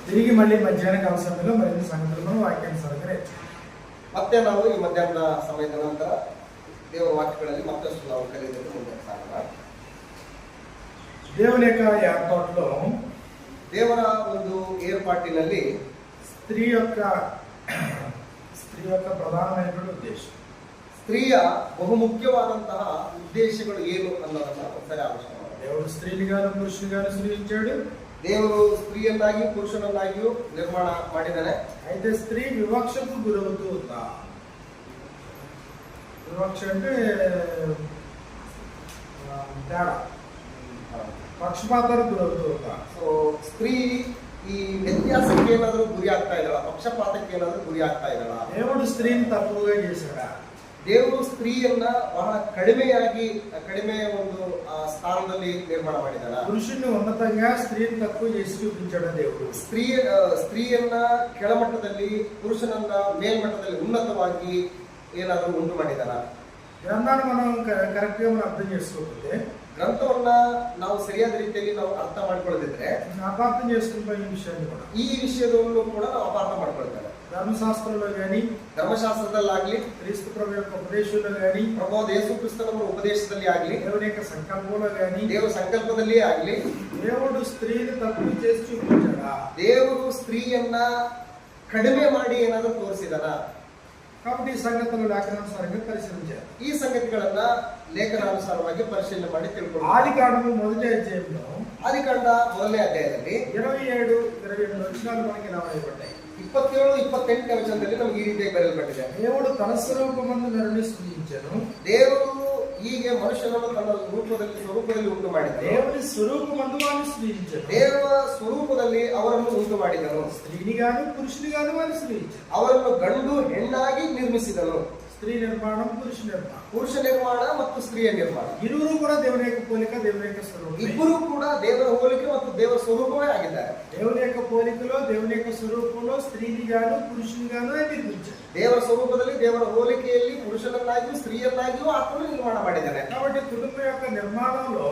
తిరిగి మళ్ళీ మధ్యాహ్న కాల సమయంలో మరిన్ని సంగతులను వాక్యానుసారంగా ಮತ್ತೆ ನಾವು ಈ ಮಧ್ಯಾಹ್ನದ ಸಮಯದ ನಂತರ ದೇವರ ವಾಕ್ಯಗಳಲ್ಲಿ ಮತ್ತಷ್ಟು ನಾವು ಕಲಿಯೋದಕ್ಕೆ ಮುಂದೆ ಸಾಗೋಣ. దేవుని యొక్క ఏర్పాటులో ದೇವರ ಒಂದು ಏರ್ಪಾಟಿನಲ್ಲಿ స్త్రీ యొక్క ಪ್ರಧಾನమైనటువంటి ಉದ್ದೇಶ, ಸ್ತ್ರೀಯ ಬಹುಮುಖ್ಯವಾದಂತಹ ಉದ್ದೇಶಗಳು ಏನು ಅನ್ನೋದನ್ನ ಒಂದ್ಸರಿ ಆಲೋಚನೆ ಮಾಡೋಣ. దేవుడు స్త్రీలుగాను పురుషులుగాను సృజించాడు. ದೇವರು ಸ್ತ್ರೀಯನ್ನಾಗಿ ಪುರುಷನನ್ನಾಗಿಯೂ ನಿರ್ಮಾಣ ಮಾಡಿದ್ದಾನೆ. అయితే స్త్రీ వివక్షకు గురవుతూ ఉందా? వివక్ష అంటే తేడా, పక్షಪಾತಕ್ಕೆ ಗುರవుతೂ ఉందా? ಸೊ ಸ್ತ್ರೀ ಈ ವ್ಯತ್ಯಾಸಕ್ಕೆ ಏನಾದರೂ ಗುರಿ ಆಗ್ತಾ ಇದ್ದಾಳ? ಪಕ್ಷಪಾತಕ್ಕೆ ಏನಾದರೂ ಗುರಿ ಆಗ್ತಾ ಇದ್ದಾಳ? దేవుడు స్త్రీని తక్కువగా చేశాడా? ದೇವರು ಸ್ತ್ರೀಯನ್ನ ಬಹಳ ಕಡಿಮೆ ಒಂದು ಸ್ಥಾನದಲ್ಲಿ ನಿರ್ಮಾಣ ಮಾಡಿದಾರ? పురుషుని ఉన్నతంగా స్త్రీని తక్కువ చేసి చూపించాడు దేవుడు. ಸ್ತ್ರೀಯನ್ನ ಕೆಳಮಟ್ಟದಲ್ಲಿ, ಪುರುಷನನ್ನ ಮೇಲ್ಮಟ್ಟದಲ್ಲಿ ಉನ್ನತವಾಗಿ ಏನಾದರೂ ಉಂಟು ಮಾಡಿದಾರ? ಗ್ರಂಥಾన్ని మనం కరెక్ట్ గా మనం అర్థం చేసుకోకపోతే, ಗ್ರಂಥವನ್ನ ನಾವು ಸರಿಯಾದ ರೀತಿಯಲ್ಲಿ ನಾವು ಅರ್ಥ ಮಾಡ್ಕೊಳ್ಳದಿದ್ರೆ అపార్థం చేసుకుంటాం ఈ విషయాన్ని కూడా. ಈ ವಿಷಯದಲ್ಲೂ ಕೂಡ ನಾವು ಅಪಾರ್ಥ ಮಾಡ್ಕೊಳ್ತೇವೆ. ಧರ್ಮಶಾಸ್ತ್ರಂలో కానీ, ಧರ್ಮಶಾಸ್ತ್ರದಲ್ಲಾಗ್ಲಿ, క్రీస్తు ప్రభు యొక్క ఉపదేశంలో కానీ, ಪ್ರಭು ಯೇಸು ಕ್ರಿಸ್ತನ ಉಪದೇಶದಲ್ಲಿ ಆಗ್ಲಿ, దేవుని యొక్క సంకల్పంలో కానీ, ದೇವರ ಸಂಕಲ್ಪದಲ್ಲಿ ಆಗ್ಲಿ, దేవుడు స్త్రీని తక్కువ చేసి చూపించాడా? ದೇವರು ಸ್ತ್ರೀಯನ್ನ ಕಡಿಮೆ ಮಾಡಿ ಏನಾದರೂ ತೋರಿಸಿದಾರ? కాబట్టి ఈ సంగతులు లేఖనానుసారంగా పరిశీలించారు. ಈ ಸಂಗತಿಗಳನ್ನ ಲೇಖನಾನುಸಾರವಾಗಿ ಪರಿಶೀಲನೆ ಮಾಡಿ ತಿಳ್ಕೊಳ್ಳೋಣ. ఆదికాండము మొదటి అధ్యాయంలో, ಆದಿಕಾಂಡ ಮೊದಲನೇ ಅಧ್ಯಾಯದಲ್ಲಿ 27-28 వచనాలు మనకి ఇలా రాయబడ్డాయి. 27-28 ವಚನದಲ್ಲಿ ನಮಗೆ ಈ ರೀತಿಯಾಗಿ ಬರೆಯಲ್ಪಟ್ಟಿದೆ. దేవుడు తన స్వరూపమందు నరుని సృజించెను. ದೇವರು ಹೀಗೆ ಮನುಷ್ಯನನ್ನು ತನ್ನ ಸ್ವರೂಪದಲ್ಲಿ ಉಂಟು ಮಾಡಿದನು. దేవుని స్వరూపమందు వారిని సృజించెను. ದೇವರ ಸ್ವರೂಪದಲ್ಲಿ ಅವರನ್ನು ಉಂಟು ಮಾಡಿದನು. స్త్రీని గాను పురుషుని గాను వారిని సృజించెను. ಅವರನ್ನು ಗಂಡು ಹೆಣ್ಣಾಗಿ ನಿರ್ಮಿಸಿದನು. స్త్రీ నిర్మాణం, పురుష నిర్మాణం, ಪುರುಷ ನಿರ್ಮಾಣ ಮತ್ತು ಸ್ತ್ರೀಯ ನಿರ್ಮಾಣ, ఇరువురు కూడా దేవుని యొక్క పోలిక, దేవుని యొక్క స్వరూపం. ಇಬ್ಬರು ಕೂಡ ದೇವರ ಹೋಲಿಕೆ ಮತ್ತು ದೇವರ ಸ್ವರೂಪವೇ ಆಗಿದ್ದಾರೆ. దేవుని యొక్క పోలికలో, దేవుని యొక్క స్వరూపంలో స్త్రీని గాను పురుషుని గాను నిర్మించారు. ದೇವರ ಸ್ವರೂಪದಲ್ಲಿ, ದೇವರ ಹೋಲಿಕೆಯಲ್ಲಿ ಪುರುಷನನ್ನಾಗಿಯೂ ಸ್ತ್ರೀಯನ್ನಾಗಿಯೂ ಆತನು ನಿರ್ಮಾಣ ಮಾಡಿದ್ದಾನೆ. కాబట్టి కుటుంబ యొక్క నిర్మాణంలో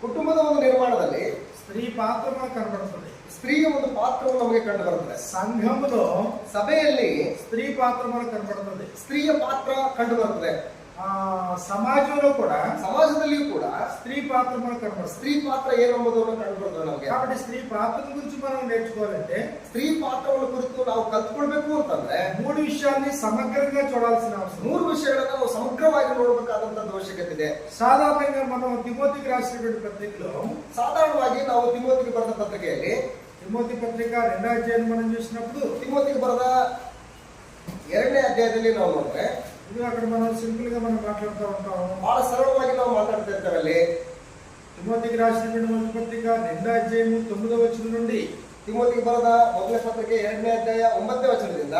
ಕುಟುಂಬದ ಒಂದು ನಿರ್ಮಾಣದಲ್ಲಿ స్త్రీ పాత్ర మనకు కనబడుతుంది. ಸ್ತ್ರೀಯ ಒಂದು ಪಾತ್ರವು ನಮಗೆ ಕಂಡು ಬರುತ್ತದೆ. సంఘములో ಸಭೆಯಲ್ಲಿ స్త్రీ పాత్ర మనకు కనబడుతుంది. ಸ್ತ್ರೀಯ ಪಾತ್ರ ಕಂಡು ಬರುತ್ತದೆ. సమాజంలో కూడా, ಸಮಾಜದಲ್ಲಿಯೂ ಕೂಡ స్త్రీ పాత్ర మనకు కనబడుతుంది. ಸ್ತ್ರೀ ಪಾತ್ರ ಏನೆಂಬುದನ್ನು ಕಂಡು ಬರುತ್ತದೆ ನಮಗೆ. కాబట్టి స్త్రీ పాత్ర గురించి మనం నేర్చుకోవాలంటే, ಸ್ತ್ರೀ ಪಾತ್ರವನ್ನು ಕುರಿತು ನಾವು ಕಲ್ತ್ಕೊಳ್ಬೇಕು ಅಂತಂದ್ರೆ 3 విషయాల్ని సమగ్రంగా చూడాల్సిన అవసరం. 3 ವಿಷಯಗಳನ್ನ ನಾವು ಸಮಗ್ರವಾಗಿ ನೋಡಬೇಕಾದಂತ ಅವಶ್ಯಕತೆ ಇದೆ. సాధారణంగా మనం తిమోతికి రాసినటువంటి పత్రికలో, ಸಾಧಾರಣವಾಗಿ ನಾವು ತಿಮೋತಿಗೆ ಬರೆದ ಪತ್ರಿಕೆಯಲ್ಲಿ, తిమోతి పత్రిక 2వ అధ్యాయం మనం చూసినప్పుడు, ತಿಮೋತಿಗೆ ಬರೆದ 2ನೇ ಅಧ್ಯಾಯದಲ್ಲಿ ನಾವು ನೋಡಿದ್ರೆ, ఇది అక్కడ మనం సింపుల్ గా మనం మాట్లాడుతూ ఉంటాం. ಬಹಳ ಸರಳವಾಗಿ ನಾವು ಮಾತಾಡ್ತಾ ಇರ್ತೇವೆ ಅಲ್ಲಿ. తిమోతికి రాసినటువంటి మొదటి పత్రిక 2వ అధ్యాయం 9వ వచనం నుండి, ತಿಮೋತಿಗೆ ಬರೆದ ಮೊದಲನೇ ಪತ್ರಿಕೆ 2ನೇ ಅಧ್ಯಾಯ 9ನೇ ವಚನದಿಂದ,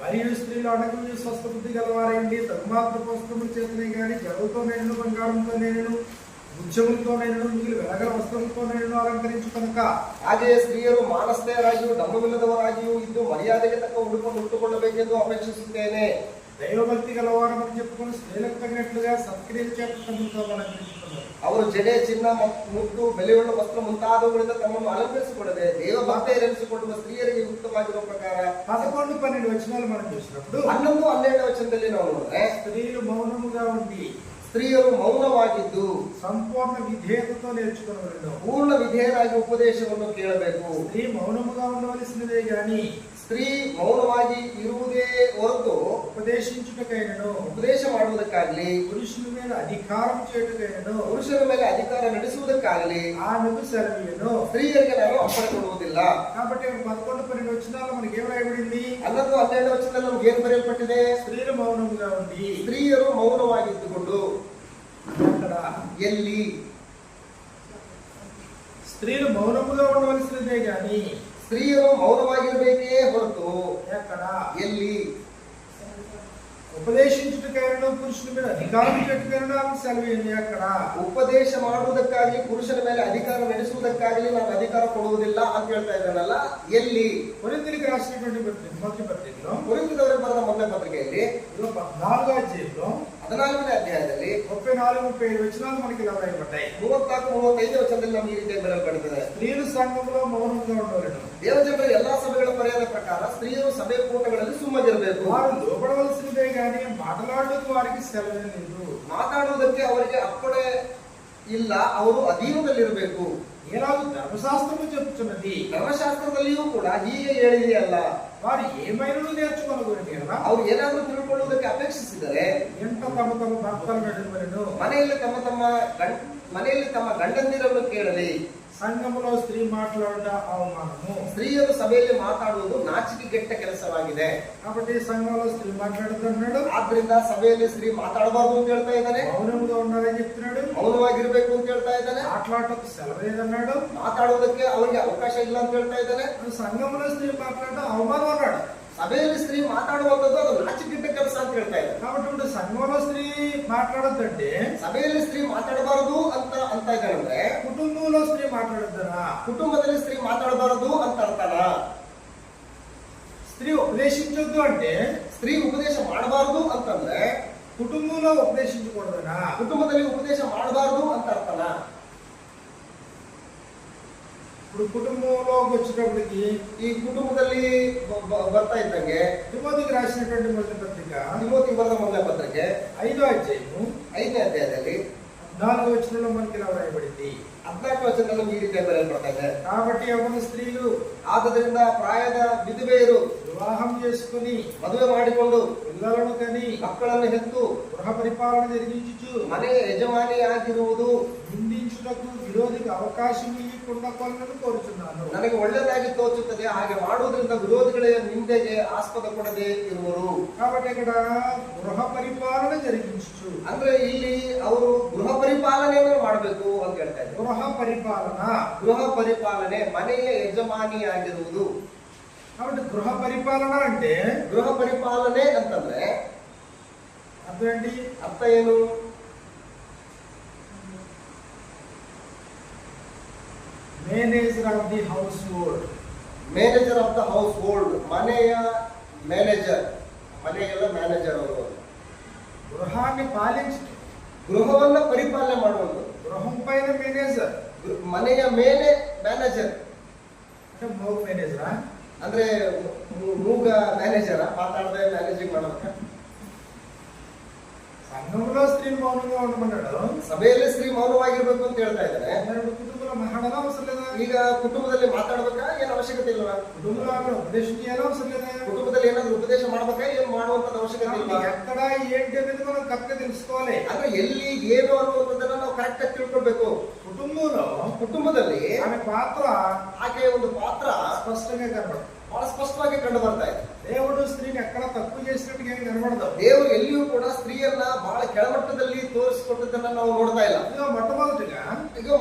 మరియు స్త్రీలు అణకులు స్వస్థబుద్ధి గలవారండి, తన్మాత్ర వస్త్రముల చేతనే గాని జడలతో నేను, బంగారంతో నేను, ముత్యములతో నేను, మిగిలిన వెలగల వస్త్రములతో నేను అలంకరించు కనుక, ಹಾಗೆಯೇ ಸ್ತ್ರೀಯರು ಮಾನಸ್ಥೆಯರಾಗಿಯೂ ಡಂಬವಿಲ್ಲದವರಾಗಿಯೂ ಇದ್ದು ಮರ್ಯಾದೆಗೆ ತಕ್ಕ ಉಡುಪನ್ನು ಉಟ್ಟುಕೊಳ್ಳಬೇಕೆಂದು ಅಪೇಕ್ಷಿಸುತ್ತೇನೆ. దైవభక్తి గలవారమని చెప్పుకొని స్త్రీలకు తగినట్లుగా సత్క్రియలు చేత తమతో అలంకరించుకున్నారు. ಅವರು ಜಡೆ, ಚಿನ್ನ, ಮುತ್ತು, ಬೆಲೆಯುಳ್ಳ ವಸ್ತ್ರ ಮುಂತಾದವುಗಳಿಂದ ತಮ್ಮನ್ನು ಅಲಂಕರಿಸಿಕೊಳ್ಳದೆ ದೇವ ಭಕ್ತೆಯರೆನಿಸಿಕೊಳ್ಳುವ ಸ್ತ್ರೀಯರಿಗೆ ಯುಕ್ತವಾಗಿರುವ ಪ್ರಕಾರ 11-12 వచనాలు మనం చూసినప్పుడు, 11-12 ವಚನದಲ್ಲಿ ನಾವು ನೋಡಿದ್ರೆ, స్త్రీలు మౌనముగా ఉండి ಸ್ತ್ರೀಯರು ಮೌನವಾಗಿದ್ದು సంపూర్ణ విధేయతతో నేర్చుకున్నవారు. ಪೂರ್ಣ ವಿಧೇಯರಾಗಿ ಉಪದೇಶವನ್ನು ಕೇಳಬೇಕು. స్త్రీ మౌనముగా ఉండవలసినదే గాని ಸ್ತ್ರೀ ಮೌನವಾಗಿ ಇರುವುದೇ ಹೊರತು ఉపదేశించుటకైనను, ಉಪದೇಶ ಮಾಡುವುದಕ್ಕಾಗಲಿ, పురుషుల మీద అధికారం చేయుటకైనను, ಪುರುಷರ ಮೇಲೆ ಅಧಿಕಾರ ನಡೆಸುವುದಕ್ಕಾಗಲಿ ఆమెకు సెలవీయను. ಸ್ತ್ರೀಯರಿಗೆ ನಾನು ಅಪ್ಪಣೆ ಕೊಡುವುದಿಲ್ಲ. కాబట్టి 11-12 వచనాల్లో మనకి ఏం రాయబడింది? 11-12 ವಚನದಲ್ಲಿ ನಮ್ಗೆ ಏನು ಬರೆಯಲ್ಪಟ್ಟಿದೆ? స్త్రీలు మౌనముగా ఉండి. ಸ್ತ್ರೀಯರು ಮೌನವಾಗಿದ್ದುಕೊಂಡು. అక్కడ ಎಲ್ಲಿ? స్త్రీలు మౌనముగా ఉండవలసినదే గాని ಸ್ತ್ರೀಯರು ಮೌನವಾಗಿರಬೇಕೇ ಹೊರತು ఎక్కడ? ಎಲ್ಲಿ? ఉపదేశించుటకైనను, పురుషుల మీద అధికారం చేయుటకైనను ఆమెకు సెలవీయను. ఎక్కడ? ಉಪದೇಶ ಮಾಡುವುದಕ್ಕಾಗಲಿ, ಪುರುಷನ ಮೇಲೆ ಅಧಿಕಾರ ನಡೆಸುವುದಕ್ಕಾಗಲಿ ನಾನು ಅಧಿಕಾರ ಕೊಡುವುದಿಲ್ಲ ಅಂತ ಹೇಳ್ತಾ ಇದ್ದಾನಲ್ಲ, ಎಲ್ಲಿ? కొరింథీయులకు రాసినటువంటి మొదటి పత్రికలో, ಕೊರಿಂಥದವರಿಗೆ ಬರೆದ ಮೊದಲನೇ ಪತ್ರಿಕೆಯಲ್ಲಿ 14వ అధ్యాయంలో 14ನೇ ಅಧ್ಯಾಯದಲ್ಲಿ 34 34-35 వచనాలు మనకి ఇలా రాయబడ్డాయి. 34-35 వచನದಲ್ಲಿ ನಮಗೆ ಈ ರೀತಿ ಬರೆಯಲ್ಪಡುತ್ತದೆ. స్త్రీలు సంఘంలో మౌనంగా ఉండవలెను. ದೇವಜನರ ಎಲ್ಲಾ ಸಭೆಗಳ ಪರ್ಯಾದ ಪ್ರಕಾರ ಸ್ತ್ರೀಯರು ಸಭೆ ಕೂಟಗಳಲ್ಲಿ ಸುಮ್ಮನಿರಬೇಕು. వారు లోబడవలసిందే కానీ మాట్లాడడానికి వారికి సెలవు లేదు. ಮಾತಾಡುವುದಕ್ಕೆ ಅವರಿಗೆ ಅಪ್ಪಣೆ ಇಲ್ಲ, ಅವರು ಅಧೀನದಲ್ಲಿರಬೇಕು. ఎలాగో ధర్మశాస్త్రము చెప్తున్నది, ಧರ್ಮಶಾಸ್ತ್ರದಲ್ಲಿಯೂ ಕೂಡ ಹೀಗೆ ಹೇಳಿದೆಯಲ್ಲ. వారు ఏమైనా నేర్చుకోగలిగారు కదా. ಅವ್ರು ಏನಾದ್ರೂ ತಿಳ್ಕೊಳ್ಳುವುದಕ್ಕೆ ಅಪೇಕ್ಷಿಸಿದರೆ ಎಂತ ತಮ್ಮ ತಮ್ಮ ಭಕ್ತರು ನಡೆಯುವನು, ಮನೆಯಲ್ಲಿ ತಮ್ಮ ಗಂಡಂದಿರನ್ನು ಕೇಳಲಿ. సంఘములో స్త్రీ మాట్లాడ అవమానము. ಸ್ತ್ರೀಯರು ಸಭೆಯಲ್ಲಿ ಮಾತಾಡುವುದು ನಾಚಿಕೆಗೆಟ್ಟ ಕೆಲಸವಾಗಿದೆ. కాబట్టి సంఘంలో స్త్రీ మాట్లాడుతున్నాడు, ಆದ್ರಿಂದ ಸಭೆಯಲ್ಲಿ ಸ್ತ್ರೀ ಮಾತಾಡಬಾರ್ದು ಅಂತ ಹೇಳ್ತಾ ಇದ್ದಾನೆ. మౌనంగా ఉండాలని చెప్తున్నాడు. ಮೌನವಾಗಿರ್ಬೇಕು ಅಂತ ಹೇಳ್ತಾ ಇದ್ದಾನೆ. మాట్లాడటకు సెలవు లేదన్నాడు. ಮಾತಾಡುವುದಕ್ಕೆ ಅವರಿಗೆ ಅವಕಾಶ ಇಲ್ಲ ಅಂತ ಹೇಳ್ತಾ ಇದ್ದಾನೆ. సంఘంలో స్త్రీ మాట్లాడడం అవమానం అన్నాడు. ಸಭೆಯಲ್ಲಿ ಸ್ತ್ರೀ ಮಾತಾಡುವಂಥದ್ದು ಅದು ನಾಚಿಕೆಟ್ಟ ಕೆಲಸ ಅಂತ ಹೇಳ್ತಾ ಇದ್ದಾರೆ. కాబట్టి ఇప్పుడు సంఘంలో స్త్రీ మాట్లాడొద్దంటే ಸಭೆಯಲ್ಲಿ ಸ್ತ್ರೀ ಮಾತಾಡಬಾರದು ಅಂತ ಇದ್ದಾರೆ ಅಂದ್ರೆ కుటుంబంలో స్త్రీ మాట్లాడొద్దనా, ಕುಟುಂಬದಲ್ಲಿ ಸ್ತ್ರೀ ಮಾತಾಡಬಾರದು ಅಂತ ಅರ್ಥನ. స్త్రీ ఉపదేశించొద్దు అంటే ಸ್ತ್ರೀ ಉಪದೇಶ ಮಾಡಬಾರದು ಅಂತಂದ್ರೆ కుటుంబంలో ఉపదేశించకూడదనా, ಕುಟುಂಬದಲ್ಲಿ ಉಪದೇಶ ಮಾಡಬಾರದು ಅಂತ ಅರ್ಥನ. ఇప్పుడు కుటుంబంలోకి వచ్చేటప్పటికి ಈ ಕುಟುಂಬದಲ್ಲಿ ಬರ್ತಾ ಇದ್ದಂಗೆ తిమోతికి రాసినటువంటి మొదటి పత్రిక ತಿಮೋತಿ ಬರೆದ ಮೊದಲ ಪತ್ರಿಕೆ 5వ అధ్యాయము 5ನೇ ಅಧ್ಯಾಯದಲ್ಲಿ 4వ వచనంలో మనకి ఇలా వ్రాయబడింది. 14ನೇ ವಚನದಲ್ಲಿ ಈ ರೀತಿ ಬರೆಯಲ್ಪಡ್ತಾ ಇದೆ. కాబట్టి యవ్వన స్త్రీలు ಆದ್ದರಿಂದ ಪ್ರಾಯದ ವಿಧವೆಯರು వివాహం చేసుకుని ಮದುವೆ ಮಾಡಿಕೊಂಡು పిల్లలను కని ಮಕ್ಕಳನ್ನು ಹೆತ್ತು గృహ పరిపాలన జరిగించుచు ಮನೆಯ ಯಜಮಾನಿಯಾಗಿರುವುದು నిందించుటకు విరోధికి అవకాశం ఇవ్వకుండా కొలను కోరుచున్నాను. ನನಗೆ ಒಳ್ಳೆಯದಾಗಿ ತೋಚುತ್ತದೆ. ಹಾಗೆ ಮಾಡುವುದರಿಂದ ವಿರೋಧಿಗಳ ನಿಂದೆಗೆ ಆಸ್ಪದ ಕೊಡದೆ ಇರುವರು. కాబట్టి ఇక్కడ గృహ పరిపాలన జరిగించు ಅಂದ್ರೆ ಇಲ್ಲಿ ಅವರು ಗೃಹ ಪರಿಪಾಲನೆಯನ್ನು ಮಾಡಬೇಕು ಅಂತ ಹೇಳ್ತಾ ಇದ್ದಾರೆ. గృహ ಪರಿಪಾಲನೆ ಮನೆಯ ಯಜಮಾನಿಯಾಗಿರುವುದು. కాబట్టి గృహ పరిపాలన అంటే ಗೃಹ ಪರಿಪಾಲನೆ ಅಂತಂದ್ರೆ అర్థం ఏంటి? ಅರ್ಥ ಏನು? Manager of the house hold. Manager of the house hold. ಮನೆಯ ಮ್ಯಾನೇಜರ್. ಮನೆಗೆಲ್ಲ ಮ್ಯಾನೇಜರ್ ಅವರು. గృహాన్ని పాలించడం, ಗೃಹವನ್ನ ಪರಿಪಾಲನೆ ಮಾಡುವುದು. గృహం పైన మేనేజర్, ಮನೆಯ ಮೇಲೆ ಮ್ಯಾನೇಜರ್. అంటే మూగ మేనేజరా? ಅಂದ್ರೆ ಮೂಗ ಮ್ಯಾನೇಜರ ಮಾತಾಡದೆ ಮ್ಯಾನೇಜಿಂಗ್ ಮಾಡೋದಕ್ಕೆ. సంఘంలో స్త్రీలు మౌనంగా ఉండమన్నాడు, ಸಭೆಯಲ್ಲಿ ಸ್ತ್ರೀ ಮೌನವಾಗಿರ್ಬೇಕು ಅಂತ ಹೇಳ್ತಾ ಇದ್ದಾರೆ. కుటుంబంలో మాట్లాడాల అవసరం లేదా? ಈಗ ಕುಟುಂಬದಲ್ಲಿ ಮಾತಾಡ್ಬೇಕಾ ಏನ್ ಅವಶ್ಯಕತೆ ಇಲ್ವಾ? కుటుంబంలో అక్కడ ఉపదేశం చేయాలి అవసరం లేదా? ಕುಟುಂಬದಲ್ಲಿ ಏನಾದ್ರು ಉಪದೇಶ ಮಾಡ್ಬೇಕಾ ಏನ್ ಮಾಡುವಂತ ಅವಶ್ಯಕತೆ ಇಲ್ವಾ? ఎక్కడ ఏంటి అనేది మనం కరెక్ట్గా తెలుసుకోవాలి. ಅಂದ್ರೆ ಎಲ್ಲಿ ಏನು ಅನ್ನುವಂಥದ್ದನ್ನ ನಾವು ಕರೆಕ್ಟ್ ಆಗಿ ತಿಳ್ಕೊಳ್ಬೇಕು. కుటుంబంలో ಆమె ಪಾತ್ರ, ಆಕೆಯ ಒಂದು ಪಾತ್ರ స్పష్టంగా కనబడుతుంది, ಬಹಳ ಸ್ಪಷ್ಟವಾಗಿ ಕಂಡು ಬರ್ತಾ ಇದೆ. దేవుడు స్త్రీని ఎక్కడ తక్కువ చేసినట్టుగా ఏం కనబడదు. ದೇವರು ಎಲ್ಲಿಯೂ ಕೂಡ ಸ್ತ್ರೀಯನ್ನ ಬಹಳ ಕೆಳಮಟ್ಟದಲ್ಲಿ ತೋರಿಸಿಕೊಟ್ಟದನ್ನ ನಾವು ನೋಡ್ತಾ ಇಲ್ಲ. మొట్టమొదటిగా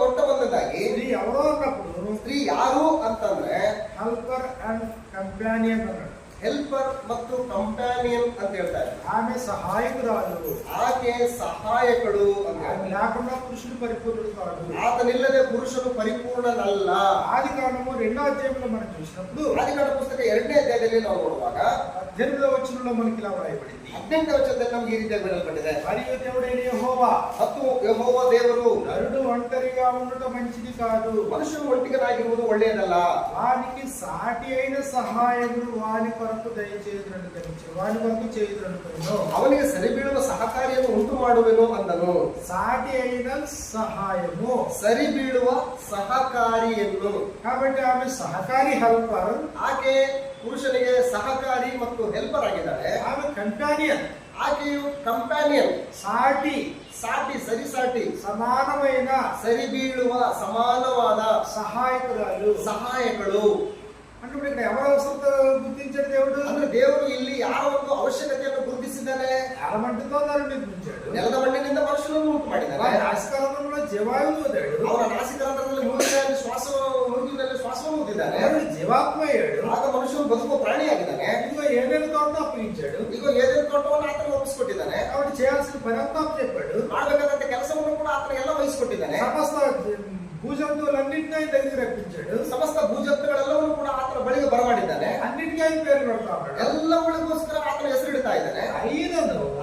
ಮೊಟ್ಟ ಮೊದಲದಾಗಿ స్త్రీ ఎవరో అన్నప్పుడు ಸ್ತ್ರೀ ಯಾರು ಅಂತಂದ್ರೆ హెల్పర్ అండ్ కంపానియన్ అన్నాడు. ಹೆಲ್ಪರ್ ಮತ್ತು ಕಂಪ್ಯಾನಿಯನ್ ಅಂತ ಹೇಳ್ತಾರೆ. ఆమె సహాయకురాలు, ಆಕೆ ಸಹಾಯಕಳು ಅಂತ. ఆమె లేకుండా పురుషుడు పరిపూర్ణుడు కాదు. ಆತನಿಲ್ಲದೆ ಪುರುಷನು ಪರಿಪೂರ್ಣನಲ್ಲ. ఆదికాండము 2వ అధ్యాయంలో మనం చూసినప్పుడు ಆದಿಕಾಂಡ ಪುಸ್ತಕ 2ನೇ ಅಧ್ಯಾಯದಲ್ಲಿ ನಾವು ನೋಡುವಾಗ 18వ వచనంలో మనకి ఇలా వ్రాయబడింది. 18ನೇ ವಚನದಲ್ಲಿ ನಮಗೆ ಈ ರೀತಿಯಾಗಿ ಬರೆಯಲ್ಪಟ್ಟಿದೆ. మరియు దేవుడైన యెహోవా, ಮತ್ತು ಯೆಹೋವ ದೇವರು, నరుడు ఒంటరిగా ఉండటం మంచిది కాదు, ಮನುಷ್ಯನು ಒಟ್ಟಿಗನಾಗಿರುವುದು ಒಳ್ಳೆಯದಲ್ಲ. వానికి సాటి అయిన సహాయకుడు వాని కొరకు దయచేయుదుననుకొనిచు, వాని కొరకు చేయుదుననుకొనిను. ಅವನಿಗೆ ಸರಿಬೀಳುವ ಸಹಕಾರಿಯನ್ನು ಉಂಟು ಮಾಡುವೆನು ಅಂದನು. సాటి అయిన సహాయము, ಸರಿಬೀಳುವ ಸಹಕಾರಿಯನ್ನು. కాబట్టి ఆమె సహకారి హెల్పర్, ಆಕೆ ಪುರುಷನಿಗೆ ಸಹಕಾರಿ ಮತ್ತು ಹೆಲ್ಪರ್ ಆಗಿದ್ದಾಳೆ. ఆమె కంపానియన్, ಆಕೆಯು ಕಂಪ್ಯಾನಿಯನ್, సాటి, ಸಾಟಿ, ಸರಿಸಾಟಿ, సమానమైన, ಸರಿಬೀಳುವ ಸಮಾನವಾದ సహాయకురాలు, ಸಹಾಯಕಳು. అంటే ఇక్కడ ఎవరు అవసరత గుర్తించాడు దేవుడు? ಅಂದ್ರೆ ದೇವರು ಇಲ್ಲಿ ಯಾರ ಒಂದು ಅವಶ್ಯಕತೆಯನ್ನು ಗುರುತಿಸಿದ್ದಾನೆ? ఎలమంటితో దాన్ని నిర్మించాడు. ನೆಲದ ಮಣ್ಣಿನಿಂದ ಮನುಷ್ಯನನ್ನು ಉಂಟು ಮಾಡಿದ್ದಾನೆ. నాసికారంలో జీవాయువు వదిలాడు. ಅವರ ನಾಸಿಕಾರಂಧ್ರದಲ್ಲಿ ಮೂಗಿನಲ್ಲಿ ಶ್ವಾಸವನ್ನು ಊದಿದ್ದಾನೆ. జీవాత్మ అయ్యాడు. ಆಗ ಮನುಷ್ಯನು ಬದುಕುವ ಪ್ರಾಣಿಯಾಗಿದ್ದಾನೆ. ఇదిగో ఏదైనా తోట అప్పగించాడు. ಈಗ ಏನೇನು ತೋಟವನ್ನು ಆತನ ಒಪ್ಪಿಸಿಕೊಟ್ಟಿದ್ದಾನೆ. కాబట్టి చేయాల్సిన పని అంతా చెప్పాడు. ಮಾಡಬೇಕಾದಂತ ಕೆಲಸವನ್ನು ಕೂಡ ಆತನ ಎಲ್ಲ ವಹಿಸಿಕೊಟ್ಟಿದ್ದಾನೆ. సమస్త భూజంతువులన్నింటినీ ఆయన దగ్గర రప్పించాడు. ಸಮಸ್ತ ಭೂಜಂತುಗಳೆಲ್ಲವನ್ನೂ ಕೂಡ ಆತನ ಬಳಿಗೆ ಬರಮಾಡಿದ್ದಾನೆ. అన్నిటికీ ఆయన పేరు పెడతా ఉన్నాడు. ಎಲ್ಲವುಗಳಿಗೋಸ್ಕರ ಆತನ ಹೆಸರಿಡ್ತಾ ಇದ್ದಾನೆ.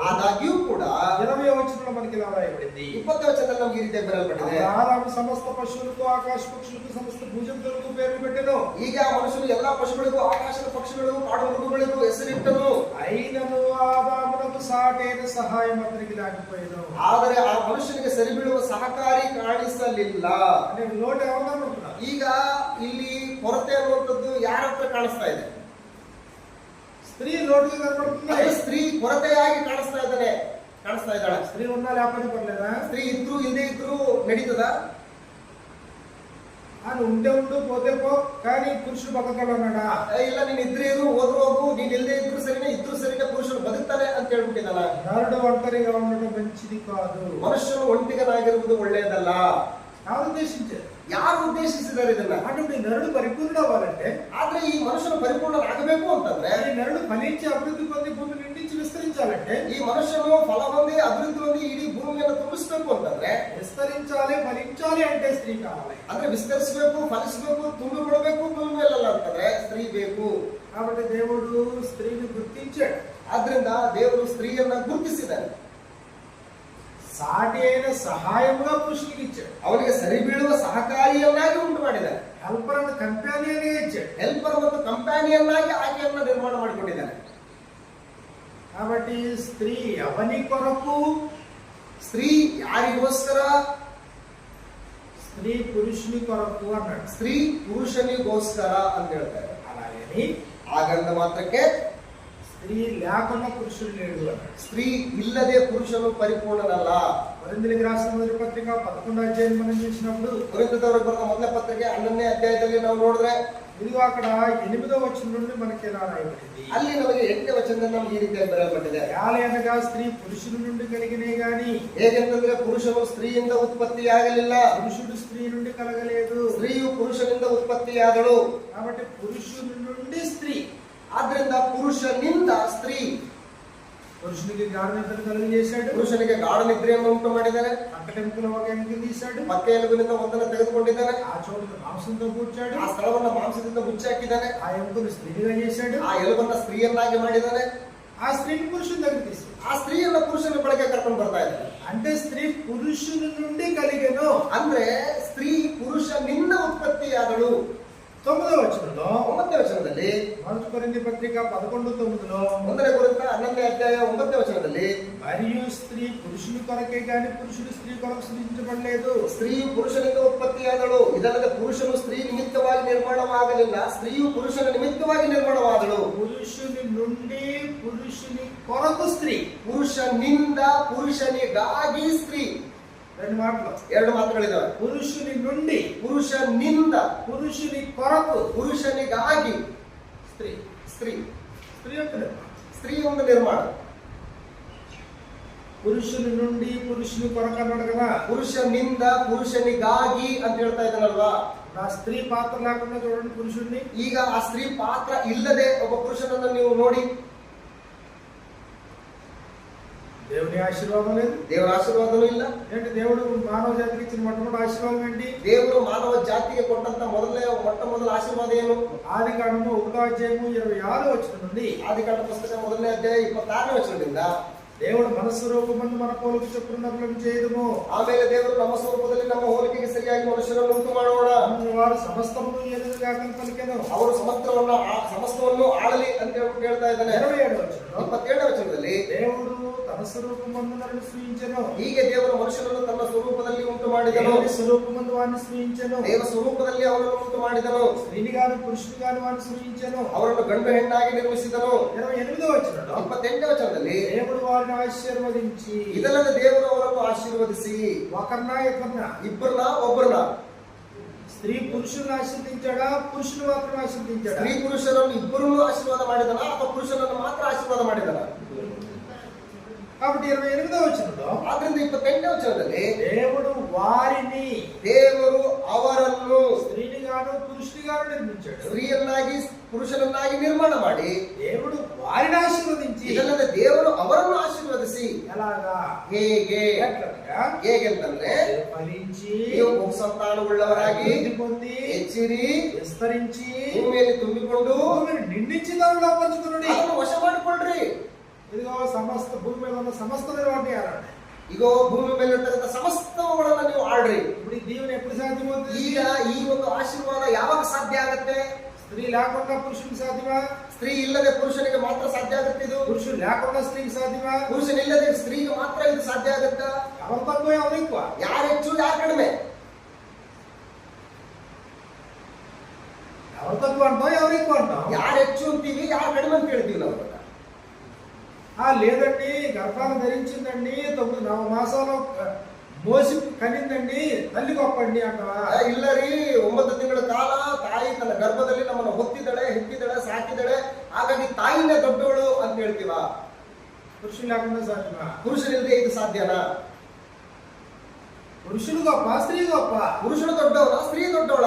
ಆದಾಗ್ಯೂ ಕೂಡ 20వ వచనంలో మనకి ఇలా రాయబడింది. 20వ వచనంలో ನಮಗೆ ಈ ರೀತಿಯಾಗಿ ಬರೆಯಲ್ಪಟ್ಟಿದೆ. ఆదాము సమస్త పశువులకు ఆకాశ పక్షులకు సమస్త భూజంతువులకు పేరు పెట్టెను. ಈಗ ಆ ಮನುಷ್ಯನು ಎಲ್ಲಾ ಪಶುಗಳಿಗೂ ಆಕಾಶದ ಪಕ್ಷಿಗಳಿಗೂ ಕಾಡು ಮೃಗಗಳಿಗೂ ಹೆಸರಿಟ್ಟನು. అయినను ఆదామునకు సాటైన సహాయం అతనికి లేకపోయేను. ಆದರೆ ಆ ಮನುಷ್ಯನಿಗೆ ಸರಿ ಬೀಳುವ ಸಹಕಾರಿ ಕಾಣಿಸಲಿಲ್ಲ. అంటే లోటు ఎవరు అనుకుంటున్నారు? ಈಗ ಇಲ್ಲಿ ಕೊರತೆ ಅನ್ನುವಂಥದ್ದು ಯಾರ ಹತ್ರ ಕಾಣಿಸ್ತಾ ಇದೆ? స్త్రీ లోటుగా కనబడుతుంది. ಅದೇ ಸ್ತ್ರೀ ಕೊರತೆಯಾಗಿ ಕಾಣಿಸ್ತಾ ಇದ್ದಾಳೆ. స్త్రీ ఉన్నా లేకపోతే పర్లేదా? ಸ್ತ್ರೀ ಇದ್ರು ಇಲ್ಲದೆ ಇದ್ರು ನಡೀತದ? అని ఉంటే ఉండు పోతే పో, కానీ పురుషుడు బతకడు అన్నాడా? ಇಲ್ಲ, ನೀನ್ ಇದ್ರೆ ಇರು, ಹೋದ್ರು ಹೋಗು, ನೀನ್ ಇಲ್ಲದೆ ಇದ್ರು ಸರಿನೇ, ಇದ್ರು ಸರಿನೇ, ಪುರುಷರು ಬದುಕ್ತಾನೆ ಅಂತ ಹೇಳ್ಬಿಟ್ಟಿದಲ್ಲ. నరుడు ఒంటరిగా ఉండడం మంచిది కాదు. ಮನುಷ್ಯನು ಒಂಟಿಗನಾಗಿರುವುದು ಒಳ್ಳೆಯದಲ್ಲ. ಯಾರು ಉದ್ದೇಶಿంచారు? ಯಾರು ಉದ್ದೇಶಿಸಿದ್ದಾರೆ ಇದನ್ನ? అటువంటి నరుడు పరిపూర్ణ అవ్వాలంటే, ಆದ್ರೆ ಈ ಮನುಷ್ಯನು ಪರಿಪೂರ್ಣನಾಗಬೇಕು ಅಂತಂದ್ರೆ, ఈ నరుడు ఫలించి అభివృద్ధి పొంది భూమి నిండించి విస్తరించాలంటే, ಈ ಮನುಷ್ಯನು ಫಲ ಹೊಂದಿ ಅಭಿವೃದ್ಧಿ ಹೊಂದಿ ಇಡೀ ಭೂಮಿಯನ್ನು ತುಂಬಿಸಬೇಕು ಅಂತಂದ್ರೆ, విస్తరించాలి ఫలించాలి అంటే స్త్రీ కావాలి. ಅಂದ್ರೆ ವಿಸ್ತರಿಸಬೇಕು, ಫಲಿಸಬೇಕು, ತುಂಬಿಕೊಡಬೇಕು, ಭೂಮಿ ಮೇಲಲ್ಲ ಅಂತಂದ್ರೆ ಸ್ತ್ರೀ ಬೇಕು. కాబట్టి దేవుడు స్త్రీని గుర్తించాడు. ಆದ್ರಿಂದ ದೇವರು ಸ್ತ್ರೀಯನ್ನ ಗುರುತಿಸಿದ್ದಾನೆ. సాటి అయిన సహాయముగా పురుషునికి ఇచ్చాడు. ಅವನಿಗೆ ಸರಿ ಬೀಳುವ ಸಹಕಾರಿಯನ್ನಾಗಿ ಉಂಟು ಮಾಡಿದ್ದಾನೆ. ಹೆಲ್ಪರ್ ಅಂಡ್ ಕಂಪ್ಯಾನಿಯನ್ ಇಚ್ಚಾడు. ಹೆಲ್ಪರ್ ಮತ್ತು ಕಂಪ್ಯಾನಿಯನ್ನಾಗಿ ಆಕೆಯನ್ನ ನಿರ್ಮಾಣ ಮಾಡಿಕೊಂಡಿದ್ದಾನೆ. కాబట్టి స్త్రీ ఎవని కొరకు? ಸ್ತ್ರೀ ಯಾರಿಗೋಸ್ಕರ? స్త్రీ పురుషుని కొరకు అన్నాడు. ಸ್ತ್ರೀ ಪುರುಷನಿಗೋಸ್ಕರ ಅಂತ ಹೇಳ್ತಾರೆ. అలాగని ಹಾಗಂದ ಮಾತ್ರಕ್ಕೆ స్త్రీ లేకుండా పురుషుడు లేడు అన్నాడు. ಸ್ತ್ರೀ ಇಲ್ಲದೆ ಪುರುಷನು ಪರಿಪೂರ್ಣನಲ್ಲ. కొరింథీయులకు రాసిన మొదటి పత్రిక 11వ అధ్యాయం మనం చూసినప్పుడు, ಕೊರಿಂಥದವರಿಗೆ ಬರೆದ ಮೊದಲ ಪತ್ರಿಕೆ 11ನೇ ಅಧ್ಯಾಯದಲ್ಲಿ ನಾವು ನೋಡಿದ್ರೆ, ఇదిగో అక్కడ 8వ వచనం నుండి మనకి ఎలా రాయబడింది? ಅಲ್ಲಿ ನಮಗೆ 8ನೇ ವಚನದಲ್ಲಿ ನಮಗೆ ಈ ರೀತಿಯಾಗಿ ಬರೆಯಲ್ಪಟ್ಟಿದೆ. ಯಾಲనగా స్త్రీ పురుషుని నుండి కలిగినే గాని, ಹೇಗೆಂತಂದ್ರೆ ಪುರುಷನು ಸ್ತ್ರೀಯಿಂದ ಉತ್ಪತ್ತಿಯಾಗಲಿಲ್ಲ, పురుషుడు స్త్రీ నుండి కలగలేదు. ಸ್ತ್ರೀಯು ಪುರುಷನಿಂದ ಉತ್ಪತ್ತಿಯಾದಳು. కాబట్టి పురుషుని నుండి స్త్రీ, ಆದ್ರಿಂದ ಪುರುಷನಿಂದ ಸ್ತ್ರೀ. పురుషునికి గాఢ నిద్రను కలుగజేశాడు. ಪುರುಷನಿಗೆ ಗಾಢ ನಿದ್ರೆಯನ್ನು ಉಂಟು ಮಾಡಿದ್ದಾನೆ. పక్కటెముకల ఒక ఎముకను తీశాడు. ಪಕ್ಕ ಎಲುಬಿನಿಂದ ಒಂದನ್ನು ತೆಗೆದುಕೊಂಡಿದ್ದಾನೆ. ఆ చోటుకు మాంసంతో కూర్చాడు. ಆ ಸ್ಥಳವನ್ನ ಮಾಂಸದಿಂದ ಮುಚ್ಚಾಕಿದ್ದಾನೆ. ఆ ఎముకను స్త్రీగా చేశాడు. ಆ ಎಲುಬನ್ನ ಸ್ತ್ರೀಯನ್ನಾಗಿ ಮಾಡಿದ್ದಾನೆ. ఆ స్త్రీని పురుషుని దగ్గర తీసుకు, ಆ ಸ್ತ್ರೀಯನ್ನ ಪುರುಷನ ಬಳಿಗೆ ಕರ್ಕೊಂಡು ಬರ್ತಾ ಇದ್ದಾನೆ. అంటే స్త్రీ పురుషుని నుండి కలిగెను. ಅಂದ್ರೆ ಸ್ತ್ರೀ ಪುರುಷನಿಂದ ಉತ್ಪತ್ತಿಯಾದಳು. 9వ వచనంలో, 9ನೇ ವಚನದಲ್ಲಿ, మొదటి కొరింథీ పత్రిక 11:9లో, 1ನೇ ಕೊರಿಂಥ 11ನೇ ಅಧ್ಯಾಯ 9ನೇ ವಚನದಲ್ಲಿ, మరియు స్త్రీ పురుషుని కొరకే గాని పురుషుడు స్త్రీ కొరకు సృజించబడలేదు. ಸ್ತ್ರೀಯು ಪುರುಷನಿಂದ ಉತ್ಪತ್ತಿಯಾದಳು. ಇದಲ್ಲದೆ ಪುರುಷನು ಸ್ತ್ರೀ ನಿಮಿತ್ತವಾಗಿ ನಿರ್ಮಾಣವಾಗಲಿಲ್ಲ, ಸ್ತ್ರೀಯು ಪುರುಷನ ನಿಮಿತ್ತವಾಗಿ ನಿರ್ಮಾಣವಾದಳು. పురుషుని నుండి పురుషుని కొరకు స్త్రీ, ಪುರುಷನಿಂದ ಪುರುಷನಿಗಾಗಿ ಸ್ತ್ರೀ. ಎರಡು ಮಾತುಗಳಿದಾವೆ. పురుషుని నుండి, ಪುರುಷನಿಂದ, పురుషుని కొరకు, ಪುರುಷನಿಗಾಗಿ స్త్రీ. ಸ್ತ್ರೀ. స్త్రీ యొక్క నిర్మాణం. ಸ್ತ್ರೀ ಒಂದು ನಿರ್ಮಾಣ. పురుషుని నుండి పురుషుని కొరకు అన్నాడు కదా. ಪುರುಷನಿಂದ ಪುರುಷನಿಗಾಗಿ ಅಂತ ಹೇಳ್ತಾ ಇದ್ದಾನಲ್ವಾ. ఆ స్త్రీ పాత్ర లేకుండా చూడండి పురుషుడిని. ಈಗ ಆ ಸ್ತ್ರೀ ಪಾತ್ರ ಇಲ್ಲದೆ ಒಬ್ಬ ಪುರುಷನನ್ನು ನೀವು ನೋಡಿ, దేవుని ఆశీర్వాదం లేదు, ದೇವರ ಆಶೀರ್ವಾದನೂ ಇಲ್ಲ. ఏంటి దేవుడు మానవ జాతికి ఇచ్చిన మొట్టమొదటి ఆశీర్వాదం ఏంటి? ದೇವರು ಮಾನವ ಜಾತಿಗೆ ಕೊಟ್ಟಂತ ಮೊಟ್ಟ ಮೊದಲ ಆಶೀರ್ವಾದ ಏನು? ఆది కాండము 1వ అధ్యాయము 26వ వచనం నుండి, ಆದಿಕಾಂಡ ಪುಸ್ತಕ 1ನೇ ಅಧ್ಯಾಯ 26ನೇ ವಚನದಿಂದ, దేవుడు మన స్వరూపమందు మన పోలిక చొప్పున నరులను చేయదుము. ಆಮೇಲೆ ದೇವರು ನಮ್ಮ ಸ್ವರೂಪದಲ್ಲಿ ನಮ್ಮ ಹೋಲಿಕೆಗೆ ಸರಿಯಾಗಿ ಮನುಷ್ಯರನ್ನು ಉಂಟು ಮಾಡೋಣ. వారు సమస్తమును ఎదురుగాకని పలికెను. ಅವರು ಸಮಸ್ತವನ್ನು ಆಳಲಿ ಅಂತ ಹೇಳ್ತಾ ಇದ್ದಾನೆ. 27వ వచనంలో, 27ನೇ ವಚನದಲ್ಲಿ, దేవుడు తన స్వరూపమందు నరుని సృజించెను. ಹೀಗೆ ದೇವರು ಮನುಷ್ಯನನ್ನು ತನ್ನ ಸ್ವರೂಪದಲ್ಲಿ ಉಂಟು ಮಾಡಿದನು. దేవుని స్వరూపమందు వారిని సృజించెను. ದೇವ ಸ್ವರೂಪದಲ್ಲಿ ಅವರನ್ನು ಉಂಟು ಮಾಡಿದನು. స్త్రీని గాను పురుషుని గాను వారిని సృజించెను. ಅವರನ್ನು ಗಂಡು ಹೆಣ್ಣಾಗಿ ನಿರ್ಮಿಸಿದನು. 28వ వచనంలో, 28ನೇ ವಚನದಲ್ಲಿ, దేవుడు వారిని ఆశీర్వదించి, ಇದಲ್ಲದೆ ದೇವರು ಅವರನ್ನು ಆಶೀರ್ವದಿಸಿ, ఒకరినా ఇద్దరినా, ಇಬ್ಬರನ್ನ ಒಬ್ಬರನ್ನ, స్త్రీ పురుషుని ఆశీర్వదించాడా, పురుషుని మాత్రం ఆశీర్వదించాడా? ಸ್ತ್ರೀ ಪುರುಷರನ್ನು ಇಬ್ಬರನ್ನು ಆಶೀರ್ವಾದ ಮಾಡಿದನ ಅಥವಾ ಪುರುಷನನ್ನು ಮಾತ್ರ ಆಶೀರ್ವಾದ ಮಾಡಿದನ? కాబట్టి 28వ వచనంలో, ಆದ್ರಿಂದ 28ನೇ ವಚನದಲ್ಲಿ, దేవుడు వారిని, ದೇವರು ಅವರನ್ನು స్త్రీని గాను పురుషుని గాను నిర్మించాడు. ಸ್ತ್ರೀಯನ್ನಾಗಿ ಪುರುಷನನ್ನಾಗಿ ನಿರ್ಮಾಣ ಮಾಡಿ, దేవుడు వారిని ఆశీర్వదించి, ಇದಲ್ಲದೆ ದೇವರು ಅವರನ್ನು ಆಶೀರ್ವದಿಸಿ, ఎలాగా? ಹೇಗೆ? ఎట్లాగా? ಹೇಗೆಂತಂದ್ರೆ, ఫలించి, ನೀವು ಸಂತಾನವುಳ್ಳವರಾಗಿ అభివృద్ధి పొంది, ಹೆಚ್ಚಿರಿ, విస్తరించి, ಭೂಮಿಯಲ್ಲಿ ತುಂಬಿಕೊಂಡು భూమిని నిండించి దానిలో పంచుకునుడి. ಅದನ್ನು ವಶ ಮಾಡಿಕೊಳ್ಳ್ರಿ. ఇదిగో సమస్త భూమి మీద ఉన్న సమస్తమైన వాటిని ఆడండి. ಈಗ ಭೂಮಿ ಮೇಲೆ ಇರ್ತಕ್ಕಂಥ ಸಮಸ್ತವುಗಳನ್ನ ನೀವು ಆಡ್ರಿ. ఇప్పుడు ఈ దీవెన ఎప్పుడు సాధ్యమవుతుంది? ಈಗ ಈ ಒಂದು ಆಶೀರ್ವಾದ ಯಾವಾಗ ಸಾಧ್ಯ ಆಗುತ್ತೆ? స్త్రీ లేకుండా పురుషునికి సాధ్యమా? ಸ್ತ್ರೀ ಇಲ್ಲದೆ ಪುರುಷನಿಗೆ ಮಾತ್ರ ಸಾಧ್ಯ ಆಗುತ್ತೆ ಇದು. పురుషుడు లేకుండా స్త్రీకి సాధ్యమా? ಪುರುಷನಿಲ್ಲದೆ ಸ್ತ್ರೀಗೆ ಮಾತ್ರ ಇದು ಸಾಧ್ಯ ಆಗುತ್ತಾ? ఎవరు తక్కువ ఎవరు ఎక్కువ? ಯಾರು ಹೆಚ್ಚು ಯಾರು ಕಡಿಮೆ? ఎవరు తక్కువ అంటాం ఎవరు ఎక్కువ అంటాం? ಯಾರು ಹೆಚ್ಚು ಅಂತೀವಿ ಯಾರು ಕಡಿಮೆ ಅಂತ ಹೇಳ್ತೀವಿ ನಾವು. లేదండి గర్భాన్ని ధరించిందండి 9 మాసాలు మోసి కనిందండి తల్లి గొప్పండి అంటావా? ಇಲ್ಲ ರೀ, 9 ತಿಂಗಳ ಕಾಲ ತಾಯಿ ತನ್ನ ಗರ್ಭದಲ್ಲಿ ನಮ್ಮನ್ನು ಹೊತ್ತಿದ್ದಾಳೆ, ಹೆತ್ತಿದ್ದಾಳೆ, ಸಾಕಿದ್ದಾಳೆ, ಹಾಗಾಗಿ ತಾಯಿನೇ ದೊಡ್ಡವಳು ಅಂತ ಹೇಳ್ತೀವ. పురుషులు లేకుండా సాధ్యమా? ಪುರುಷನಿಲ್ಲದೆ ಇದು ಸಾಧ್ಯನಾ? పురుషులు గొప్ప స్త్రీ గొప్ప? ಪುರುಷನು ದೊಡ್ಡವಳ ಸ್ತ್ರೀ ದೊಡ್ಡವಳ?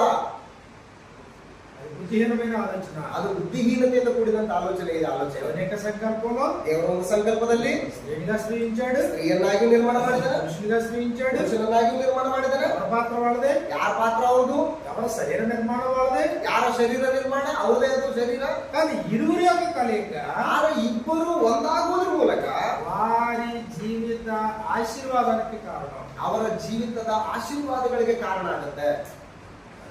అది బుద్ధిహీనమైన ఆలోచన. ಅದು ಬುದ್ಧಿಹೀನತೆಯಿಂದ ಕೂಡಿದಂತ ಆಲೋಚನೆ ಇದೆ. ಆಲೋಚನೆ అనేక సంకల్పంలో ದೇವರ ಒಂದು ಸಂಕಲ್ಪದಲ್ಲಿ స్త్రీగా సృజించాడు, ಸ್ತ್ರೀಯನ್ನಾಗಿ ನಿರ್ಮಾಣ ಮಾಡಿದನು, పురుషునిగా సృజించాడు. ಪುರುಷನನ್ನಾಗಿ ನಿರ್ಮಾಣ ಮಾಡಿದನು. ఎవరి పాత్ర వాళ్ళదే? ಯಾರ ಪಾತ್ರ ಅವ್ರದ್ದು? ఎవరి శరీర నిర్మాణం వాళ్ళదే? ಯಾರ ಶರೀರ ನಿರ್ಮಾಣ ಅವ್ರದೇ ಅದು ಶರೀರ. కానీ ఇరువురి యొక్క కలయిక ಯಾರ ಇಬ್ಬರು ಒಂದಾಗುವುದ್ರ ಮೂಲಕ వారి జీవిత ఆశీర్వాదానికి కారణం. ಅವರ ಜೀವಿತದ ಆಶೀರ್ವಾದಗಳಿಗೆ ಕಾರಣ ಆಗುತ್ತೆ.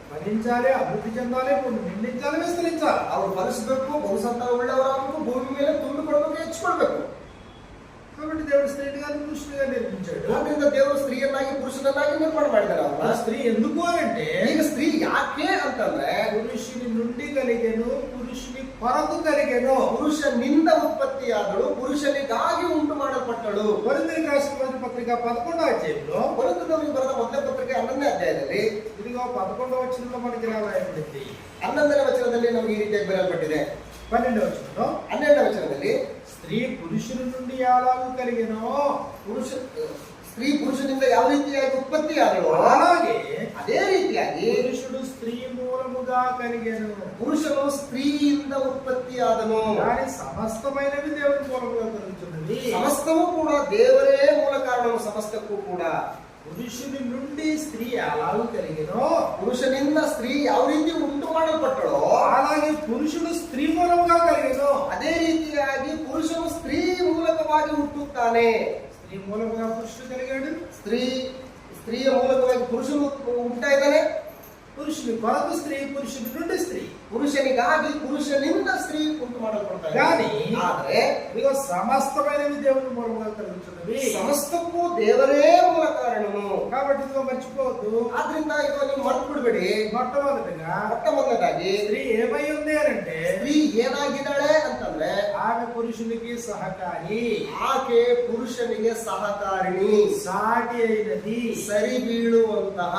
ఫలించాలి, అభివృద్ధి చెందాలి, నిండించాలి, విస్తరించాలి. ಅವರು ಫಲಿಸಬೇಕು, ಬಹುಸಂತಾನ ಉಳ್ಳವರಾಗಬೇಕು, ಭೂಮಿ ಮೇಲೆ ತುಂಬಿಕೊಳ್ಬೇಕು, ಹೆಚ್ಚಿಕೊಳ್ಬೇಕು. కాబట్టి దేవుడు స్త్రీగా పురుషునిగా నిర్మించాడు. ಆದ್ದರಿಂದ ದೇವರು ಸ್ತ್ರೀಯನ್ನಾಗಿ ಪುರುಷನನ್ನಾಗಿ ನಿರ್ಮಾಣ ಮಾಡಿದ್ದಾರೆ. ఆ స్త్రీ ఎందుకు అంటే ಈಗ ಸ್ತ್ರೀ ಯಾಕೆ ಅಂತಂದ್ರೆ పురుషుని నుండి కలిగెను, పురుషుని కొరకు కలిగెను. ಪುರುಷನಿಂದ ಉತ್ಪತ್ತಿಯಾದಳು, ಪುರುಷನಿಗಾಗಿ ಉಂಟು ಮಾಡಲ್ಪಟ್ಟಳು. కొరింథీయులకు రాసిన మొదటి పత్రిక 11వ అధ్యాయంలో ಕೊರಿಂಥದವರಿಗೆ ಬರೆದ ಮೊದಲ ಪತ್ರಿಕೆ 11ನೇ ಅಧ್ಯಾಯದಲ್ಲಿ ఇదిగో 11వ వచనంలో మనకి ఇలా రాయబడింది. 11ನೇ ವಚನದಲ್ಲಿ ನಮಗೆ ಈ ರೀತಿಯಾಗಿ ಬರೆಯಲ್ಪಟ್ಟಿದೆ. 12వ వచనంలో 12ನೇ ವಚನದಲ್ಲಿ స్త్రీ పురుషుని నుండి ఎలాగూ కలిగెనో ಸ್ತ್ರೀ ಪುರುಷನಿಂದ ಯಾವ ರೀತಿಯಾಗಿ ಉತ್ಪತ್ತಿಯಾದಳು అలాగే ಅದೇ ರೀತಿಯಾಗಿ పురుషుడు స్త్రీ మూలముగా కలిగెను. ಪುರುಷನು ಸ್ತ್ರೀಯಿಂದ ಉತ್ಪತ್ತಿಯಾದನು. కానీ సమస్తమైనవి దేవుని మూలముగా కలుగుతున్నది. ಸಮಸ್ತವೂ ಕೂಡ ದೇವರೇ ಮೂಲ ಕಾರಣವು ಸಮಸ್ತಕ್ಕೂ ಕೂಡ. పురుషుని నుండి స్త్రీ ఎలాగూ కలిగెనో ಪುರುಷನಿಂದ ಸ್ತ್ರೀ ಯಾವ ರೀತಿ ಉಂಟು ಮಾಡಲ್ಪಟ್ಟಳೋ అలాగే పురుషుడు స్త్రీ మూలముగా కలిగెను. ಅದೇ ರೀತಿಯಾಗಿ ಪುರುಷನು ಸ್ತ್ರೀ ಮೂಲಕವಾಗಿ ಹುಟ್ಟುತ್ತಾನೆ. స్త్రీ మూలముగా పురుషుడు కలిగాడు, ಸ್ತ್ರೀಯ ಮೂಲಕವಾಗಿ ಪುರುಷನು ಹುಟ್ಟುತ್ತಾ ಇದ್ದಾನೆ. పురుషుని కొరకు స్త్రీ, పురుషుని నుండి స్త్రీ. ಪುರುಷನಿಗಾಗಿ ಪುರುಷನಿಂದ ಸ್ತ್ರೀ ಉಂಟು ಮಾಡಲ್ಪಡ್ತಾರೆ. కానీ ಆದ್ರೆ ఇదిగో సమస్తమైనవి దేవుని మూలముగా కలుగుతున్నవి. ಸಮಸ್ತಕ್ಕೂ ದೇವರೇ ಮೂಲ ಕಾರಣನು. కాబట్టి ఇదిగో మర్చిపోవద్దు. ಆದ್ರಿಂದ ಈಗ ನೀವು ಮರ್ತು ಬಿಡಬೇಡಿ. ಮೊಟ್ಟಮೊದಲದಾಗಿ స్త్రీ ఏమై ఉంది అంటే ಸ್ತ್ರೀ ಏನಾಗಿದ್ದಾಳೆ ಅಂತಂದ್ರೆ ఆమె పురుషునికి సహకారి, ಆಕೆ ಪುರುಷನಿಗೆ ಸಹಕಾರಿಣಿ, సాటి అయినది, ಸರಿ ಬೀಳುವಂತಹ,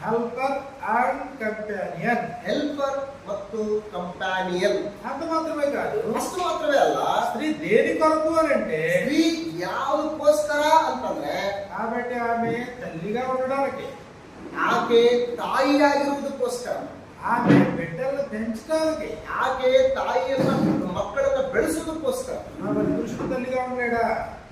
హెల్పర్ అండ్ కంపానియన్. ಹೆಲ್ಪರ್ ಮತ್ತು ಕಂಪ್ಯಾನಿಯನ್. అంత మాత్రమే కాదు, ಅಷ್ಟು ಮಾತ್ರವೇ ಅಲ್ಲ, స్త్రీ దేని కొరకు అని అంటే ಸ್ತ್ರೀ ಯಾವುದಕ್ಕೋಸ್ಕರ ಅಂತಂದ್ರೆ కాబట్టి ఆమె తల్లిగా ఉండడానికి, ಆಕೆ ತಾಯಿಯಾಗಿರುವುದಕ್ಕೋಸ್ಕರ, ఆమె బిడ్డలను పెంచడానికి, ಆಕೆ ತಾಯಿಯನ್ನ ಮಕ್ಕಳನ್ನ ಬೆಳೆಸೋದಕ್ಕೋಸ್ಕರ. మరి పురుషుడు తల్లిగా ఉండలేడా?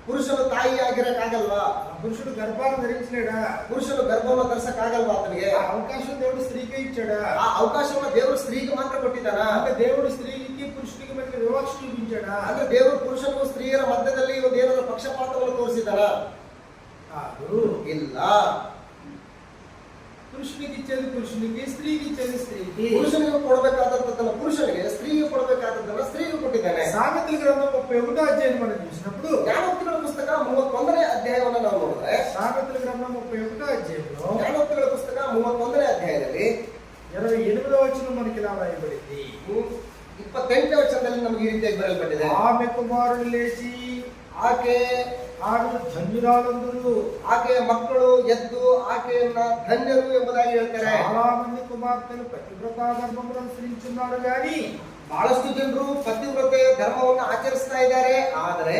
ಪುರುಷನು ತಾಯಿಯಾಗಿರಕ್ಕಾಗಲ್ವಾ? పురుషుడు గర్భాన్ని ధరించలేడా? ಪುರುಷನು ಗರ್ಭವನ್ನು ಧರಿಸಕ್ಕಾಗಲ್ವಾ ಆತನಿಗೆ? ఆ అవకాశం దేవుడు స్త్రీకే ఇచ్చాడా? ಆ ಅವಕಾಶವನ್ನು ದೇವರು ಸ್ತ್ರೀಗೆ ಮಾತ್ರ ಕೊಟ್ಟಿದ್ದಾನ? అంటే దేవుడు స్త్రీకి పురుషుడికి మధ్య వివక్ష చూపించాడా? ಅಂದ್ರೆ ದೇವರು ಪುರುಷನಿಗೂ ಸ್ತ್ರೀಯರ ಮಧ್ಯದಲ್ಲಿ ಒಂದು ಏನಾದ್ರು ಪಕ್ಷಪಾತವನ್ನು ತೋರಿಸಿದಾನ? కాదు. ಇಲ್ಲ. పురుషునికి ఇచ్చేది పురుషునికి, స్త్రీకి ఇచ్చేది స్త్రీకి. ಪುರುಷನಿಗೆ ಕೊಡಬೇಕಾದದ್ದನ್ನ ಪುರುಷನಿಗೆ, ಸ್ತ್ರೀಗೆ ಕೊಡಬೇಕಾದದ್ದನ್ನ ಸ್ತ್ರೀಗೆ ಕೊಟ್ಟಿದ್ದಾನೆ. సామెతల గ్రంథం 31వ అధ్యాయం మనం చూసినప్పుడు, ಜ್ಞಾನೋಕ್ತಿಗಳ ಪುಸ್ತಕ 31ನೇ ಅಧ್ಯಾಯವನ್ನು ನಾವು ನೋಡಿದ್ರೆ, సామెతల గ్రంథం 31వ అధ్యాయంలో ಜ್ಞಾನೋಕ್ತಿಗಳ ಪುಸ್ತಕ 31ನೇ ಅಧ್ಯಾಯದಲ್ಲಿ 28వ వచనం మనకి ఇలా రాయబడింది. 28ನೇ ವಚನದಲ್ಲಿ ನಮಗೆ ಈ ರೀತಿಯಾಗಿ ಬರೆಯಲ್ಪಟ್ಟಿದೆ. ఆమె కుమారుడు లేచి ಆమె ಧನ್ಯರಾದಂದರು, ಆಕೆಯ ಮಕ್ಕಳು ಎದ್ದು ಆಕೆಯನ್ನ ಧನ್ಯರು ಎಂಬುದಾಗಿ ಹೇಳ್ತಾರೆ. చాలా మంది కుమార్తెలు పతివ్రతా ధర్మమును అనుಸರಿಸುన్నారు గాని ಬಹಳಷ್ಟು ಜನರು ಪತಿವ್ರತೆ ಧರ್ಮವನ್ನು ಆಚರಿಸ್ತಾ ಇದ್ದಾರೆ. ಆದರೆ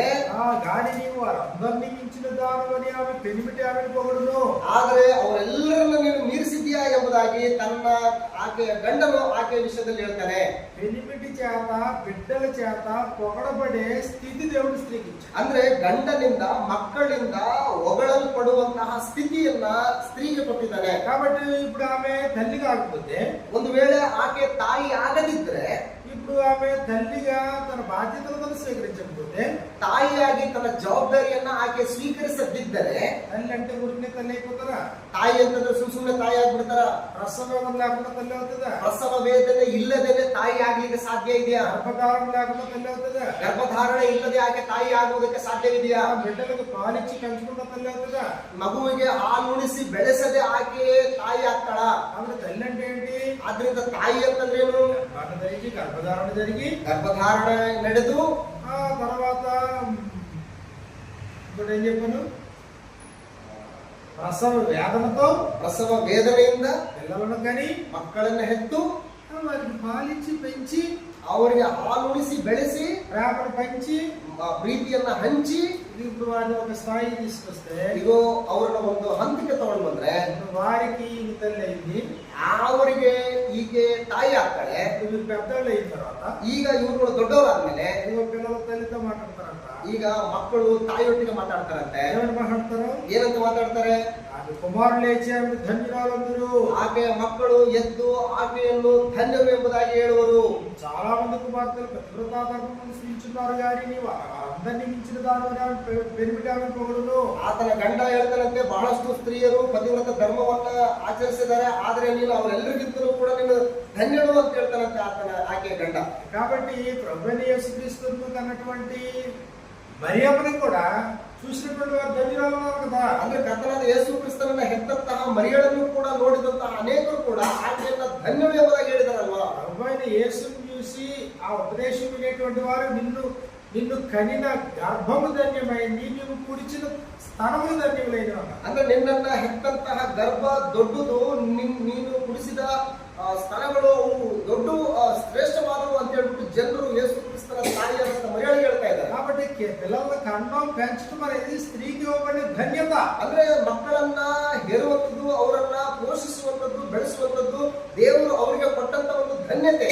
గాని నీవు వారందరినీ మించిన దానవని ఆమె పెనిమిటి ఆమెను పొగడును. ಆದರೆ ಅವರೆಲ್ಲರನ್ನ ನೀನು ಮೀರಿಸಿದ್ಯಾ ಎಂಬುದಾಗಿ ತನ್ನ ಆಕೆಯ ಗಂಡನು ಆಕೆಯ ವಿಷಯದಲ್ಲಿ ಹೇಳ್ತಾನೆ. పెనిమిటి చేత బిడ్డల చేత పొగడబడే స్థితి దేవుడు స్త్రీకి ఇచ్చాడు. ಅಂದ್ರೆ ಗಂಡನಿಂದ ಮಕ್ಕಳಿಂದ ಹೊಗಳಲ್ಪಡುವಂತಹ ಸ್ಥಿತಿಯನ್ನ ಸ್ತ್ರೀಗೆ ಕೊಟ್ಟಿದ್ದಾನೆ. కాబట్టి ఇప్పుడు ఆమె తల్లి కాకపోతే, ಒಂದು ವೇಳೆ ಆಕೆ ತಾಯಿ ಆಗದಿದ್ರೆ ఇప్పుడు ఇప్పుడు ఆమె తల్లిగా తన బాధ్యతలను స్వీకరించకపోతే, ತಾಯಿಯಾಗಿ ತನ್ನ ಜವಾಬ್ದಾರಿಯನ್ನ ಆಕೆ ಸ್ವೀಕರಿಸದಿದ್ದರೆ, తల్లి అంటే ఊరికే తల్లి అయిపోతారా? ತಾಯಿ ಅಂತಂದ್ರೆ ಸುಮ್ಮನೆ ತಾಯಿ ಆಗ್ಬಿಡ್ತಾರ? ప్రసవం లేకుండా తల్లి అవుతుందా? ಪ್ರಸವ ವೇದನೆ ಇಲ್ಲದೇನೆ ತಾಯಿ ಆಗ್ಲಿಕ್ಕೆ ಸಾಧ್ಯ ಇದೆಯಾ? గర్భధారం లేకుండా తల్లి అవుతుందా? ಗರ್ಭಧಾರಣೆ ಇಲ್ಲದೆ ಆಕೆ ತಾಯಿ ಆಗುವುದಕ್ಕೆ ಸಾಧ್ಯವಿದೆಯಾ? ఆ బిడ్డలకు పాలిచ్చి పెంచుకున్న తల్లి అవుతుందా? ಮಗುವಿಗೆ ಹಾಲುಣಿಸಿ ಬೆಳೆಸದೆ ಆಕೆ ತಾಯಿ ಆಗ್ತಾಳ? ఆవిడ తల్లి అంటే ఏంటి? ಆದ್ರಿಂದ ತಾಯಿ ಅಂತಂದ್ರೇನು? గర్భధారణ జరిగి ಗರ್ಭಧಾರಣೆ ನಡೆದು ఆ తర్వాత ఇప్పుడు ఏం చెప్పాను, ప్రసవ వేదనతో, ಪ್ರಸವ ವೇದನೆಯಿಂದ పిల్లలను కని ಮಕ್ಕಳನ್ನ ಹೆತ್ತು వారికి పాలిచ్చి పెంచి ಅವರಿಗೆ ಹಾಲುಣಿಸಿ ಬೆಳೆಸಿ ప్రేమను పంచి ಪ್ರೀತಿಯನ್ನ ಹಂಚಿ ఇది ఇప్పుడు వారిని ఒక స్థాయికి తీసుకొస్తే, ಇಗೋ ಅವ್ರನ್ನ ಒಂದು ಹಂತಕ್ಕೆ ತಗೊಂಡು ಬಂದ್ರೆ ఇప్పుడు వారికి ఇది తల్లి అయింది, ಅವರಿಗೆ ಈಕೆ ತಾಯಿ ಆಗ್ತಾಳೆ. ఇప్పుడు వీరు పెద్దవాళ్ళు అయిన తర్వాత ಈಗ ಇವ್ರುಗಳು ದೊಡ್ಡವರಾದ್ಮೇಲೆ ఇదిగో పిల్లల తల్లితో మాట్లాడతారంట. ಈಗ ಮಕ್ಕಳು ತಾಯಿಯೊಟ್ಟಿಗೆ ಮಾತಾಡ್ತಾರಂತೆ. ఏమని మాట్లాడతారు? ಏನಂತ ಮಾತಾಡ್ತಾರೆ? ఆమె కుమారులు లేచి ఆమె ధన్యురాలందరూ. ಆಕೆಯ ಮಕ್ಕಳು ಎದ್ದು ಆಕೆಯನ್ನು ಧನ್ಯರು ಎಂಬುದಾಗಿ ಹೇಳುವರು. చాలా మంది కుమార్తెలు పతివ్రతా ధర్మమును స్వీకరించున్నారు కానీ నీవు అందరినీ మించిన దానిని పెనిమిటి ఆమె పొగడును. ಆತನ ಗಂಡ ಹೇಳ್ತಾನಂತೆ, ಬಹಳಷ್ಟು ಸ್ತ್ರೀಯರು ಪತಿವ್ರತ ಧರ್ಮವನ್ನ ಆಚರಿಸಿದ್ದಾರೆ, ಆದ್ರೆ ನೀನು ಅವರೆಲ್ಲರಿಗಿಂತಲೂ ಕೂಡ ನೀನು ಧನ್ಯರು ಅಂತ ಹೇಳ್ತಾನಂತೆ ಆಕೆಯ ಗಂಡ. కాబట్టి ప్రభువైన యేసుక్రీస్తును కన్నటువంటి మరియమ్మని కూడా చూసినటువంటి వారు ధన్యురాలు ఉన్నారు కదా. ಅಂದ್ರೆ ಕರ್ತನಾದ ಯೇಸು ಕ್ರಿಸ್ತನನ್ನ ಹೆತ್ತಂತಹ ಮರಿಯಳನ್ನು ಕೂಡ ನೋಡಿದಂತಹ ಅನೇಕರು ಕೂಡ ಆಕೆಯನ್ನ ಧನ್ಯರು ಎಂಬುದಾಗಿ ಹೇಳಿದಾರಲ್ವಾ. ప్రభువైన యేసును చూసి ఆ ఉపదేశం వినేటువంటి వారు నిన్ను కనిన గర్భము ధన్యమైంది, నీవు కుడిచిన స్థనములు ధన్యములైన. ಅಂದ್ರೆ ನಿನ್ನನ್ನ ಹೆತ್ತಂತಹ ಗರ್ಭ ದೊಡ್ಡದು, ನೀನು ಕುಡಿಸಿದ ಸ್ಥಳಗಳು ದೊಡ್ಡ ಶ್ರೇಷ್ಠವಾದವು ಅಂತ ಹೇಳ್ಬಿಟ್ಟು ಜನರು ಯೇಸು ಕ್ರಿಸ್ತನ ತಾಯಿಯಾದಂತ ಮರಿಯಳಿಗೆ ಹೇಳ್ತಾ ಇದ್ದಾರೆ. కాబట్టి పిల్లల కన్నం పెంచడం అనేది స్త్రీకి ఇవ్వబడిన ధన్యత. ಅಂದ್ರೆ మಕ್ಕಳನ್ನ ಹೇರುವಂಥದ್ದು, ಅವರನ್ನ ಪೋಷಿಸುವಂಥದ್ದು, ಬೆಳೆಸುವಂಥದ್ದು ದೇವರು ಅವರಿಗೆ ಕೊಟ್ಟಂತ ಒಂದು ಧನ್ಯತೆ.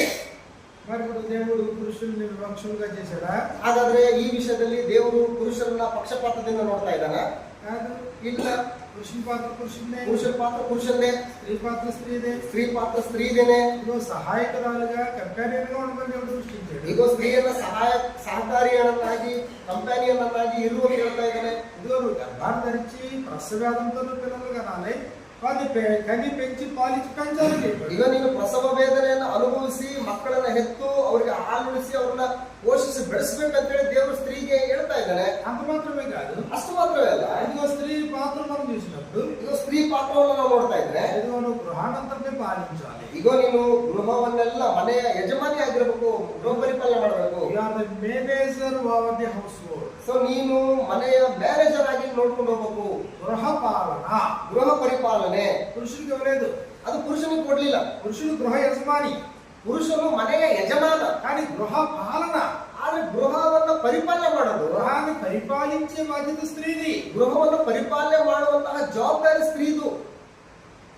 మరి ఇప్పుడు దేవుడు పురుషుల్ని వివక్షలుగా చేశాడా? ಹಾಗಾದ್ರೆ ಈ ವಿಷಯದಲ್ಲಿ ದೇವರು ಪುರುಷರನ್ನ ಪಕ್ಷಪಾತದಿಂದ ನೋಡ್ತಾ ಇದ್ದಾನ? కాదు. ಇಲ್ಲ. పురుషుని పాత్ర పురుషున్నే, ಪುರುಷ ಪಾತ್ರ ಪುರುಷನ್ನೇ, స్త్రీ పాత్ర స్త్రీదే. ಸ್ತ್ರೀ ಪಾತ್ರ ಸ್ತ್ರೀದೇನೆ. ఇదిగో సహాయకురాలుగా కంపానియన్ గా ఉండమని దేవుడు సృష్టించాడు. ಈಗ ಸ್ತ್ರೀಯನ್ನ ಸಹಕಾರಿಯನ್ನಾಗಿ ಕಂಪ್ಯಾನಿಯನ್ನಾಗಿ ಇರುವಂತ ಹೇಳ್ತಾ ಇದ್ದಾನೆ. ఇదిగో నువ్వు గర్భాన్ని ధరించి ప్రసవేదంతో నువ్వు పిల్లలు కనాలి, వారిని కని పెంచి పాలించి పెంచాలి. ಈಗ ನೀನು ಪ್ರಸವ ವೇದನೆಯನ್ನು ಅನುಭವಿಸಿ ಮಕ್ಕಳನ್ನ ಹೆತ್ತು ಅವರಿಗೆ ಹಾಲುಣಿಸಿ ಅವ್ರನ್ನ ಪೋಷಿಸಿ ಬೆಳೆಸಬೇಕಂತೇಳಿ ದೇವರು ಸ್ತ್ರೀಗೆ ಹೇಳ್ತಾ ಇದ್ದಾನೆ. అంత మాత్రమే కాదు, ಅಷ್ಟು ಮಾತ್ರವೇ ಅಲ್ಲ, ఇదిగో స్త్రీ పాత్ర మనం చూసినప్పుడు ಈಗ ಸ್ತ್ರೀ ಪಾತ್ರವನ್ನು ನಾವು ನೋಡ್ತಾ ಇದ್ರೆ, ఇదిగో నువ్వు గృహానంతనే పాలించాలి. ಈಗ ನೀನು ಗೃಹವನ್ನೆಲ್ಲ ಮನೆಯ ಯಜಮಾನಿ ಆಗಿರಬೇಕು, ಗೃಹ ಪರಿಪಾಲನೆ ಮಾಡಬೇಕು. You are the manager over the household. So ನೀನು ಮನೆಯ ಮ್ಯಾನೇಜರ್ ಆಗಿ ನೋಡ್ಕೊಂಡು ಹೋಗ್ಬೇಕು. గృహ పాలన ಗೃಹ ಪರಿಪಾಲನೆ పురుషుడికి ఇవ్వలేదు. ಅದು ಪುರುಷನಿಗೆ ಕೊಡ್ಲಿಲ್ಲ. పురుషుడు గృహ యజమాని, ಪುರುಷನು ಮನೆಯ ಯಜಮಾನ, కానీ గృహ పాలన, ಆದ್ರೆ ಗೃಹವನ್ನ ಪರಿಪಾಲನೆ ಮಾಡೋದು, గృహాన్ని పరిపాలించే బాధ్యత స్త్రీది. ಗೃಹವನ್ನು ಪರಿಪಾಲನೆ ಮಾಡುವಂತಹ ಜವಾಬ್ದಾರಿ ಸ್ತ್ರೀದು.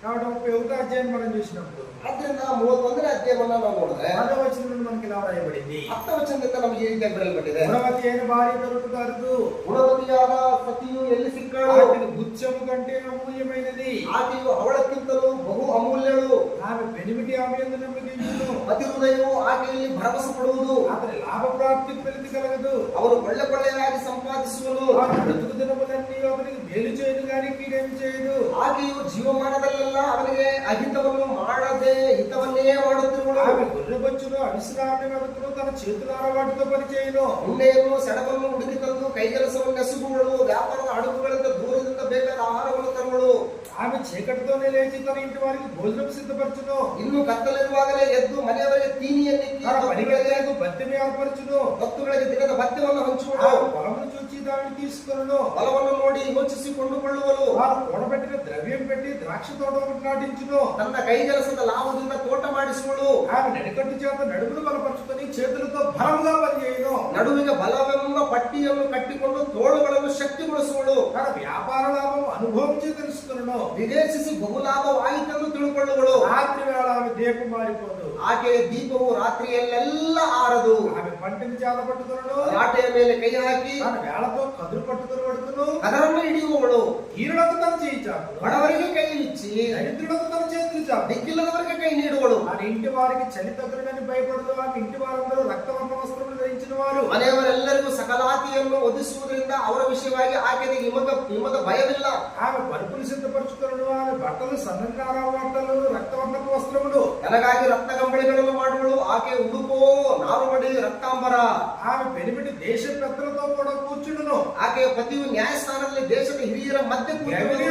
కాబట్టి 31వ అధ్యాయం మనం చూసినప్పుడు ಆದ್ರಿಂದ 31ನೇ ಅಧ್ಯಾಯವನ್ನ ನಾವು ನೋಡಿದ್ರೆ 10వ వచనం నుండి మనకి ఇలా రాయబడింది. 10వ ವಚನದಿಂದ ನಮಗೆ ಈ ರೀತಿಯಾಗಿ ಬರೆಯಲ್ಪಟ್ಟಿದೆ. గుణవతి అయిన భార్య దొరుకుతారు, ಗುಣವತಿಯಾದ ಪತಿಯು ಎಲ್ಲಿ ಸಿಕ್ಕಳು? ఆమె గుచ్చము కంటే అమూల్యమైనది, ಆಕೆಯು ಅವಳಕ್ಕಿಂತಲೂ ಬಹು ಅಮೂಲ್ಯಳು. ఆమె పెనిమిటి ఆమె యందు నమ్మకించును, ಪತಿ ಹೃದಯವು ಆಕೆಯಲ್ಲಿ ಭರವಸೆ ಪಡುವುದು. అతని లాభ ప్రాప్తి ఫలితి కలగదు, ಅವರು ಕೊಳ್ಳೆಯಾಗಿ ಸಂಪಾದಿಸುವನು. ఆమె బ్రతుకు దినములన్నీ ಅವನಿಗೆ మేలు చేయదు కానీ కీడేమి చేయదు. ಆಕೆಯು ಜೀವಮಾನದಲ್ಲೆಲ್ಲ ಅವನಿಗೆ ಅಹಿತವನ್ನು ಮಾಡದೆ ಹಿತವನ್ನೇ ಮಾಡುತ್ತಿರುವಳು. ఆమె గొర్రెబొచ్చును అవిశ్రాంతి వెతుకును, తన చేతులార వాటితో పని చేయను. ಉಂಡೆಯನ್ನು ಸೆಣಬನ್ನು ಹುಡುಕಿ ತಂದು ಕೈಗೆಲಸವನ್ನು ಎಸಗುವಳು. ವ್ಯಾಪಾರದ ಅಡುಗುಗಳಿಂದ ದೂರದಿಂದ ಬೇಕಾದ ಆಹಾರವನ್ನು ತರುವಳು. ఆమె చీకటితోనే లేచి తన ఇంటి వారికి భోజనం సిద్ధపరచును, ಇನ್ನು ಕತ್ತಲಿರುವಾಗಲೇ ಎದ್ದು ಮನೆಯವರಿಗೆ ತೀನಿಯನ್ನಿಕ್ಕಿ తన పనిగలకు బత్తెని ఏర్పరచును, ಭಕ್ತುಗಳಿಗೆ ದಿನದ ಭತ್ಯವನ್ನು ಹಂಚುವಳು. ఆమె పొలమును చూచి దానిని తీసుకొనును, ಫಲವನ್ನು ನೋಡಿ ಯೋಚಿಸಿ ಕೊಂಡುಕೊಳ್ಳುವಳು. వారు కూడబెట్టిన ద్రవ్యం పెట్టి ద్రాక్ష తోట ఒకటి నాటించును, ತನ್ನ ಕೈಗೆಲಸದ ಲಾಭದಿಂದ ತೋಟ ಮಾಡಿಸುವಳು. ఆమె నడికట్టు చేత నడుమును బలపరుచుకొని చేతులతో బలముగా పనిచేయను, ನಡುವಿಗೆ ಬಲವೆಂಬ ಪಟ್ಟಿಯನ್ನು ಕಟ್ಟಿಕೊಂಡು ತೋಳುಗಳನ್ನು ಶಕ್ತಿಗೊಳಿಸುವಳು. తన వ్యాపార లాభం అనుభవించి తెలుసుకును, ವಿದೇಶಿಸಿ ಬಹುಲಾಭವಾಯಿತೆಂದು ತಿಳ್ಕೊಳ್ಳುವಳು. రాత్రి వేళ ఆమె దీపం మారిపోదు. ಆಕೆಯ ದೀಪವು ರಾತ್ರಿಯಲ್ಲೆಲ್ಲ ಆರದು. ఆమె పంటిని చేత పట్టుకున్నాడు, ರಾಟೆಯ ಮೇಲೆ ಕೈ ಹಾಕಿ తన వేళతో కదురు పట్టుకుని పడుతును, ಅದರನ್ನು ಹಿಡಿಯುವವಳು. హీరులకు తన చేయి చాపు, ಬಡವರಿಗೆ ಕೈ ಇಚ್ಚಿ దరిద్రులకు తన చేతులు చాపు, ದಿಕ್ಕಿಲ್ಲದವರಿಗೆ ಕೈ ನೀಡುವಳು. మన ఇంటి వారికి చలి తగులునని భయపడదు. ఆమె ఇంటి వారందరూ రక్తవర్ణ వస్త్రములు ధరించిన వారు. ಮನೆಯವರೆಲ್ಲರಿಗೂ ಸಕಲಾತಿಯನ್ನು ಒದಿಸುವುದರಿಂದ ಅವರ ವಿಷಯವಾಗಿ ಆಕೆಗೆ ಹಿಮದ ಭಯವಿಲ್ಲ. ఆమె పరుపులు సిద్ధపరచుకున్నాడు, ఆమె బట్టలు సన్నగార బట్టలు రక్తవర్ణపు వస్త్రములు. ನನಗಾಗಿ ರಕ್ತ ಕಂಬಳಿಗಳನ್ನು ಮಾಡುವಳು. ಆಕೆ ಉಡುಪೋ ನಾರುಮಡಿ ರಕ್ತಾಂಬರ. ఆమె పెనిమిటి దేశ పెద్దలతో కూడా కూర్చుండును. ಆಕೆಯ ಪತಿಯು ನ್ಯಾಯಸ್ಥಾನದಲ್ಲಿ ದೇಶದ ಹಿರಿಯರ ಮಧ್ಯೆ గవిని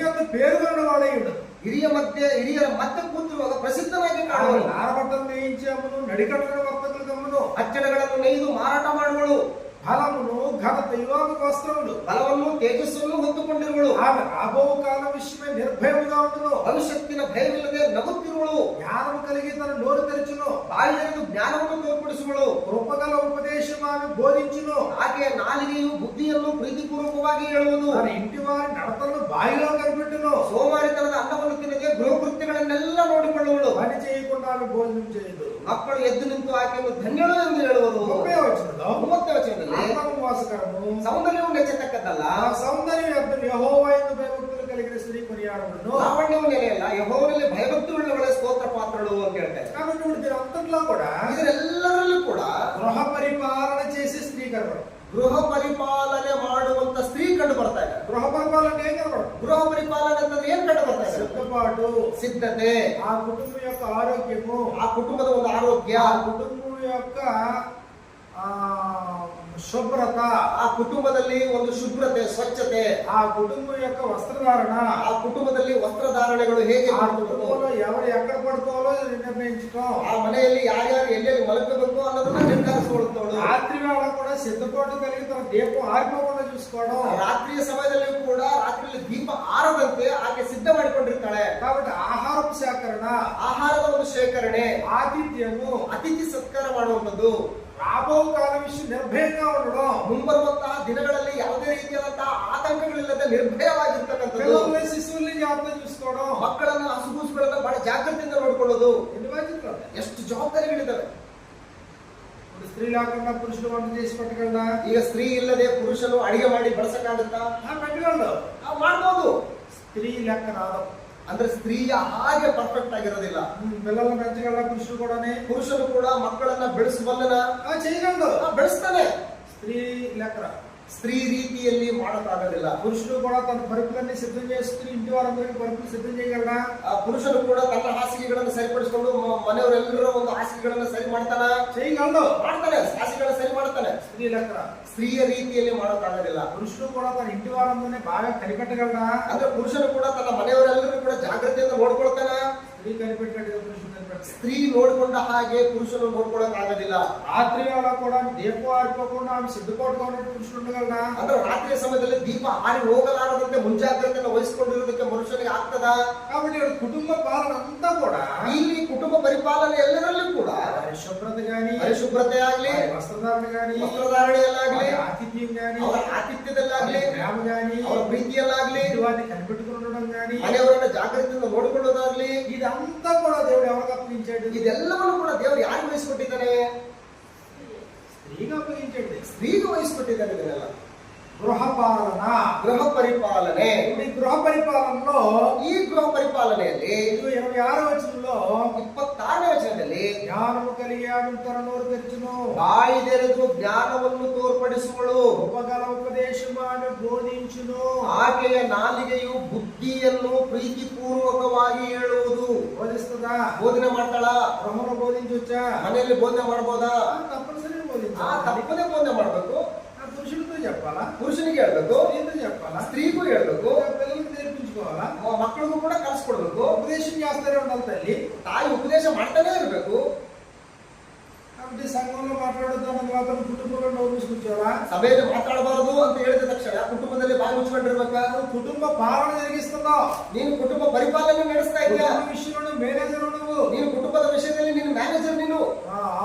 యొక్క పేరు వాడేయుడు. ಹಿರಿಯರ ಮಧ್ಯೆ ಕೂತಿರುವಾಗ ಪ್ರಸಿದ್ಧನಾಗಿ ಕಾಣುವನು. నారబట్టలు నేయించి అమ్మును, నడికట్టుల వర్తకులు అమ్మును, ಅಚ್ಚಡಗಳನ್ನು ನೇಯ್ದು ಮಾರಾಟ ಮಾಡುವಳು. ఫలమును ఘనతయు వస్త్రములు, ಫಲವನ್ನು ತೇಜಸ್ಸನ್ನು ಹೊತ್ತುಕೊಂಡಿರುವಳು. ఆమె రాబో కాలం విషయమై నిర్భయముగా ఉండును. ಭವಿಷ್ಯತ್ತಿನ ಭಯವಿಲ್ಲದೆ ನಗುತ್ತಿರುವಳು. జ్ఞానము కలిగి తన నోరు తెరచును, ಬಾಯಿಯನ್ನು ಜ್ಞಾನವನ್ನು ತೋರ್ಪಡಿಸುವಳು. కృపగల ఉపదేశం ఆమె బోధించును. ಆಕೆಯ ನಾಲಿಗೆಯು ಬುದ್ಧಿಯನ್ನು ಪ್ರೀತಿಪೂರ್ವಕವಾಗಿ ಹೇಳುವುದು. తన ఇంటి వారి నడతలను బాయిలో కనిపెట్టును. ಸೋಮಾರಿತನದ ಅನ್ನವನ್ನು ತಿನ್ನದೆ ಗೃಹ ಕೃತ್ಯಗಳನ್ನೆಲ್ಲ ನೋಡಿಕೊಳ್ಳುವಳು. పని చేయకుండా ఆమె భోజనం చేయదు. ಮಕ್ಕಳು ಎದ್ದು ನಿಂತು ಆಕೆಯನ್ನು ಧನ್ಯಳು ಎಂದು ಹೇಳುವುದು. 30వ వచనంలో 30వ ವಚನದಲ್ಲಿ ఆత్మవాసకరము ಸೌಂದರ್ಯವು ನೆಚ್ಚತಕ್ಕದ್ದಲ್ಲ. ఆ సౌందర్యం యొక్క యెహోవా యందు భయభక్తులు కలిగిన స్త్రీ కొనియాడబడును. ಲಾವಣ್ಯವು ನೆಲೆಯಲ್ಲ, ಯೆಹೋವನಲ್ಲಿ ಭಯಭಕ್ತಿ ಉಳ್ಳವಳ ಸ್ತೋತ್ರ ಪಾತ್ರಳು ಅಂತ ಹೇಳ್ತಾರೆ. కాబట్టి ఇప్పుడు దీని అంతట్లో కూడా ಇದರೆಲ್ಲರಲ್ಲೂ ಕೂಡ గృహ పరిపాలన చేసే స్త్రీ కనబడదు. ಗೃಹ ಪರಿಪಾಲನೆ ಮಾಡುವಂತ ಸ್ತ್ರೀ ಕಂಡು ಬರ್ತಾ ಇದೆ. గృహ పరిపాలన ఏం కనబడదు. ಗೃಹ ಪರಿಪಾಲನೆ ಅಂತಂದ್ರೆ ಏನ್ ಕಂಡು ಬರ್ತಾ ಇದೆ? సిద్ధపాటు, ಸಿದ್ಧತೆ, ఆ కుటుంబం యొక్క ఆరోగ్యము, ಆ ಕುಟುಂಬದ ಒಂದು ಆರೋಗ್ಯ, ఆ కుటుంబం యొక్క శుభ్రత, ಆ ಕುಟುಂಬದಲ್ಲಿ ಒಂದು ಶುಭ್ರತೆ, ಸ್ವಚ್ಛತೆ, ఆ కుటుంబం యొక్క వస్త్రధారణ, ಆ ಕುಟುಂಬದಲ್ಲಿ ವಸ್ತ್ರಧಾರಣೆಗಳು ಹೇಗೆ ఆ ಮಾಡಬೇಕು, కుటుంబంలో ఎవరు ఎక్కడ పడుకోవాలో నిర్ణయించడం, ಆ ಮನೆಯಲ್ಲಿ ಯಾರ್ಯಾರು ಎಲ್ಲೆಲ್ಲಿ ಮಲಗಬೇಕು ಅನ್ನೋದನ್ನ ನಿರ್ಧರಿಸಿಕೊಳ್ಳುತ್ತವಳು. రాత్రి వేళ కూడా సిద్ధపాటు కలిగి తన దీపం ఆరిపోకుండా చూసుకోవడం. ರಾತ್ರಿಯ ಸಮಯದಲ್ಲಿ ಕೂಡ ರಾತ್ರಿಯಲ್ಲಿ ದೀಪ ಆರದಂತೆ ಆಕೆ ಸಿದ್ಧ ಮಾಡಿಕೊಂಡಿರ್ತಾಳೆ. కాబట్టి ఆహారపు సేకరణ, ಆಹಾರದ ಒಂದು ಶೇಖರಣೆ, ఆతిథ్యము, ಅತಿಥಿ ಸತ್ಕಾರ ಮಾಡುವಂಥದ್ದು, రాబో కాల విషయం నిర్భయంగా ఉండడం, ಮುಂಬರುವಂತಹ ದಿನಗಳಲ್ಲಿ ಯಾವುದೇ ರೀತಿಯಾದಂತಹ ಆತಂಕಗಳಿಲ್ಲದೆ ನಿರ್ಭಯವಾಗಿರ್ತಕ್ಕಂಥದ್ದು, పిల్లల్ని శిశువుల్ని జాగ్రత్త చూసుకోవడం, ಮಕ್ಕಳನ್ನ ಹಸುಗೂಸುಗಳನ್ನ ಬಹಳ ಜಾಗ್ರತೆಯಿಂದ ನೋಡ್ಕೊಳ್ಳೋದು. ఎన్ని బాధ్యతలు. ಎಷ್ಟು ಜವಾಬ್ದಾರಿಗಳಿದ್ದಾವೆ. ఇప్పుడు స్త్రీ లేకుండా పురుషుడు వంట చేసి పెట్టగలడా? ಈಗ ಸ್ತ್ರೀ ಇಲ್ಲದೆ ಪುರುಷನು ಅಡಿಗೆ ಮಾಡಿ ಬಳಸಕ್ಕಾಗುತ್ತಾ? పెట్టగలడు. ಮಾಡ್ಬೋದು. స్త్రీ లెక్క రాదు. ಅಂದ್ರೆ ಸ್ತ್ರೀಯ ಹಾಗೆ ಪರ್ಫೆಕ್ಟ್ ಆಗಿರೋದಿಲ್ಲ. పిల్లల్ని పెంచగలడా పురుషుడు కూడానే? ಪುರುಷನು ಕೂಡ ಮಕ್ಕಳನ್ನ ಬೆಳೆಸಬಲ್ಲನ? చేయగలడు. ಬೆಳೆಸ್ತಾನೆ. స్త్రీ లెక్క రాదు. ಸ್ತ್ರೀ ರೀತಿಯಲ್ಲಿ ಮಾಡೋಕ್ಕಾಗೋದಿಲ್ಲ. పురుషుడు కూడా తన పరుపులన్నీ సిద్ధం చేస్తూ ఇంటి వారందరికీ పరుపులు సిద్ధం చేయగలడా? ಆ ಪುರುಷನು ಕೂಡ ತನ್ನ ಹಾಸಿಗೆಗಳನ್ನು ಸರಿಪಡಿಸಿಕೊಂಡು ಮನೆಯವರೆಲ್ಲರ ಒಂದು ಹಾಸಿಗೆಗಳನ್ನ ಸರಿ ಮಾಡ್ತಾನ? చేయగలడు. ಮಾಡ್ತಾನೆ. ಹಾಸಿಗೆಗಳನ್ನ ಸರಿ ಮಾಡ್ತಾನೆ. స్త్రీ లెక్క రాదు. ಸ್ತ್ರೀಯ ರೀತಿಯಲ್ಲಿ ಮಾಡೋಕ್ಕಾಗೋದಿಲ್ಲ. పురుషుడు కూడా తన ఇంటి వారందరినీ బాగా కనిపెట్టగలడా? ಅಂದ್ರೆ ಪುರುಷನು ಕೂಡ ತನ್ನ ಮನೆಯವರೆಲ್ಲರೂ ಕೂಡ ಜಾಗ್ರತೆಯಿಂದ ನೋಡ್ಕೊಳ್ತಾನ. స్త్రీ కనిపెట్టాడు, పురుషుడు కనిపెట్టాడు. ಸ್ತ್ರೀ ನೋಡ್ಕೊಂಡ ಹಾಗೆ ಪುರುಷನು ನೋಡ್ಕೊಳಕ್ ಆಗೋದಿಲ್ಲ. రాత్రి వేళ కూడా దీపం ఆరిపోకుండా ఆమె సిద్ధపాటుగా ఉన్నట్టు పురుషుడు ఉండగలడా? ಅಂದ್ರೆ ರಾತ್ರಿಯ ಸಮಯದಲ್ಲಿ ದೀಪ ಆರಿ ಹೋಗಲಾರದಂತೆ ಮುಂಜಾಗ್ರತೆಯನ್ನು ವಹಿಸಿಕೊಂಡಿರುವುದಕ್ಕೆ ಮನುಷ್ಯನಿಗೆ ಆಗ್ತದ? కాబట్టి ఇక్కడ కుటుంబ పాలన అంతా కూడా ಇಲ್ಲಿ ಕುಟುಂಬ ಪರಿಪಾಲನೆ ಎಲ್ಲರಲ್ಲೂ ಕೂಡ పరిశుభ్రత గాని, ಪರಿಶುಭ್ರತೆ ಆಗ್ಲಿ, వస్త్రధారణ గాని, ವಸ್ತ್ರಧಾರಣೆಯಲ್ಲಾಗ್ಲಿ, ఆతిథ్యం గాని, ಅವರ ಆತಿಥ್ಯದಲ್ಲಾಗ್ಲಿ, ప్రేమ గాని, ಅವರ ಪ್ರೀತಿಯಲ್ಲಾಗ್ಲಿ, వాటిని కనిపెట్టుకుని ఉండడం గాని, ಮನೆಯವರನ್ನ ಜಾಗ್ರತೆಯಿಂದ ನೋಡಿಕೊಳ್ಳೋದಾಗ್ಲಿ, ఇదంతా కూడా దేవుడు ఎవరికి అప్పగించాడు? ಇದೆಲ್ಲವನ್ನು ಕೂಡ ದೇವರು ಯಾರಿಗೆ ವಹಿಸಿಕೊಟ್ಟಿದ್ದಾನೆ? స్త్రీగా అప్పగించాడు. ಸ್ತ್ರೀಗೆ ವಹಿಸಿಕೊಟ್ಟಿದ್ದಾನೆ. ಇದನ್ನೆಲ್ಲ గృహ పాలన, ಗೃಹ ಪರಿಪಾಲನೆ. ఈ గృహ పరిపాలనలో ಈ ಗೃಹ ಪರಿಪಾಲನೆಯಲ್ಲಿ 26వ వచనంలో 26ನೇ ವಚನದಲ್ಲಿ జ్ఞానము కలిగి ఆమె తన నోరు తెరచును, ಬಾಯಿ ತೆರೆದು ಜ್ಞಾನವನ್ನು ತೋರ್ಪಡಿಸುವಳು, ఉపగల ఉపదేశము ఆమె బోధించును. ಆಕೆಯ ನಾಲಿಗೆಯು ಬುದ್ಧಿಯನ್ನು ಪ್ರೀತಿಪೂರ್ವಕವಾಗಿ ಹೇಳುವುದು. బోధిస్తుందా? ಬೋಧನೆ ಮಾಡ್ತಾಳ? గృహంలో బోధించొచ్చా? ಮನೆಯಲ್ಲಿ ಬೋಧನೆ ಮಾಡ್ಬೋದಾ? తప్పనిసరిగా ಆ బోధించాలి. ತಪ್ಪದೇ ಬೋಧನೆ ಮಾಡ್ಬೇಕು. పురుషుడితో చెప్పాలా? ಪುರುಷನಿಗೆ ಹೇಳ್ಬೇಕು, స్త్రీతో చెప్పాలా? ಸ್ತ್ರೀಗೂ ಹೇಳ್ಬೇಕು, పిల్లలకు నేర్పించుకోవాలా? ಮಕ್ಕಳಿಗೂ ಕೂಡ ಕಲಿಸ್ಕೊಡ್ಬೇಕು. ఉపదేశం చేస్తానే ఉండాలి తల్లి. ತಾಯಿ ಉಪದೇಶ ಮಾಡ್ತಾನೆ ಇರ್ಬೇಕು. కాబట్టి సంఘంలో మాట్లాడుతున్న మాత్రం కుటుంబంలో నోరు మూసుకుంటావా? ಸಭೆಯಲ್ಲಿ ಮಾತಾಡಬಾರದು ಅಂತ ಹೇಳಿದ ತಕ್ಷಣ ಕುಟುಂಬದಲ್ಲಿ ಬಾಯಿ ಮುಚ್ಕೊಂಡಿರ್ಬೇಕಾ? కుటుంబ పాలన జరిగిస్తున్నావు. ನೀನು ಕುಟುಂಬ ಪರಿಪಾಲನೆ ನಡೆಸ್ತಾ ಇದೆಯಾ? కుటుంబ విషయంలో మేనేజర్ నువ్వు. ನೀನು ಕುಟುಂಬದ ವಿಷಯದಲ್ಲಿ ನೀನು ಮ್ಯಾನೇಜರ್. ನೀನು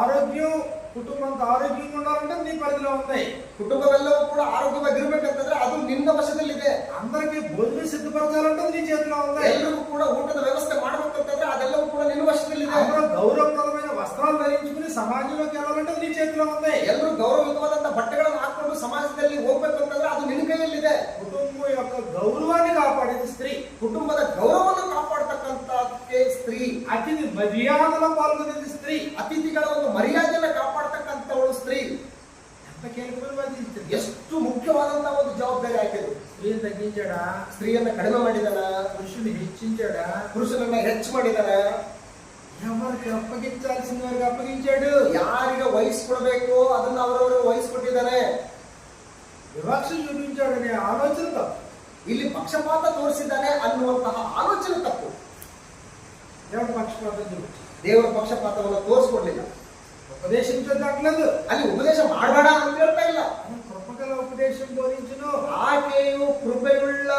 ఆరోగ్యం, కుటుంబం అంతా ఆరోగ్యంగా ఉండాలంటే నీ పరిధిలో ఉన్నాయి. ಕುಟುಂಬವೆಲ್ಲವೂ ಕೂಡ ಆರೋಗ್ಯವಾಗಿರ್ಬೇಕಂತಂದ್ರೆ ಅದು ನಿನ್ನ ವಶದಲ್ಲಿದೆ. అందరికీ భోజనం సిద్ధపరచాలంటే నీ చేతిలో ఉంది. ಎಲ್ಲರಿಗೂ ಕೂಡ ಊಟದ ವ್ಯವಸ್ಥೆ ಮಾಡಬೇಕಂತಂದ್ರೆ ಅದೆಲ್ಲವೂ ಕೂಡ ನಿನ್ನ వశదಲ್ಲಿದೆ. అందరూ గౌరవప్రదమైన వస్త్రాలు ధరించుకుని సమాజంలోకి వెళ్ళాలంటే అది నీ చేతిలో ఉంది. ಎಲ್ಲರೂ ಗೌರವಯುತವಾದಂತ ಬಟ್ಟೆಗಳನ್ನು ಹಾಕೊಂಡು ಸಮಾಜದಲ್ಲಿ ಹೋಗ್ಬೇಕು ಅಂತಂದ್ರೆ ಅದು ನಿನ್ನ ಕೈಯಲ್ಲಿದೆ. కుటుంబం యొక్క గౌరవాన్ని కాపాడేది స్త్రీ. ಕುಟುಂಬದ ಗೌರವವನ್ನು ಕಾಪಾಡ್ತಕ್ಕಂತ ಸ್ತ್ರೀ. అతిథి మర్యాదలో పాల్గొనేది స్త్రీ. ಅತಿಥಿಗಳ ಒಂದು ಮರ್ಯಾದೆಯನ್ನು ಕಾಪಾಡ್ತಕ್ಕಂಥವಳು ಸ್ತ್ರೀ. ఎంత కీలకమైన బాధ్యత. ಎಷ್ಟು ಮುಖ್ಯವಾದಂತ ಒಂದು ಜವಾಬ್ದಾರಿ ಹಾಕಿದ್ರು. స్త్రీని తగ్గించాడా? ಸ್ತ್ರೀಯನ್ನ ಕಡಿಮೆ ಮಾಡಿದಾನ? పురుషుని హెచ్చించాడా? ಪುರುಷನನ್ನ ಹೆಚ್ಚು ಮಾಡಿದಾನ? ఎవరికి అప్పగించాల్సిన వారికి అప్పగించాడు. ಯಾರಿಗೆ ವಹಿಸ್ಕೊಡ್ಬೇಕು ಅದನ್ನ ಅವರವರು ವಹಿಸ್ಕೊಟ್ಟಿದ್ದಾನೆ. వివక్ష చూపించాడనే ఆలోచన తప్పు. ಇಲ್ಲಿ ಪಕ್ಷಪಾತ ತೋರಿಸಿದ್ದಾನೆ ಅನ್ನುವಂತಹ ಆಲೋಚನೆ ತಪ್ಪು. దేవుడు పక్షపాతం చూపించాడు. ದೇವರ ಪಕ್ಷಪಾತವನ್ನು ತೋರಿಸ್ಕೊಡ್ಲಿಲ್ಲ. ఉపదేశించదట్లేదు. ಅಲ್ಲಿ ಉಪದೇಶ ಮಾಡಬೇಡ ಅಂತ ಹೇಳ್ತಾ ಇಲ್ಲ. కృపగల ఉపదేశం బోధించును. ಆಕೆಯು ಕೃಪೆಯುಳ್ಳ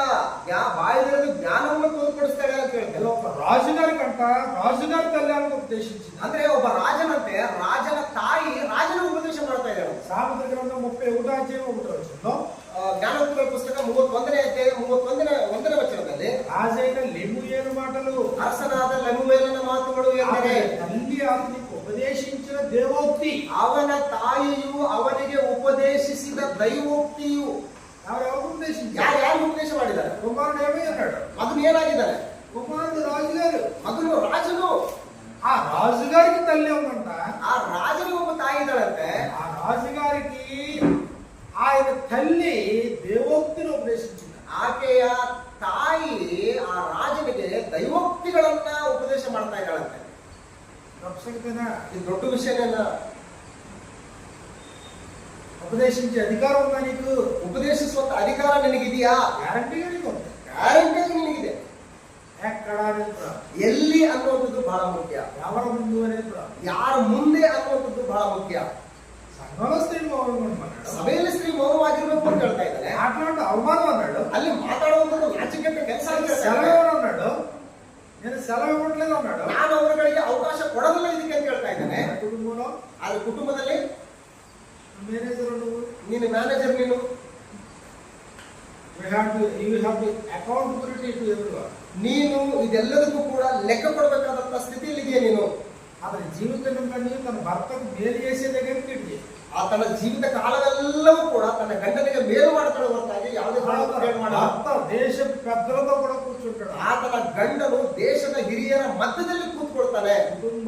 ಬಾಯಿದಲ್ಲಿ ಜ್ಞಾನವನ್ನು ತೋರ್ಪಡಿಸ್ತಾಳೆ ಅಂತ ಹೇಳ್ತಾರೆ. ಒಬ್ಬ ರಾಜುಗಾರಿ ಕಂಟ ರಾಜುಗಾರಿ ಕಲ್ಯಾಣಕ್ಕೆ ಉಪದೇಶಿಂచింది. ಅಂದ್ರೆ ಒಬ್ಬ ರಾಜನಂತೆ ರಾಜನ ತಾಯಿ ರಾಜನ ಉಪದೇಶ ಮಾಡ್ತಾ ಇದ್ದಾಳೆ. సామెతల గ్రంథం 31వ అధ్యాయం 1వ వచనంలో ಜ್ಞಾನೋಕ್ತಿಗಳ ಪುಸ್ತಕ 31ನೇ ಅಧ್ಯಾಯ 31ನೇ ವಚನದಲ್ಲಿ రాజైన లెమూయేలు మాటలు, ಅರಸನಾದ ಲೆಮುವೇಲನ ಮಾತುಗಳು ಎಂದರೆ తల్లి అతనికి ఉపదేశించిన దేవోక్తి. ಅವನ ತಾಯಿಯು ಅವನಿಗೆ ಉಪದೇಶಿಸಿದ ದೈವೋಕ್ತಿಯು. ఎవరెవరు ఉపదేశించారు? ಯಾರು ಉಪದೇಶ ಮಾಡಿದ್ದಾರೆ? కుమారుడు ఏమై అన్నాడు? ಮಗನು ಏನಾಗಿದ್ದಾನೆ? కుమారుడు రాజుగారు. ಮಗನು ರಾಜನು. ఆ రాజుగారికి తల్లి ఉందంట. ಆ ರಾಜನಿಗೆ ಒಬ್ಬ ತಾಯಿ ಇದ್ದಾಳಂತೆ. ఆ రాజుగారికి ఆయన తల్లి దేవోక్తిని ఉపదేశించింది. ಆಕೆಯ ತಾಯಿ ಆ ರಾಜನಿಗೆ ದೈವೋಕ್ತಿಗಳನ್ನ ಉಪದೇಶ ಮಾಡ್ತಾ ಇದ್ದಾಳಂತೆ. తప్పసంగతేనా? ಇದು ದೊಡ್ಡ ವಿಷಯನ. ఉపదేశించే అధికారం ఉందా నీకు? ಉಪದೇಶಿಸುವಂತ ಅಧಿಕಾರ ನಿನಗಿದೆಯಾ? ಗ್ಯಾರಂಟಿగా నీకు ఉంది. ಗ್ಯಾರಂಟಿ ನಿನಗಿದೆ. ఎక్కడ అనేది ప్రాబ్లం. ಎಲ್ಲಿ ಅನ್ನುವಂಥದ್ದು ಬಹಳ ಮುಖ್ಯ. ఎవరి ముందు అనేది ప్రాబ్లం. ಯಾರ ಮುಂದೆ ಅನ್ನುವಂಥದ್ದು ಬಹಳ ಮುಖ್ಯ. సంఘంలో స్త్రీ మౌనం ఉండమన్నాడు. ಸಭೆಯಲ್ಲಿ ಸ್ತ್ರೀ ಮೌನವಾಗಿರ್ಬೇಕು ಅಂತ ಹೇಳ್ತಾ ಇದ್ದಾನೆ. మాట్లాడే అవమానం అన్నాడు. ಅಲ್ಲಿ ಮಾತಾಡುವಂಥದ್ದು ನಾಚಿಕೆಟ್ಟ ಕೆಲಸ సెలవు అన్నాడు. నేను సెలవు ఇవ్వట్లేదు అన్నాడు. ನಾನು ಅವರುಗಳಿಗೆ ಅವಕಾಶ ಕೊಡೋದಿಲ್ಲ ಇದಕ್ಕೆ ಅಂತ ಹೇಳ್ತಾ ಇದ್ದಾನೆ. కుటుంబంలో ಆದ್ರೆ ಕುಟುಂಬದಲ್ಲಿ మేనేజర్ నువ్వు, ನೀನು ಮ್ಯಾನೇಜರ್, ನೀನು you have to accountability to everyone. ನೀನು ಇದೆಲ್ಲದಕ್ಕೂ ಕೂಡ ಲೆಕ್ಕ ಕೊಡಬೇಕಾದಂತ ಸ್ಥಿತಿಯಲ್ಲಿದೆಯಾ ನೀನು? అతని జీవితం కన్నీ తన భర్తకు మేలు చేసే దగ్గరికి ఇటు ಆ ತನ್ನ ಜೀವಿತ ಕಾಲವೆಲ್ಲವೂ ಕೂಡ ತನ್ನ ಗಂಡನಿಗೆ ಮೇಲು ಮಾಡ್ತಾಳೆ ಹೊರತಾಗಿ ಯಾವುದೇ భర్త దేశ పెద్దలతో కూడా కూర్చుంటాడు. ಆತನ ಗಂಡನು ದೇಶದ ಹಿರಿಯರ ಮಧ್ಯದಲ್ಲಿ ಕೂತ್ಕೊಳ್ತಾನೆ. కుటుంబ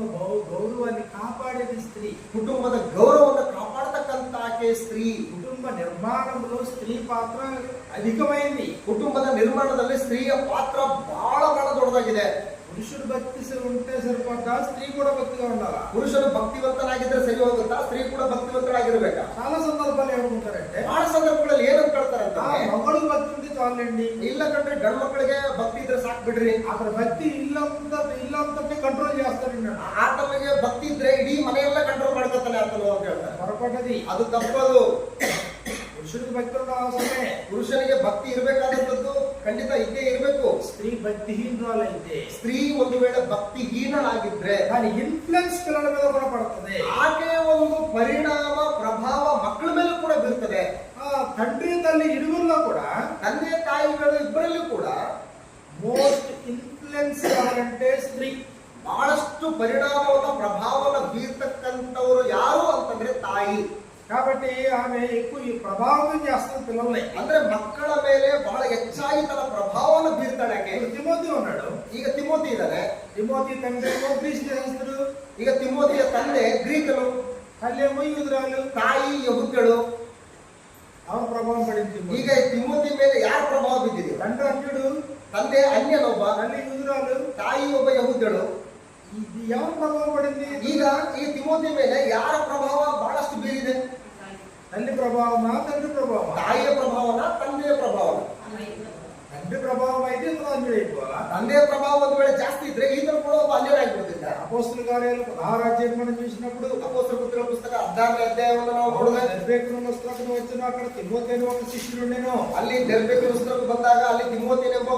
గౌరవాన్ని కాపాడేది స్త్రీ. ಕುಟುಂಬದ ಗೌರವವನ್ನು ಕಾಪಾಡತಕ್ಕಂತ ಆಕೆ ಸ್ತ್ರೀ. కుటుంబ నిర్మాణంలో స్త్రీ పాత్ర అధికమైంది. ಕುಟುಂಬದ ನಿರ್ಮಾಣದಲ್ಲಿ ಸ್ತ್ರೀಯ ಪಾತ್ರ ಬಹಳ ದೊಡ್ಡದಾಗಿದೆ. పురుషుడు భక్తి ఉంటే సరిపోతా, స్త్రీ కూడా భక్తిగా ఉండాలా. ಪುರುಷನು ಭಕ್ತಿವಂತನಾಗಿದ್ರೆ ಸರಿ ಹೋಗುತ್ತಾ? ಸ್ತ್ರೀ ಕೂಡ ಭಕ್ತಿವಂತರಾಗಿರ್ಬೇಕಾ? చాలా సందర్భాలు ఏమనుకుంటారంటే ಬಹಳ ಸಂದರ್ಭಗಳಲ್ಲಿ ಏನಂತ ಹೇಳ್ತಾರಂತ, మగడు భక్తి ఉంటే చాలండి. ಇಲ್ಲ ಕಂಡ್ರೆ ಗಂಡು ಮಕ್ಕಳಿಗೆ ಭಕ್ತಿ ಇದ್ರೆ ಸಾಕು ಬಿಡ್ರಿ. అతని భక్తి ఇల్లంతటి కంట్రోల్ చేస్తాడు. ಆತನಿಗೆ ಭಕ್ತಿ ಇದ್ರೆ ಇಡೀ ಮನೆಯೆಲ್ಲ ಕಂಟ್ರೋಲ್ ಮಾಡ್ಕೊತಾನೆ ಆತನು ಅಂತ ಹೇಳ್ತಾರೆ. పొరపాటది. ಅದು ತಪ್ಪದು. పురుషుడికి భక్తి ఉండడం అవసరమే. ಪುರುಷನಿಗೆ ಭಕ್ತಿ ಇರಬೇಕಾದಂಥದ್ದು ಖಂಡಿತ ಇದ್ದೇ ಇರಬೇಕು. స్త్రీ భక్తిహీనురాలైతే, ಸ್ತ್ರೀ ಒಂದು ವೇಳೆ ಭಕ್ತಿಹೀನಳಾಗಿದ್ರೆ దాని ఇన్ఫ్లుయెన్స్ పిల్లల మీద కూడా పడుతుంది. ಆಕೆಯ ಒಂದು ಪರಿಣಾಮ ಪ್ರಭಾವ ಮಕ್ಕಳ ಮೇಲೆ ಕೂಡ ಬೀರ್ತದೆ. తండ్రి తల్లి ఇరువుల్లో కూడా, ತಂದೆ ತಾಯಿಗಳು ಇಬ್ಬರಲ್ಲೂ ಕೂಡ మోస్ట్ ఇన్ఫ్లుయెన్స్ ఎవరంటే స్త్రీ. ಬಹಳಷ್ಟು ಪರಿಣಾಮವನ್ನು ಪ್ರಭಾವವನ್ನು ಬೀರ್ತಕ್ಕಂಥವ್ರು ಯಾರು ಅಂತಂದ್ರೆ ತಾಯಿ. కాబట్టి ఆమె ఎక్కువ ప్రభావితం చేస్తుంది పిల్లల్ని. ಅಂದ್ರೆ ಮಕ್ಕಳ ಮೇಲೆ ಬಹಳ ಹೆಚ್ಚಾಗಿ ತನ್ನ ಪ್ರಭಾವವನ್ನು ಬೀರ್ತಾಳೆ ಆಕೆ. తిమోతి ఉన్నాడు. ಈಗ ತಿಮೋತಿ ಇದ್ದಾನೆ. తిమోతి తండ్రి ఏమో గ్రీస్ దేశస్థుడు. ಈಗ ತಿಮೋತಿಯ ತಂದೆ ಗ್ರೀಕನು, తల్లి ఏమో యూదురాలు. ತಾಯಿ ಯಹೂದ್ಯಳು. ಅವನ ప్రభావం పడింది. ಈಗ ತಿಮೋತಿ ಮೇಲೆ ಯಾರ ಪ್ರಭಾವ ಬಿದ್ದಿದೆ? తండ్రి అన్యుడు, ತಂದೆ ಅನ್ಯನೊಬ್ಬ, తల్లి యూదురాలు, ತಾಯಿ ಒಬ್ಬ ಯಹೂದ್ಯಳು. ఇది ఎవరి ప్రభావం పడింది? ಈಗ ಈ ತಿಮೋತಿ ಮೇಲೆ ಯಾರ ಪ್ರಭಾವ ಬಹಳಷ್ಟು ಬೀರಿದೆ? తల్లి ప్రభావమా తండ్రి ప్రభావమా? ತಾಯಿಯ ಪ್ರಭಾವನ ತಂದೆಯ ಪ್ರಭಾವನ? తండ్రి ప్రభావం అయితే ఇతను అన్యుడైపోవాలా? ತಂದೆಯ ಪ್ರಭಾವ ಒಂದು ವೇಳೆ ಜಾಸ್ತಿ ಇದ್ರೆ ಈತನು ಕೂಡ ಒಬ್ಬ ಅನ್ಯನಾಗಿಬಿಡ್ತಿದ್ದ. అపోస్తల కార్యాలు 16వ అధ్యాయం మనం చూసినప్పుడు, ಅಪೊಸ್ತಲರ ಕೃತ್ಯಗಳ ಪುಸ್ತಕ 16ನೇ ಅಧ್ಯಾಯವನ್ನು ನಾವು ನೋಡಿದ್ರೆ దెర్బేకును వచ్చిన అక్కడ తిమోతి అని ఒక శిష్యుడు ఉండేను. ಅಲ್ಲಿ ದೆರ್ಬೆಗೆ ಪುಸ್ತಕಕ್ಕೆ ಬಂದಾಗ ಅಲ್ಲಿ ತಿಮೋತಿ ಎಂಬ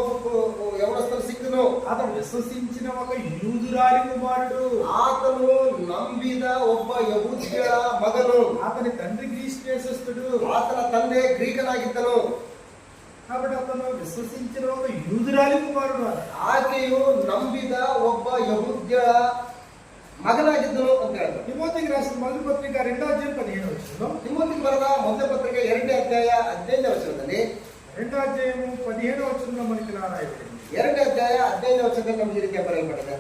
ಯೌವನಸ್ಥರು ಸಿಕ್ಕನು. అతను విశ్వసించిన ఒక యూదురాలి కుమారుడు. ಆತನು ನಂಬಿದ ಒಬ್ಬ ಯಹೂದ್ಯಳ ಮಗನು. అతని తండ్రి గ్రీస్ దేశస్థుడు. ಆತನ ತಂದೆ ಗ್ರೀಕನಾಗಿದ್ದನು. కాబట్టి అతను విశ్వసించిన ఒక యూదురాలి కుమారుడు అన్నాడు. ಆಕೆಯು ನಂಬಿದ ಒಬ್ಬ ಯಹೂದ್ಯ ಮಗನಾಗಿದ್ದನು ಅಂತ ಹೇಳ್ತಾರೆ. తిమోతికి రాసిన మొదటి పత్రిక 2:15 ತಿಮೋತಿಗೆ ಬರೆದ ಮೊದಲ ಪತ್ರಿಕೆ 2ನೇ ಅಧ್ಯಾಯ 15ನೇ ವಚನದಲ್ಲಿ 2:15 మనకి ఇలా రాయబడింది. 2ನೇ ಅಧ್ಯಾಯ 15ನೇ ವಚನದಲ್ಲಿ ನಮಗೆ ಈ ರೀತಿ ಬರೆಯಲ್ಪಟ್ಟಿದೆ.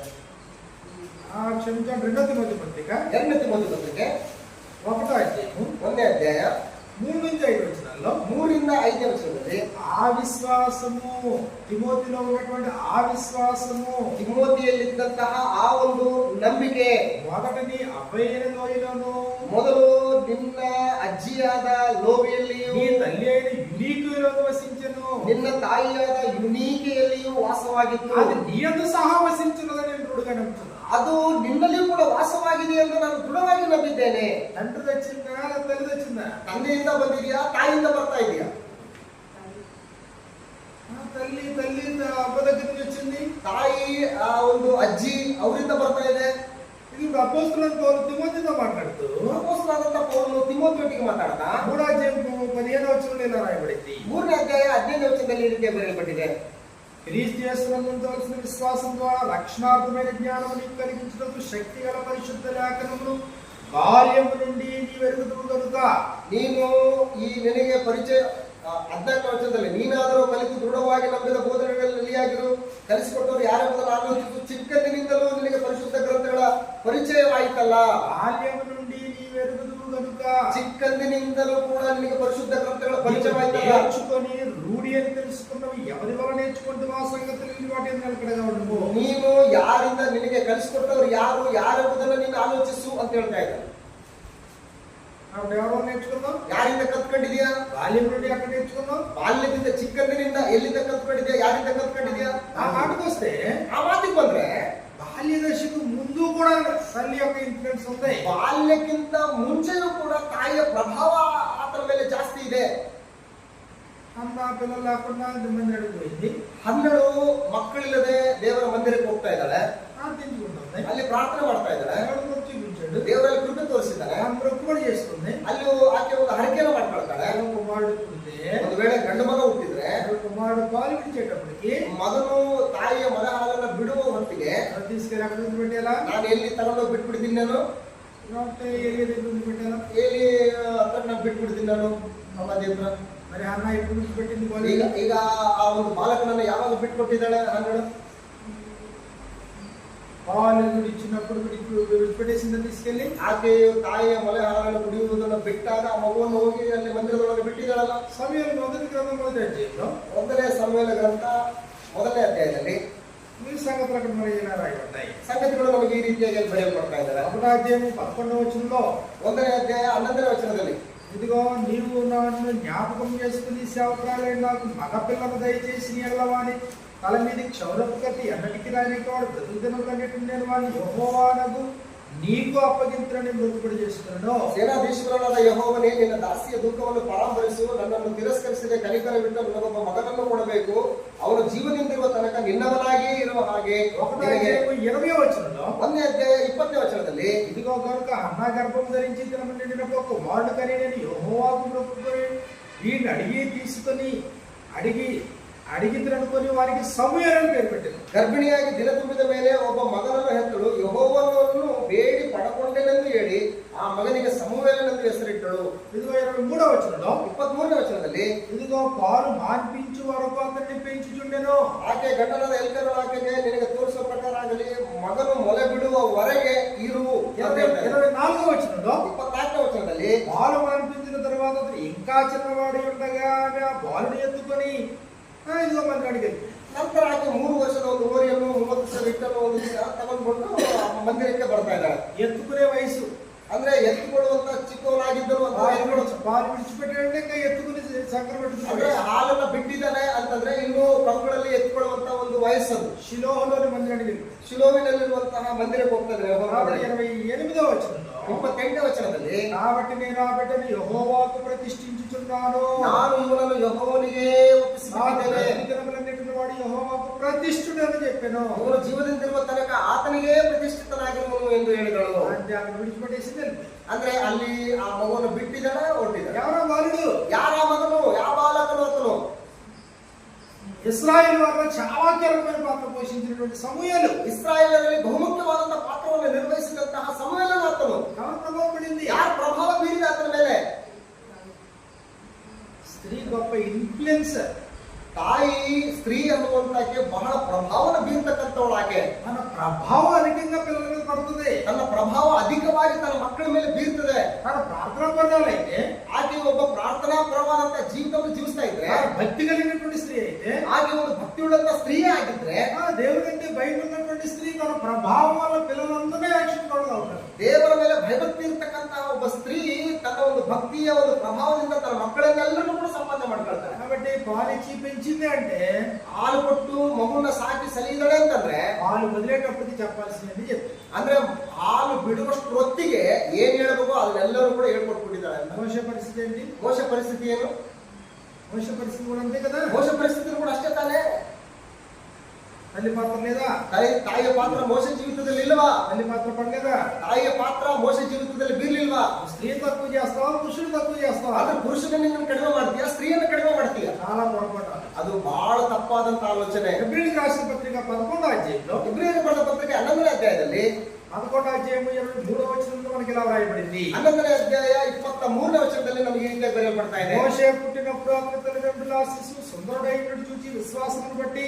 క్షమించండి, 2 తిమోతి పత్రిక 2ನೇ ತಿಮೋತಿ ಪತ್ರಿಕೆ 1ನೇ ಅಧ್ಯಾಯ 1ನೇ ಅಧ್ಯಾಯ 3-5 వచనాల్లో 3ರಿಂದ 5ನೇ ವಚನದಲ್ಲಿ ఆ విశ్వాసము, తిమోతిలో ఉన్నటువంటి ఆ విశ్వాసము ತಿಮೋತಿಯಲ್ಲಿದ್ದಂತಹ ಆ ಒಂದು ನಂಬಿಕೆ మొదటిని అబ్బాయిన లోయలోను ಮೊದಲು ನಿನ್ನ ಅಜ್ಜಿಯಾದ ಲೋಬಿಯಲ್ಲಿಯೂ నీ తల్లి అయిన యునీకులోను వసించెను. ನಿನ್ನ ತಾಯಿಯಾದ ಯುನೀಕೆಯಲ್ಲಿಯೂ ವಾಸವಾಗಿತ್ತು. అది నీ యందు సహా వసించున్నదని నేను దృఢంగా నమ్ముతున్నాను. ಅದು ನಿನ್ನಲ್ಲಿಯೂ ಕೂಡ ವಾಸವಾಗಿದೆ ಎಂದು ನಾನು ದೃಢವಾಗಿ ನಂಬಿದ್ದೇನೆ. తండ్రి తెచ్చిందా తల్లి తెచ్చిందా? ತಂದೆಯಿಂದ ಬಂದಿದೆಯಾ, ತಾಯಿಯಿಂದ ಬರ್ತಾ ಇದೆಯಾ? తల్లి అబ్బ దగ్గర నుంచి వచ్చింది. ತಾಯಿ ಆ ಒಂದು ಅಜ್ಜಿ ಅವರಿಂದ ಬರ್ತಾ ಇದೆ. ఇది ఇప్పుడు అపోస్తలుల పౌలు తిమోతితో మాట్లాడుతూ ಅಪೊಸ್ತಲನಾದಂತ ಪೌಲನು ತಿಮೋತಿಯೊಟ್ಟಿಗೆ ಮಾತಾಡ್ತಾ 3:15 ఇలా రాయబడింది. 3ನೇ ಅಧ್ಯಾಯ 15ನೇ ವಚನದಲ್ಲಿ ಈ ರೀತಿ ಬರೆಯಲ್ಪಟ್ಟಿದೆ. క్రీస్తు యేసునందువలసిన విశ్వాసం ద్వారా రక్షణార్థమైన జ్ఞానము నీకు కలిగించుటకు శక్తి గల పరిశుద్ధ లేఖనములు బాల్యము నుండి నీవెరుగుదువు గనుక ನೀನು ಈ ನಿನಗೆ ಪರಿಚಯ 14ನೇ ವಚನದಲ್ಲಿ ನೀನಾದರೂ ಕಲಿತು ದೃಢವಾಗಿ ನಂಬಿದ ಬೋಧನೆಗಳಲ್ಲಿ ಆಗಿರು, ಕಲಿಸಿಕೊಟ್ಟವರು ಯಾರೆಂಬುದನ್ನು ಆಲೋಚಿಸು. ಚಿಕ್ಕಂದಿನಿಂದಲೂ ನಿನಗೆ ಪರಿಶುದ್ಧ ಗ್ರಂಥಗಳ ಪರಿಚಯವಾಯಿತಲ್ಲ. బాల్యము నుండి నీవెరుగుదువు గనుక ಚಿಕ್ಕಂದಿನಿಂದಲೂ ಕೂಡ ನಿನಗೆ ಪರಿಶುದ್ಧ ಗ್ರಂಥಗಳ ಪರಿಚಯವಾಯಿತಲ್ಲ. నేర్చుకొని రూఢి అని తెలుసుకున్నవి ఎవరి వల్ల నేర్చుకుంటూ ఆ సంగతులు వాటి నిలకడగా ఉండు. ನೀನು ಯಾರಿಂದ ನಿನಗೆ ಕಲಿಸಿಕೊಟ್ಟವರು ಯಾರೆಂಬುದನ್ನು ನೀನು ಆಲೋಚಿಸು ಅಂತ ಹೇಳ್ತಾ ಇದ್ದಾರೆ. ನಾವು ఎవరో నేర్చుకున్నాం? ಯಾರಿಂದ ಕಲ್ತ್ಕೊಂಡಿದ್ಯಾ? బాల్యం నుండి అక్కడ నేర్చుకున్నాం. ಬಾಲ್ಯದಿಂದ ಚಿಕ್ಕಂದಿನಿಂದ ಎಲ್ಲಿಂದ ಕಲ್ತ್ಕೊಂಡಿದ್ಯಾ? ಯಾರಿಂದ ಕಲ್ತ್ಕೊಂಡಿದ್ಯಾ? ఆ మాటకు వస్తే ಆ ಮಾತಿಗೆ ಬಂದ್ರೆ బాల్య దశకు ముందు కూడా తల్లి యొక్క ఇన్ఫ్లుయెన్స్ ఉంది. ಬಾಲ್ಯಕ್ಕಿಂತ ಮುಂಚೆಯೂ ಕೂಡ ತಾಯಿಯ ಪ್ರಭಾವ ಆತನ ಮೇಲೆ ಜಾಸ್ತಿ ಇದೆ. అమ్మ పిల్లలు లేకుండా మందిరానికి పోయింది. 12 ಮಕ್ಕಳಿಲ್ಲದೆ ದೇವರ ಮಂದಿರಕ್ಕೆ ಹೋಗ್ತಾ ಇದ್ದಾಳೆ. ప్రార్థించుకుంటుంది. ಅಲ್ಲಿ ಪ್ರಾರ್ಥನೆ ಮಾಡ್ತಾ ಇದ್ದಾಳೆ. దేవుడు చూపించాడు. ದೇವರಲ್ಲಿ ಕೃಪೆ ತೋರಿಸಿದ್ದಾಳೆ. మొక్కుబడి చేస్తుంది. ಅಲ್ಲಿ ಆಕೆ ಒಂದು ಹರಕೆಯನ್ನು ಮಾಡ್ಕೊಳ್ತಾಳೆ. కుమారుడు పుడితే ಒಂದು ವೇಳೆ ಗಂಡು ಮಗ ಹುಟ್ಟಿದ್ರೆ కుమారుడు పాలు విడిచేటప్పటికి ಮಗನು ತಾಯಿಯ ಮಗ ಹಾಲನ್ನ ಬಿಡುವ ಹೊತ್ತಿಗೆ తీసుకెళ్ళి అక్కడ పెట్టేలా ನಾನು ಎಲ್ಲಿ ತಗೊಂಡೋಗಿ ಬಿಟ್ಬಿಡ್ತೀನಿ, ನಾನು పెట్టేలా ಎಲ್ಲಿ ಹತ್ರ ಬಿಟ್ಬಿಡ್ತೀನಿ ನಾನು ಸಮಾಧಿ ಹತ್ರ. మరి అన్న ఇప్పుడు విడిచిపెట్టింది ಈಗ ಈಗ ಆ ಒಂದು ಬಾಲಕನನ್ನು ಯಾವಾಗ ಬಿಟ್ಕೊಟ್ಟಿದ್ದಾಳೆ? 12 పాలు విడిచినప్పుడు విడిచిపెట్టేసిందని తీసుకెళ్ళి ಆಕೆಯು ತಾಯಿಯ ಮೊಲೆ ಹಾಲನ್ನು ಕುಡಿಯುವುದನ್ನು ಬಿಟ್ಟಾಗ ಆ ಮಗುವನ್ನು ಹೋಗಿ ಅಲ್ಲಿ ಮಂದಿರದೊಳಗೆ ಬಿಟ್ಟಿದ್ದಾಳಲ್ಲ. సమయంలో మొదటి గ్రంథం మొదటి అధ్యాయంలో 1ನೇ ಸಮುವೇಲ ಗ್ರಂಥ 1ನೇ ಅಧ್ಯಾಯದಲ್ಲಿ ఈ సంగతులు అక్కడ మరి ఇలా రాయబడ్డాయి. ಸಂಗತಿಗಳು ನಮಗೆ ಈ ರೀತಿಯಾಗಿ ಬರೆಯಲ್ಪಡ್ತಾ ಇದ್ದಾರೆ. 1వ అధ్యాయం 11వ వచనంలో 1ನೇ ಅಧ್ಯಾಯ 11ನೇ ವಚನದಲ್ಲಿ ఇదిగో నీవు నన్ను జ్ఞాపకం చేసుకుని సేవకురాలైన నాకు మగపిల్లను దయచేసి నీ ఎల్లవాని తల మీద క్షౌరపు కత్తి ఎన్నటికి రానివాడు ప్రతిదినములన్నిటి నేను వాడిని యెహోవానగు నీకు అప్పగింతులని మొక్కుబడి చేస్తున్నాను. ಸೇನಾಧೀಶ್ವರನಾದ ಯೆಹೋವನೇ, ನಿನ್ನ ದಾಸಿಯ ದುಃಖವನ್ನು ಪರಾಂಬರಿಸು. ನನ್ನನ್ನು ತಿರಸ್ಕರಿಸದೆ ಕನಿಕರವಿಟ್ಟು ನನಗೊಬ್ಬ ಮಗನನ್ನು ಕೊಡಬೇಕು. ಅವನು ಜೀವದಿಂದಿರುವ ತನಕ ನಿನ್ನವನಾಗಿಯೇ ಇರುವ ಹಾಗೆ. 20వ వచనంలో 1ನೇ ಅಧ್ಯಾಯ 20ನೇ ವಚನದಲ್ಲಿ ఇదిగో కనుక అన్న గర్భం ధరించి దినము నిండినప్పుడు ఒక కుమారుడు కని నేను యెహోవాకు మొక్కుకొని వీడిని అడిగిద్దరనుకొని వారికి సమూయేలు అని పేరు పెట్టాను. ಗರ್ಭಿಣಿಯಾಗಿ ದಿನ ತುಂಬಿದ ಮೇಲೆ ಒಬ್ಬ ಮಗನನ್ನು ಹೆತ್ತಳು. ಯೆಹೋವನನ್ನು ಬೇಡಿ ಪಡಕೊಂಡೆನೆಂದು ಹೇಳಿ ಆ ಮಗನಿಗೆ ಸಮೂವೇಲನೆಂದು ಹೆಸರಿಟ್ಟಳು. ఇదిగో 23వ వచనంలో 23ನೇ ವಚನದಲ್ಲಿ ఇదిగో పాలు మాన్పించు వరకు అతన్ని పెంచుచుండెను. ಆಕೆ ಗಂಡನಾದ ಎಲ್ಕನನು ಆಕೆಗೆ, ನಿನಗೆ ತೋರಿಸುವ ಪ್ರಕಾರ ಆಗಲಿ, ಮಗನು ಮೊಲೆ ಬಿಡುವವರೆಗೆ ಇರು. 24వ వచనంలో 24ನೇ ವಚನದಲ್ಲಿ పాలు మాన్పించిన తర్వాత అతను ఇంకా చిన్నవాడి ఉండగా ఆమె ఆ బాలుని ఎత్తుకొని ఇదిగో మందిరానికి వెళ్ళింది. ನಂತರ ಆಕೆ 3 ವರ್ಷದ ಒಂದು ಹೋರಿಯನ್ನು 30 ಸಾವಿರ ಹಿಟ್ಟನ್ನು ಒಂದು ತಗೊಂಡ್ಕೊಂಡು ಮಂದಿರಕ್ಕೆ ಬರ್ತಾ ಇದ್ದಾಳೆ. ఎత్తుకునే వయసు ಅಂದ್ರೆ ಎತ್ತುಕೊಳ್ಳುವಂತ ಚಿಕ್ಕವನಾಗಿದ್ದರು పాలు విడిచిపెట్టాడంటే ఇంకా ఎత్తుకుని సంకర ಅಂದ್ರೆ పెట్టుకుని ಹಾಲನ್ನ ಬಿಟ್ಟಿದ್ದಾನೆ ಅಂತಂದ್ರೆ ಇನ್ನು ಕಂಗಳಲ್ಲಿ ಎತ್ತುಕೊಳ್ಳುವಂತ ಒಂದು ವಯಸ್ಸದು. శిలోహలోని మందిరానికి వెళ్ళింది. ಶಿಲೋವಿನಲ್ಲಿರುವಂತಹ ಮಂದಿರಕ್ಕೆ ಹೋಗ್ತಾ ಇದ್ದಾರೆ. 28వ వచనంలో 28ನೇ ವಚನದಲ್ಲಿ కాబట్టి నేను ఆ బిడ్డను యెహోవాకు ప్రతిష్ఠించుచున్నాను. ನಾನು ಇವನನ್ನು ಯೆಹೋವನಿಗೆ ಒಪ್ಪಿಸಿದ್ದೇನೆ. వాడు యెహోవాకు ప్రతిష్ఠుడు అని చెప్పాను. ಅವನು ಜೀವದಿಂದಿರುವ ತನಕ ಆತನಿಗೆ ಪ್ರತಿಷ್ಠಿತನಾಗಿರುವನು ಎಂದು ಹೇಳಿದಳು. అంటే అక్కడ విడిచిపెట్టేసి ಅಂದ್ರೆ ಅಲ್ಲಿ ಆ ಮಗುವನ್ನು ಬಿಟ್ಟಿದ್ದಾಳೆ, ಹೊರಟಿದ್ದಾಳೆ. ఎవరో బాలుడు, ಯಾರ ಮಗನು, ಯಾವ ಬಾಲಕನು ಆತನು? ఇశ్రాయేలు వారిలో చాలా కీలకమైన పాత్ర పోషించినటువంటి సమూయేలు ಇಸ್ರಾಯೇಲರಲ್ಲಿ ಬಹುಮುಖ್ಯವಾದಂತಹ ಪಾತ್ರವನ್ನು ನಿರ್ವಹಿಸಿದಂತಹ ಸಮುವೇಲನ ಆತನು. ఎవరు ప్రభావం పడింది? ಯಾರ ಪ್ರಭಾವ ಬೀರಿದೆ ಆತನ ಮೇಲೆ? స్త్రీ గొప్ప ఇన్ఫ్లుయెన్సర్. ತಾಯಿ ಸ್ತ್ರೀ ಅನ್ನುವಂತಕ್ಕೆ ಬಹಳ ಪ್ರಭಾವನ ಬೀರ್ತಕ್ಕಂಥವಳು ಆಕೆ. మన ప్రభావం అధికంగా పిల్లల మీద పడుతుంది. ತನ್ನ ಪ್ರಭಾವ ಅಧಿಕವಾಗಿ ತನ್ನ ಮಕ್ಕಳ ಮೇಲೆ ಬೀರ್ತದೆ. తన ప్రార్థన పడాలైతే ಆಕೆ ಒಬ್ಬ ಪ್ರಾರ್ಥನಾ ಪರವಾದಂತ ಜೀವಿತವನ್ನು ಜೀವಿಸ್ತಾ ಇದ್ರೆ, భక్తి కలిగినటువంటి స్త్రీ అయితే, ಆಕೆ ಒಂದು ಭಕ್ತಿಯುಳ್ಳಂತ ಸ್ತ್ರೀಯೇ ಆಗಿದ್ರೆ, దేవుడి కంటే బయట ఉన్నటువంటి స్త్రీ తన ప్రభావం వల్ల పిల్లలందరినీ రక్షించుకోవడం అవుతారు. ದೇವರ ಮೇಲೆ ಭಯಭಕ್ತಿ ಇರ್ತಕ್ಕಂತಹ ಒಬ್ಬ ಸ್ತ್ರೀ ತನ್ನ ಒಂದು ಭಕ್ತಿಯ ಒಂದು ಪ್ರಭಾವದಿಂದ ತನ್ನ ಮಕ್ಕಳನ್ನೆಲ್ಲರೂ ಕೂಡ ಸಂಪಾದನೆ ಮಾಡ್ಕೊಳ್ತಾಳೆ. కాబట్టి పాలిచ్చి పెంచింది అంటే, ಹಾಲು ಕೊಟ್ಟು ಮಗುವನ್ನ ಸಾಕಿ ಸಲಿದಾಳೆ ಅಂತಂದ್ರೆ, పాలు వదిలేటప్పటికి చెప్పాల్సినది చెప్తారు. ಅಂದ್ರೆ ಹಾಲು ಬಿಡುವಷ್ಟು ಹೊತ್ತಿಗೆ ಏನ್ ಹೇಳ್ಬೇಕು ಅದನ್ನೆಲ್ಲರೂ ಕೂಡ ಹೇಳ್ಕೊಟ್ಬಿಟ್ಟಿದ್ದಾಳೆ ಅಂತ. మోష పరిస్థితి ఏంటి? ಮೋಶ ಪರಿಸ್ಥಿತಿ ಏನು? మోష పరిస్థితి కూడా అంతే కదా. ಮೋಶ ಪರಿಸ್ಥಿತಿ ಕೂಡ ಅಷ್ಟೇ ತಾನೇ. తల్లి పాత్ర లేదా? ತಾಯಿಯ ಪಾತ್ರ ಮೋಶ ಜೀವಿತದಲ್ಲಿ ಇಲ್ವಾ? తల్లి పాత్ర పడలేదా? ತಾಯಿಯ ಪಾತ್ರ ಮೋಶ ಜೀವಿತದಲ್ಲಿ ಬೀರ್ಲಿಲ್ವಾ? స్త్రీ తక్కువ చేస్తావా, పురుషుడు తక్కువ చేస్తావా? ಆದ್ರೆ ಪುರುಷನನ್ನ ಕಡಿಮೆ ಮಾಡ್ತೀಯ, ಸ್ತ್ರೀಯನ್ನ ಕಡಿಮೆ ಮಾಡ್ತೀಯ. చాలా పొరపాటు. ಅದು ಬಹಳ ತಪ್ಪಾದಂತ ಆಲೋಚನೆ. ఎబ్రిల్ రాసిన పత్రిక 11వ అధ్యాయంలో, ಇಬ್ರಿಯರಿಗೆ ಬರೆದ ಪತ್ರಿಕೆ 11ನೇ ಅಧ್ಯಾಯದಲ್ಲಿ 11వ అధ్యాయము 23వ వచనంలో మనకి ఇలా రాయబడింది. 11ನೇ అధ్యాಯ 23ನೇ వచನದಲ್ಲಿ ನಮಗೆ ಈ ರೀತಿ ಬರೆಯಲ್ಪಡ್ತಾ ಇದೆ. మోషే పుట్టినప్పుడు అతని తల్లిదండ్రుల ఆశీస్సు సుందరుడైనట్టు చూచి విశ్వాసమును బట్టి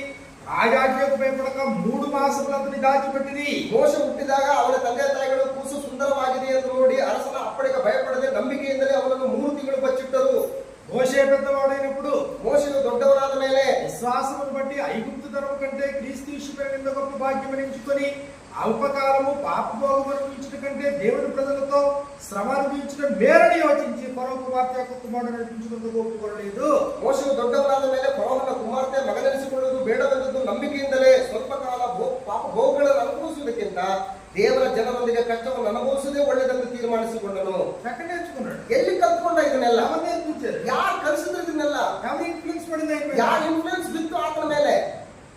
రాజాజ్ఞకు భయపడక 3 మాసములు అతని దాచిపెట్టిరి. ಮೋಶ ಹುಟ್ಟಿದಾಗ ಅವನ ತಂದೆ ತಾಯಿಗಳು ಕೂಸು ಸುಂದರವಾಗಿದೆ ಎಂದು ನೋಡಿ ಅರಸನ ಅಪ್ಪಳಿಗೆ ಭಯಪಡದೆ ನಂಬಿಕೆಯಿಂದಲೇ ಅವನನ್ನು 3 ತಿಂಗಳು ಬಚ್ಚಿಟ್ಟರು. మోషే పెద్దవాడైనప్పుడు, ಮೋಶೆಯು ದೊಡ್ಡವನಾದ ಮೇಲೆ విశ్వాసమును బట్టి ఐగుప్తు ధర్మం కంటే క్రీస్తు విషయమైన గొప్ప భాగ్యం ఎంచుకొని అల్పకాలము పాపభోగం అనుభవించడం కంటే దేవుని ప్రజలతో శ్రమ అనుభవించడం మేరని యోచించి ఫరో కుమార్తె యొక్క కుమారుడు నడిపించుకుంటూ ఒప్పుకోలేదు. ಮೋಶೆಯು ದೊಡ್ಡವನಾದ ಮೇಲೆ ಫರೋಹನ ಕುಮಾರ್ತೆ ಮಗನೆನಿಸಿಕೊಳ್ಳುವುದು ಬೇಡವೆಂದು ನಂಬಿಕೆಯಿಂದಲೇ ಸ್ವಲ್ಪ ಕಾಲ ಪಾಪ ಭೋಗಗಳನ್ನು ಅನುಭವಿಸುವುದಕ್ಕಿಂತ ದೇವರ ಜನರೊಂದಿಗೆ ಕಷ್ಟವನ್ನು ಅನುಭವಿಸುವುದೇ ಒಳ್ಳೆಯದೆಂದು ತೀರ್ಮಾನಿಸಿಕೊಂಡನು. ఎక్కడ నేర్చుకున్నాడు? ಎಲ್ಲಿ ಕಲ್ತ್ಕೊಂಡ ಇದನ್ನೆಲ್ಲ? ఎవరు నేర్పించారు? ಯಾರು ಕಲಿಸಿದ್ರು ಇದನ್ನೆಲ್ಲ? ఎవరు ఇన్ఫ్లుయెన్స్ పడింది? ಯಾರು ఇన్ఫ్లుయెన్స్ ಬಿತ್ತು ಆತನ ಮೇಲೆ?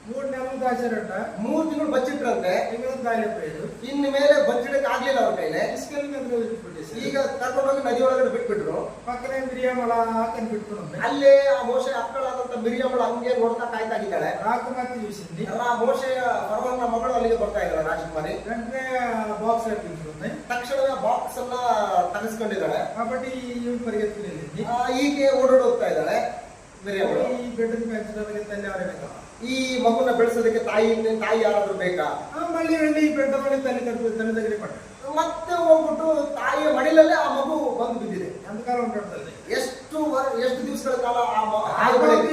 3 నెలలు దాచారంట. 3 ತಿಂಗಳು ಬಚ್ಚಿಟ್ರಂತೆ. ఇంకా దాయలేకపోయారు. ಇನ್ನು ಮೇಲೆ ಬಚ್ಚಿಡಕ್ಕೆ ಆಗ್ಲಿಲ್ಲ ಅವ್ರ ಕೈಲೆ. తీసుకెళ్ళి నదిలో వదిలిపెట్టేశారు. ಈಗ ಕರ್ಕೊಂಡೋಗಿ ನದಿ ಒಳಗಡೆ ಬಿಟ್ಬಿಟ್ರು. పక్కనే మిరియాం అలా కనిపెట్టుకుని ఉంది. ಅಲ್ಲೇ ಆ ಮೋಶೆ ಅಕ್ಕಳಾದಂತ ಮಿರಿಯಮ್ಮಳು ಹಂಗೆ ನೋಡ್ತಾ ಕಾಯ್ತಾಗಿದ್ದಾಳೆ. రాకుమార్తె చూసింది. ಆ ಮೋಶೆಯ ಫರೋಹನ ಮಗಳು ಅಲ್ಲಿಗೆ ಬರ್ತಾ ಇದ್ದಾಳೆ, ರಾಜಕುಮಾರಿ. వెంటనే బాక్స్ కట్టించుకుంది. ತಕ್ಷಣವೇ ಬಾಕ್ಸ್ ಅನ್ನ ತರಿಸ್ಕೊಂಡಿದ್ದಾಳೆ. కాబట్టి ఈవిడ పరిగెత్తుకుని వెళ్ళింది. ಹೀಗೆ ಓಡೋಡಿ ಹೋಗ್ತಾ ಇದ್ದಾಳೆ ಮಿರಿಯಮ್ಮಳು. ఈ బిడ్డను పెంచడానికి తల్లి ఎవరైనా కావాలి. ಈ ಮಗುನ ಬೆಳೆಸೋದಕ್ಕೆ ತಾಯಿ ಯಾರಾದ್ರೂ ಬೇಕಾ? మళ్ళీ వెళ్ళి ఈ బిడ్డలోని తల్లి దగ్గర పడ్డాడు. ಮತ್ತೆ ಹೋಗ್ಬಿಟ್ಟು ತಾಯಿಯ ಮಡಿಲಲ್ಲೇ ಆ ಮಗು ಬಂದು ಬಿದ್ದಿದೆ. ఎంతకాలం ఉంటాడు తల్లి? ಎಷ್ಟು ದಿವಸಗಳ ಕಾಲ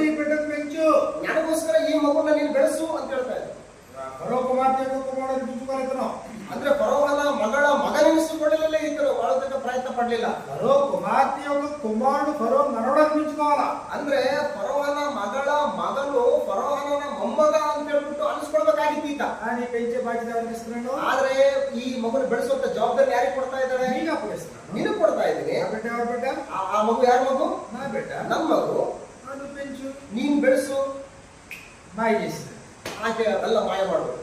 ఈ బిడ్డను పెంచు, ನನಗೋಸ್ಕರ ಈ ಮಗುನ ನೀನು ಬೆಳೆಸು ಅಂತ ಹೇಳ್ತಾ ಇದ್ದ. ఫరో కుమార్తె కుమారుడు అనిపించుకోలేదను. ಅಂದ್ರೆ ಫರೋಹನ ಮಗಳ ಮಗನೆನಿಸಿಕೊಳ್ಳಲೇ ಇದ್ದರು, ಬಾಳೋದಕ್ಕೆ ಪ್ರಯತ್ನ ಪಡ್ಲಿಲ್ಲ. ఫరో కుమార్తె యొక్క కుమారుడు ఫరో మనవడు అనిపించుకోవాలా? ಅಂದ್ರೆ ಫರೋಹನ ಮಗಳ ಮಗನು ಫರೋಹನ ಮೊಮ್ಮಗ ಅಂತ ಹೇಳ್ಬಿಟ್ಟು ಅನಿಸ್ಕೊಳ್ಬೇಕಾಗಿತ್ತು ಈತ. కానీ పెంచే బాధ్యత ఎవరికి ఇస్తున్నాడు? ಆದ್ರೆ ಈ ಮಗುನ ಬೆಳೆಸುವಂತ ಜವಾಬ್ದಾರಿ ಯಾರಿಗೆ ಕೊಡ್ತಾ ಇದ್ದಾರೆ? నీకు అప్పగిస్తున్నాడు. ನೀನು ಕೊಡ್ತಾ ಇದ್ದೀನಿ. ఆ బిడ్డ ఎవరు బిడ్డ? ಆ ಮಗು ಯಾರ ಮಗು? నా బిడ్డ. ನನ್ನ ಮಗು. నువ్వు పెంచు, ನೀನ್ ಬೆಳೆಸು. మాయ చేసింది. ಆಕೆ ಅದೆಲ್ಲ ಮಾಯ ಮಾಡ್ಬೋದು.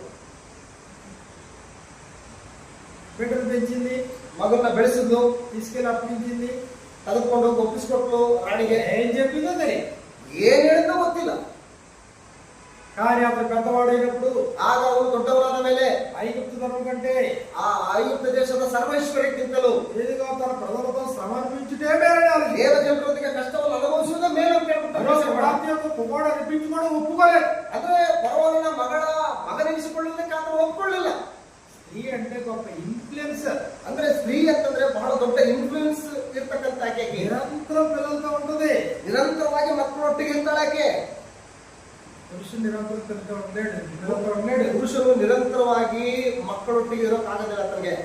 బిడ్డను పెంచింది, ಮಗನ್ನ ಬೆಳೆಸಿದ್ಲು, తీసుకెళ్ళి అప్పగించింది. ತೆಗೆದುಕೊಂಡು ಹೋಗಿ ಒಪ್ಪಿಸ್ಕೊಟ್ಲು ರಾಣಿಗೆ. ఏం చెప్పిందో తెలియదు. ಏನ್ ಹೇಳಿದ್ನೋ ಗೊತ್ತಿಲ್ಲ. కానీ అతను పెద్దవాడైనప్పుడు, ಆಗ ಅವನು ದೊಡ್ಡವರಾದ ಮೇಲೆ ఐగుప్తు ధర్మం కంటే ಆ ಐಗುಪ್ತ ದೇಶದ ಸರ್ವೈಶ್ವರ್ಯಕ್ಕಿಂತಲೂ ఏదిగా తన ప్రజలతో శ్రమ అనిపించుటే మేరడాలి. ದೇವ ಜನರೊಂದಿಗೆ ಕಷ್ಟವನ್ನು ಅನುಭವಿಸುವುದೇ ಮೇಲು ಅಂತ ಹೇಳ್ಬಿಟ್ಟು కుమార్తె యొక్క కుమారుడు అనిపించుకోవడం ఒప్పుకోలేదు. ಅಂದ್ರೆ ಫರೋಹನ ಮಗನೆನಿಸಿಕೊಳ್ಳಲಿಕ್ಕೆ ಆತನು ಒಪ್ಕೊಳ್ಳಿಲ್ಲ. స్త్రీ అంటే గొప్ప ఇన్ఫ్లుయెన్సర్. ಅಂದ್ರೆ ಸ್ತ್ರೀ ಅಂತಂದ್ರೆ ಬಹಳ ದೊಡ್ಡ ಇನ್ಫ್ಲೂಯೆನ್ಸ್ ಇರ್ತಕ್ಕಂತ ಆಕೆಗೆ. నిరంతరం పిల్లలతో ఉంటుంది. ನಿರಂತರವಾಗಿ ಮಕ್ಕಳೊಟ್ಟಿಗೆ ಇರ್ತಾಳೆ ಆಕೆ. పురుషుడు నిరంతరం పిల్లలతో ఉండలేడు. ಪುರುಷರು ನಿರಂತರವಾಗಿ ಮಕ್ಕಳೊಟ್ಟಿಗೆ ಇರೋಕ್ಕಾಗೋದಿಲ್ಲ ಆತನಿಗೆ.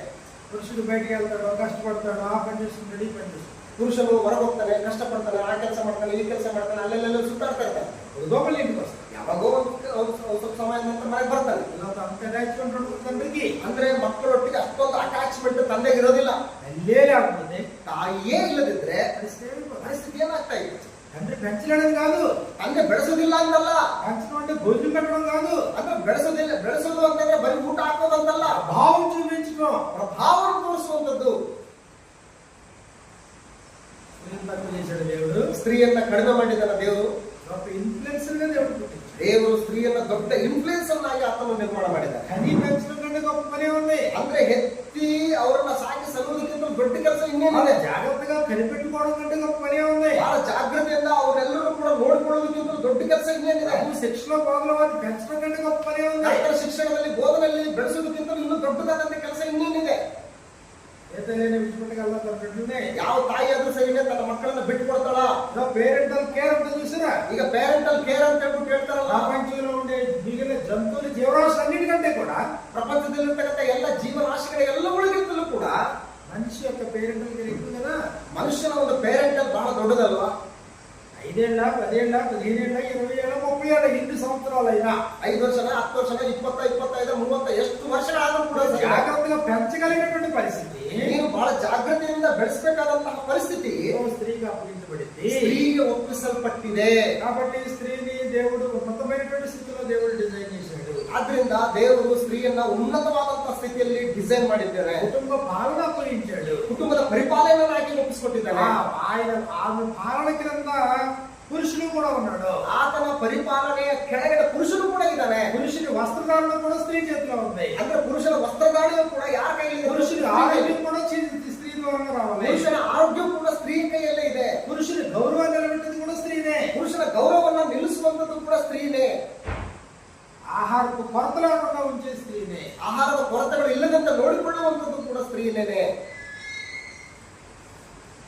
పురుషుడు బయటికి వెళ్తాడు, కష్టపడతాడు, ఆ పని చేస్తున్నాడు, ఈ పని చేస్తున్నాడు. ಪುರುಷನು ಹೊರಗೆ ಹೋಗ್ತಾನೆ, ಕಷ್ಟಪಡ್ತಾನೆ, ಆ ಕೆಲಸ ಮಾಡ್ತಾನೆ, ಈ ಕೆಲಸ ಮಾಡ್ತಾನೆ, ಅಲ್ಲೆಲ್ಲ ಸುತ್ತಾಡ್ತಾ ಇರ್ತಾನೆ. దోమలు ఇంటికి వస్తాడు. ಯಾವಾಗೋ ಸ್ವಲ್ಪ ಸಮಯ ನಂತರ ಮನೆಗೆ ಬರ್ತಾನೆ. పిల్లలతో అంత అటాచ్మెంట్ తండ్రికి. ಅಂದ್ರೆ ಮಕ್ಕಳೊಟ್ಟಿಗೆ ಅಷ್ಟೊಂದು ಅಟ್ಯಾಚ್ಮೆಂಟ್ ತಂದೆಗೆ ಇರೋದಿಲ್ಲ. తల్లే లేకపోతే, ತಾಯಿಯೇ ಇಲ್ಲದಿದ್ರೆ పరిస్థితి ಪರಿಸ್ಥಿತಿ ಏನಾಗ್ತಾ ಇದೆ? తండ్రి పెంచలేడం కాదు, ತಂದೆ ಬೆಳೆಸೋದಿಲ್ಲ ಅಂತಲ್ಲ. పెంచడం అంటే భోజనం పెట్టడం కాదు. ಅಂದ್ರೆ ಬೆಳೆಸೋದು ಅಂತಂದ್ರೆ ಬರೀ ಊಟ ಹಾಕೋದಂತಲ್ಲ, భావం చూపించడం, ಪ್ರಭಾವವನ್ನು ತೋರಿಸುವಂತದ್ದು. స్త్రీని తక్కువ చేశాడు దేవుడు, ಸ್ತ್ರೀಯನ್ನ ಕಡಿಮೆ ಮಾಡಿದ್ದಾನೆ ದೇವರು. ఒక ఇన్ఫ్లుయెన్సర్ గా దేవుడు పుట్టించాడు. ದೇವರು ಸ್ತ್ರೀಯನ್ನ ದೊಡ್ಡ ಇನ್ಫ್ಲೂಯೆನ್ಸ್ ಅನ್ನಾಗಿ ಆತನು ನಿರ್ಮಾಣ ಮಾಡಿದ್ದಾರೆ. ಹನಿ పెంచడం కంటే గొప్ప పనే ఉంది. ಅಂದ್ರೆ ಹೆತ್ತಿ ಅವರನ್ನ ಸಾಕಿ ಸಲ್ಲುವುದಕ್ಕಿಂತ ದೊಡ್ಡ ಕೆಲಸ ಇನ್ನೇನಿದೆ? ಜಾಗ್ರತೆగా ಕನಿపెట్టుకోవడం కంటే గొప్ప పనే ఉంది. ಬಹಳ ಜಾಗ್ರತೆಯಿಂದ ಅವರೆಲ್ಲರೂ ಕೂಡ ನೋಡಿಕೊಳ್ಳುವುದಕ್ಕಿಂತ ದೊಡ್ಡ ಕೆಲಸ ಇನ್ನೇನಿದೆ? ಶಿಕ್ಷಣ ಬೋಧನವಾಗಿ పెంచడం కంటే గొప్ప పనే ఉంది. ಕರ್ತನ ಶಿಕ್ಷಣದಲ್ಲಿ ಬೋಧನೆಯಲ್ಲಿ ಬೆಳೆಸುವುದಕ್ಕಿಂತ ಇನ್ನೂ ದೊಡ್ಡದಾದಂತ ಕೆಲಸ ಇನ್ನೇನಿದೆ? ಯಾವ ತಾಯಿಯಾದ್ರೂ ಸರಿನೇ ತನ್ನ ಮಕ್ಕಳನ್ನ ಬಿಟ್ಟು ಕೊಡ್ತಾಳ? పేరెంటల్ కేర్ ಅಂತ చూసినా ಈಗ ಪೇರೆಂಟಲ್ ಕೇರ್ ಅಂತ ಹೇಳ್ಬಿಟ್ಟು ಹೇಳ್ತಾರಲ್ಲ. ప్రపంచంలో ఉండే మిగిలిన జంతువులు జీవరాశులన్నిటికంటే కూడా ಪ್ರಪಂಚದಲ್ಲಿರ್ತಕ್ಕಂಥ ಎಲ್ಲ ಜೀವರಾಶಿಗಳ ಎಲ್ಲಗಳಿಗಿಂತಲೂ ಕೂಡ మనిషి యొక్క పేరెంటల్ కేర్ ఎక్కువ కదా. ಮನುಷ್ಯನ ಒಂದು ಪೇರೆಂಟಲ್ ಬಹಳ ದೊಡ್ಡದಲ್ವಾ? 5 ఏళ్ళ 10 ఏళ్ళ 15 ఏళ్ళ 20 ఏళ్ళ 30 ఏళ్ళ ఎన్ని సంవత్సరాలైనా 5 ವರ್ಷ 10 ವರ್ಷ 20 25 30 ಎಷ್ಟು ವರ್ಷಗಳಾದ್ರೂ ಕೂಡ జాగ్రత్తగా పెంచగలిగినటువంటి పరిస్థితి ನೀನು ಬಹಳ ಜಾಗ್ರತೆಯಿಂದ ಬೆಳೆಸಬೇಕಾದಂತಹ ಪರಿಸ್ಥಿತಿ స్త్రీకి అప్పగించబడింది. ಸ್ತ್ರೀಗೆ ಒಪ್ಪಿಸಲ್ಪಟ್ಟಿದೆ. కాబట్టి స్త్రీని దేవుడు ఉన్నతమైనటువంటి స్థితిలో దేవుడు డిజైన్ చేశాడు. ಆದ್ರಿಂದ ದೇವರು ಸ್ತ್ರೀಯನ್ನ ಉನ್ನತವಾದಂತಹ ಸ್ಥಿತಿಯಲ್ಲಿ ಡಿಸೈನ್ ಮಾಡಿದ್ದಾನೆ. కుటుంబ పాలన అప్పగించాడు. ಕುಟುಂಬದ ಪರಿಪಾಲನೆಯಾಗಿ ಒಪ್ಪಿಸಿಕೊಟ್ಟಿದ್ದಾನೆ. ఆయన ఆమె పాలన కింద పురుషుడు కూడా ఉన్నాడు. ಆತನ ಪರಿಪಾಲನೆಯ ಕೆಳಗಡೆ ಪುರುಷನು ಕೂಡ ಇದ್ದಾನೆ. పురుషుని వస్త్రధారణ కూడా స్త్రీ చేతిలో ఉంది. ಅಂದ್ರೆ ಪುರುಷನ ವಸ್ತ್ರಧಾರಣೆ ಕೂಡ ಯಾರ ಕೈಯಲ್ಲಿ? పురుషుని ఆరోగ్యం కూడా స్త్రీ ద్వారా రావాలి. ಪುರುಷನ ಆರೋಗ್ಯ ಕೂಡ ಸ್ತ್ರೀ ಕೈಯಲ್ಲೇ ಇದೆ. పురుషుని గౌరవాన్ని నిలబెట్టేది కూడా స్త్రీనే. ಪುರುಷನ ಗೌರವವನ್ನು ನಿಲ್ಲಿಸುವಂತದ್ದು ಕೂಡ ಸ್ತ್ರೀನೇ. ఆహారపు కొరత లేకుండా ఉంచే స్త్రీనే. ಆಹಾರದ ಕೊರತೆಗಳು ಇಲ್ಲದಂತೆ ನೋಡಿಕೊಳ್ಳುವಂತದ್ದು ಕೂಡ ಸ್ತ್ರೀನೇ.